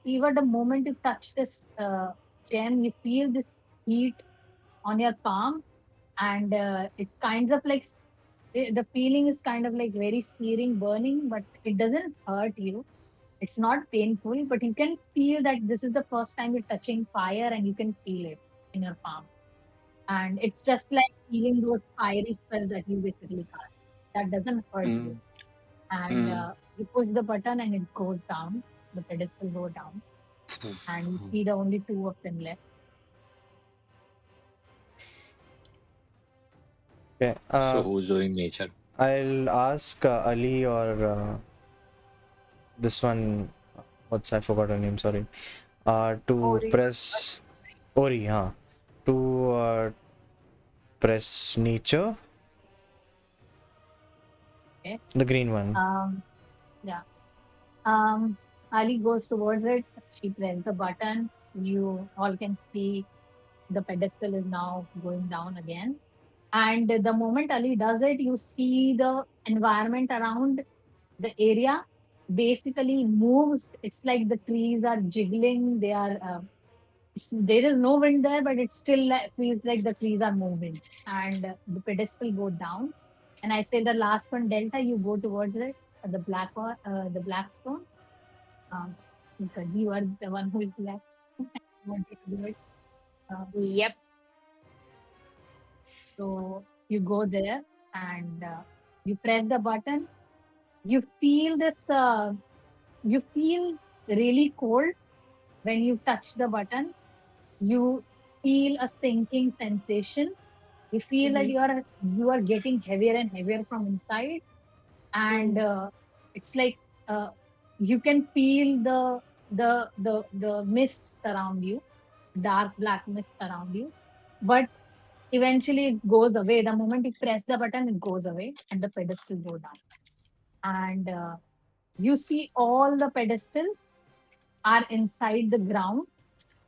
Even the moment you touch this gem, you feel this heat on your palm, and it kinds of like the feeling is kind of like very searing, burning, but it doesn't hurt you. It's not painful, but you can feel that this is the first time you're touching fire, and you can feel it in your palm. and it's just like healing those fiery spells that you basically cast. That doesn't hurt you. Mm, And mm. you push the button and it goes down. The pedestal go down, and you see the only two of them left. Okay. So who's doing nature? I'll ask Ali or this one. What's I forgot her name? Sorry. To Ori. press Ori, huh? To press nature, Okay. the green one. Yeah. Ali goes towards it. She presses the button. You all can see the pedestal is now going down again. And the moment Ali does it, you see the environment around the area basically moves. It's like the trees are jiggling. They are. There is no wind there, but it still feels like the trees are moving. And the pedestal go down. And I say the last one, Delta. You go towards it. The black stone. Because you are the one who is left. Wanted to do it. Yep. So you go there and you press the button. You feel this. You feel really cold when you touch the button. You feel a sinking sensation. You feel that you are getting heavier and heavier from inside, and it's like uh, you can feel the mist around you, dark black mist around you, but eventually it goes away. The moment you press the button, it goes away, and the pedestal go down, and you see all the pedestals are inside the ground,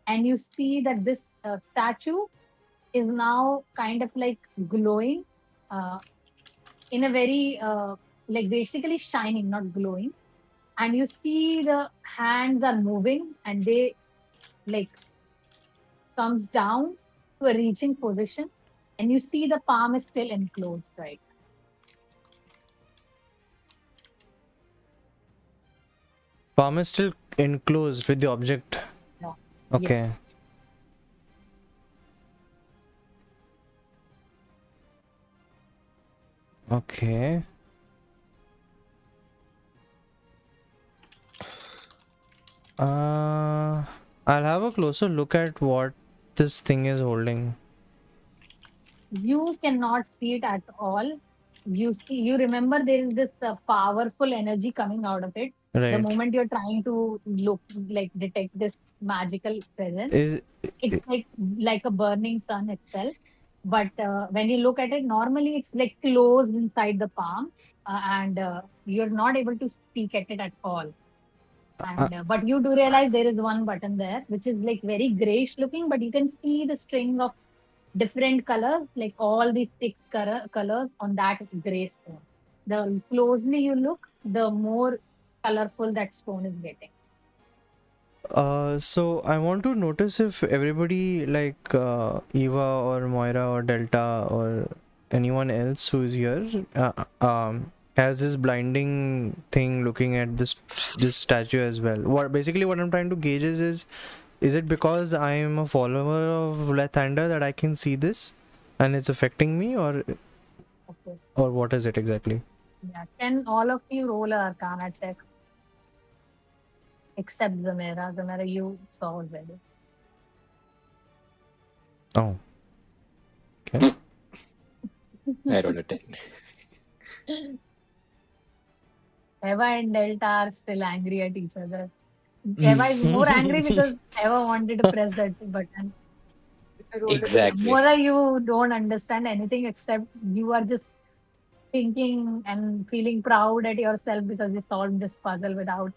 and you see that this statue is now kind of like glowing uh, in a very like basically shining, not glowing. And you see the hands are moving and they like comes down to a reaching position, and you see the palm is still enclosed, right? Palm is still enclosed with the object. Yeah. Okay. Yes. Okay. I'll have a closer look at what this thing is holding. You cannot see it at all. You remember there is this powerful energy coming out of it. The Right. moment you're trying to look, like detect this magical presence, Is it's like a burning sun itself. But when you look at it, normally it's like closed inside the palm, and you're not able to speak at it at all. uh, And but you do realize there is one button there, which is like very grayish looking, but you can see the string of different colors, like all these colors on that gray stone. The closely you look, the more colorful that stone is getting. so I want to notice if everybody like Eva or Moira or Delta or anyone else who is here has this blinding thing looking at this statue as well. What I'm trying to gauge is it because I am a follower of Lathander that I can see this and it's affecting me, Okay. or what is it exactly? Yeah. Can all of you roll a Arcana check except Zamera? Zamera, you saw already. Oh. Okay. I rolled a 10. Eva and Delta are still angry at each other. Eva is more angry because Eva wanted to press that button. Exactly. Mora, you don't understand anything except you are just thinking and feeling proud at yourself because you solved this puzzle without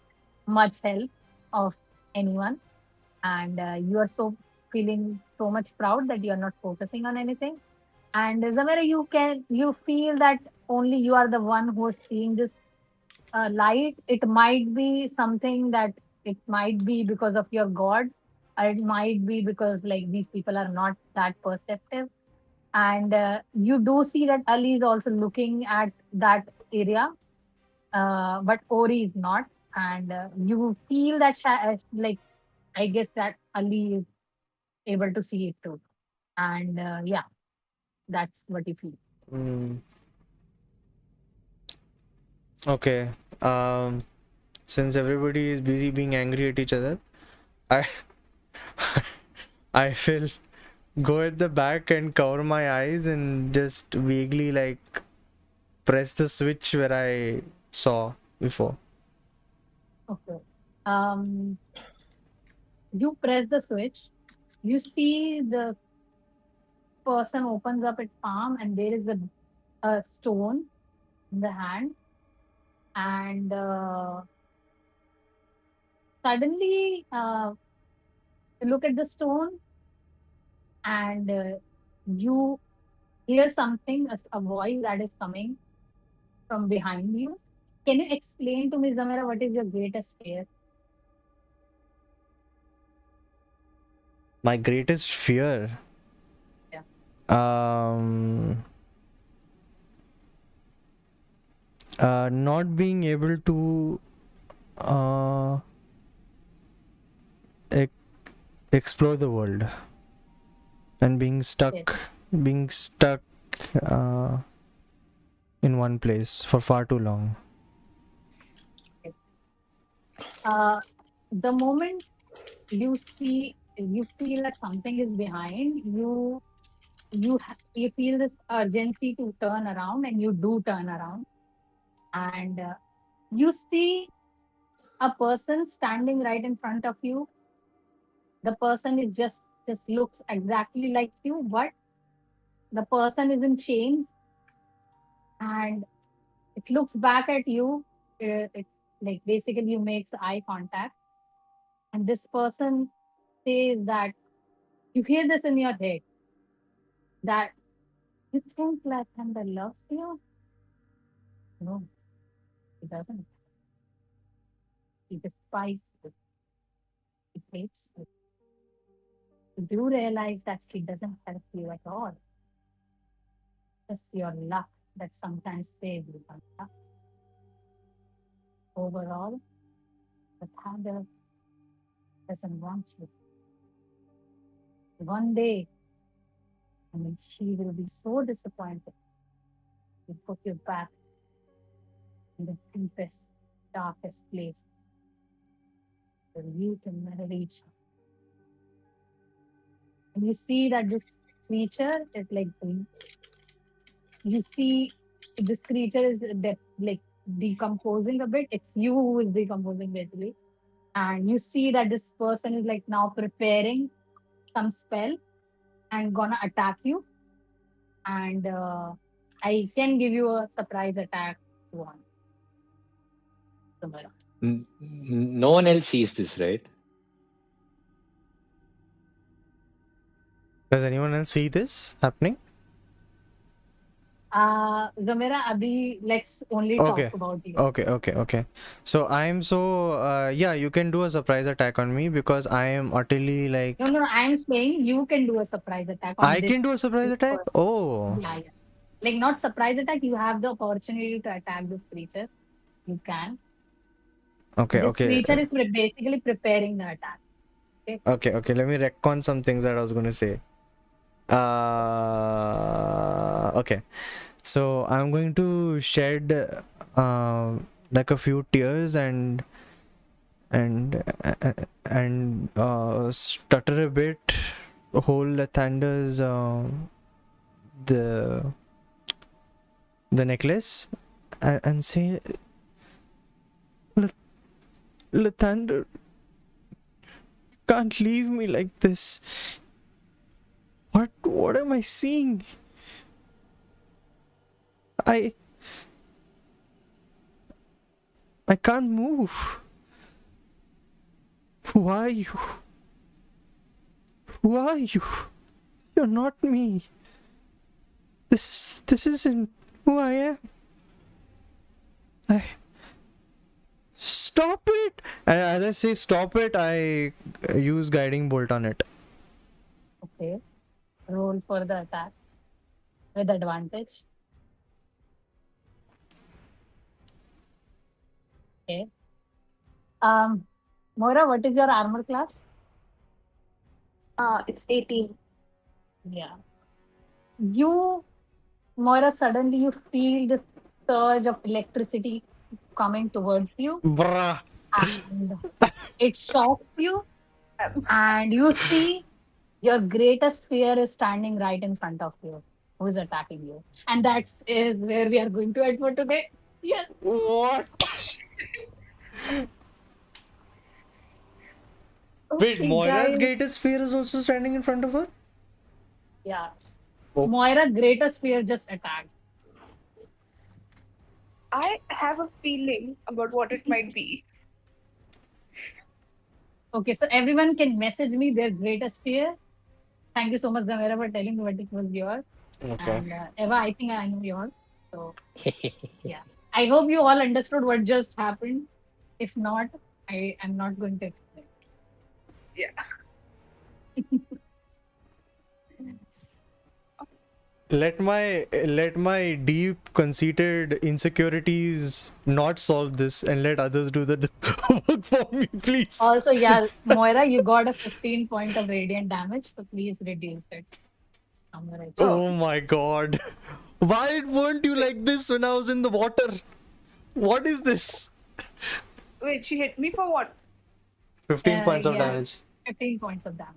much help of anyone. And you are so feeling so much proud that you are not focusing on anything. And Zamira, you feel that only you are the one who is seeing this light. It might be something that it might be because of your god, or it might be because like these people are not that perceptive. And you do see that Ali is also looking at that area, but Ori is not. And you feel that like I guess that Ali is able to see it too. And yeah, that's what you feel. Okay. Since everybody is busy being angry at each other, I I will go at the back and cover my eyes and just vaguely like press the switch where I saw before. Okay. Um, you press the switch. You see the person opens up its palm, and there is a stone in the hand, and suddenly you look at the stone, and you hear something, a voice that is coming from behind you. Can you explain to me, Zamera, what is your greatest fear? My greatest fear. Yeah. Not being able to explore the world and being stuck uh, in one place for far too long. Uh, the moment you feel that something is behind you, you feel this urgency to turn around, and you do turn around, and you see a person standing right in front of you. The person is just looks exactly like you, but the person is in chains, and it looks back at you. It like basically you makes eye contact, and this person says that you hear this in your head, that you think like Thunder loves you. No, he doesn't. He despises you. He hates you. You do realize that she doesn't help you at all. Just your luck that sometimes saves you some luck. Overall, the Thunder doesn't want you. One day, I mean, she will be so disappointed to put you back in the deepest, darkest place where you can never reach. And you see that this creature is like, you see this creature is like decomposing a bit. It's you who is decomposing basically. And you see that this person is like now preparing some spell and gonna attack you. And I can give you a surprise attack if you want. Samara. No one else sees this, right? Does anyone else see this happening? Zamira, Abhi, let's only talk about you. Okay. So yeah, you can do a surprise attack on me because I am utterly like. No, I am saying you can do a surprise attack on I this. can do a surprise attack? Person. Oh. Yeah. Like not surprise attack, you have the opportunity to attack this creature. You can. Okay. This creature is basically preparing the attack. Okay. Let me retcon some things that I was going to say. Okay. So I'm going to shed like a few tears and stutter a bit, hold Lathander's the necklace and say, Lathander, can't leave me like this. What am I seeing? I can't move. Who are you? Who are you? You're not me. This isn't who I am. Stop it! And as I say stop it, I use guiding bolt on it. Okay. Roll for the attack with advantage. Okay. Moira, what is your armor class? It's 18. Yeah. You, Moira, suddenly you feel this surge of electricity coming towards you, Bruh. and it shocks you, and you see your greatest fear is standing right in front of you, who is attacking you. And that is where we are going to end for today. Yes. What? Wait, Okay, Moira's guys. greatest fear is also standing in front of her? Yeah. Oh, Moira, greatest fear just attacked. I have a feeling about what it might be. Okay, so everyone can message me their greatest fear. Thank you so much, Zamera, for telling me what it was yours. okay. And Eva, I think I know yours. So yeah, I hope you all understood what just happened. If not, I am not going to explain. Yeah. Let my deep conceited insecurities not solve this and let others do the work for me, please. Also, yeah, Moira, you got a 15 point of radiant damage, so please reduce it. Somewhere I checked. Oh, Oh my god. Why weren't you like this when I was in the water? What is this? wait, she hit me for what? 15 points of Yeah, damage. 15 points of damage.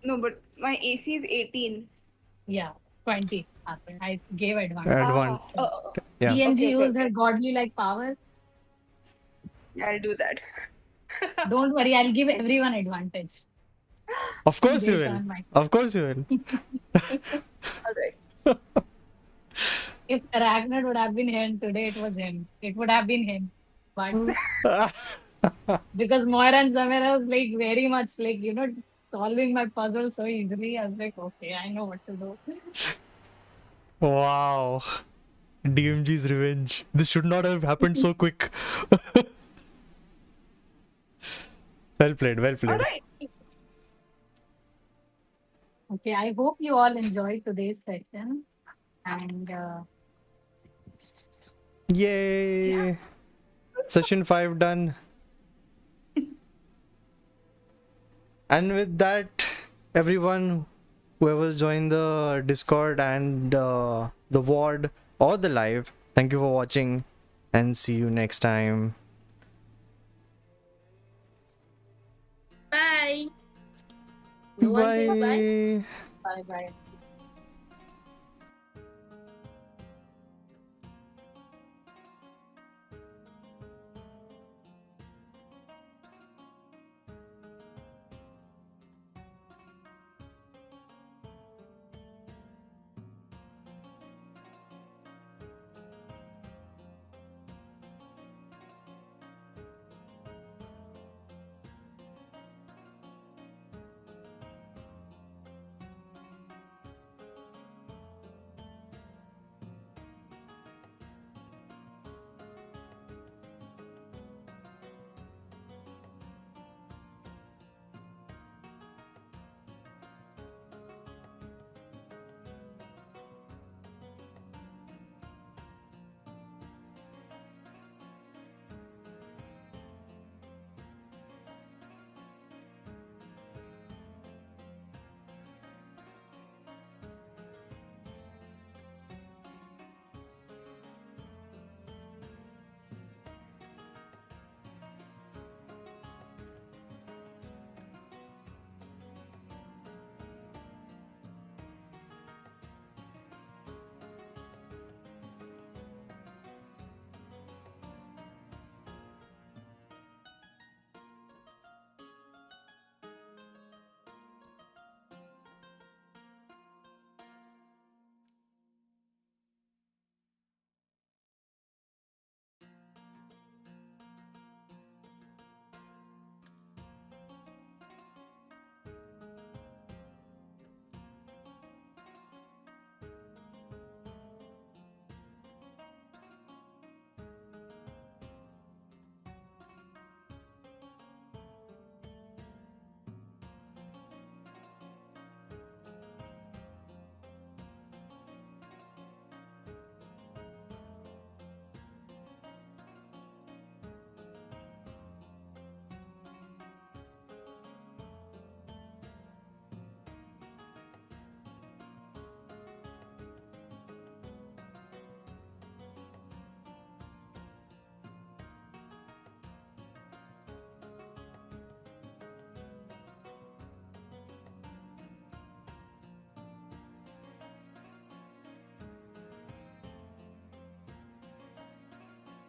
No, but my AC is 18. Yeah, 20 happened. I gave advantage. Advan. Yeah. DMG Okay, used okay. her godly like power. Yeah, I'll do that. Don't worry, I'll give everyone advantage. Of course you Based will. on my Of course you will. All right. if Araknyd would have been here today, it was him. It would have been him. But because Moira and Zamera was like very much like, solving my puzzle so easily, I was like, okay, I know what to do. Wow. DMG's revenge. This should not have happened so quick. Well played, well All played. right. Okay, I hope you all enjoyed today's session. And Yay! Session 5 done. And with that, everyone, whoever's joined the Discord and the ward or the live, thank you for watching and see you next time. Bye. No one says bye. Bye. bye bye.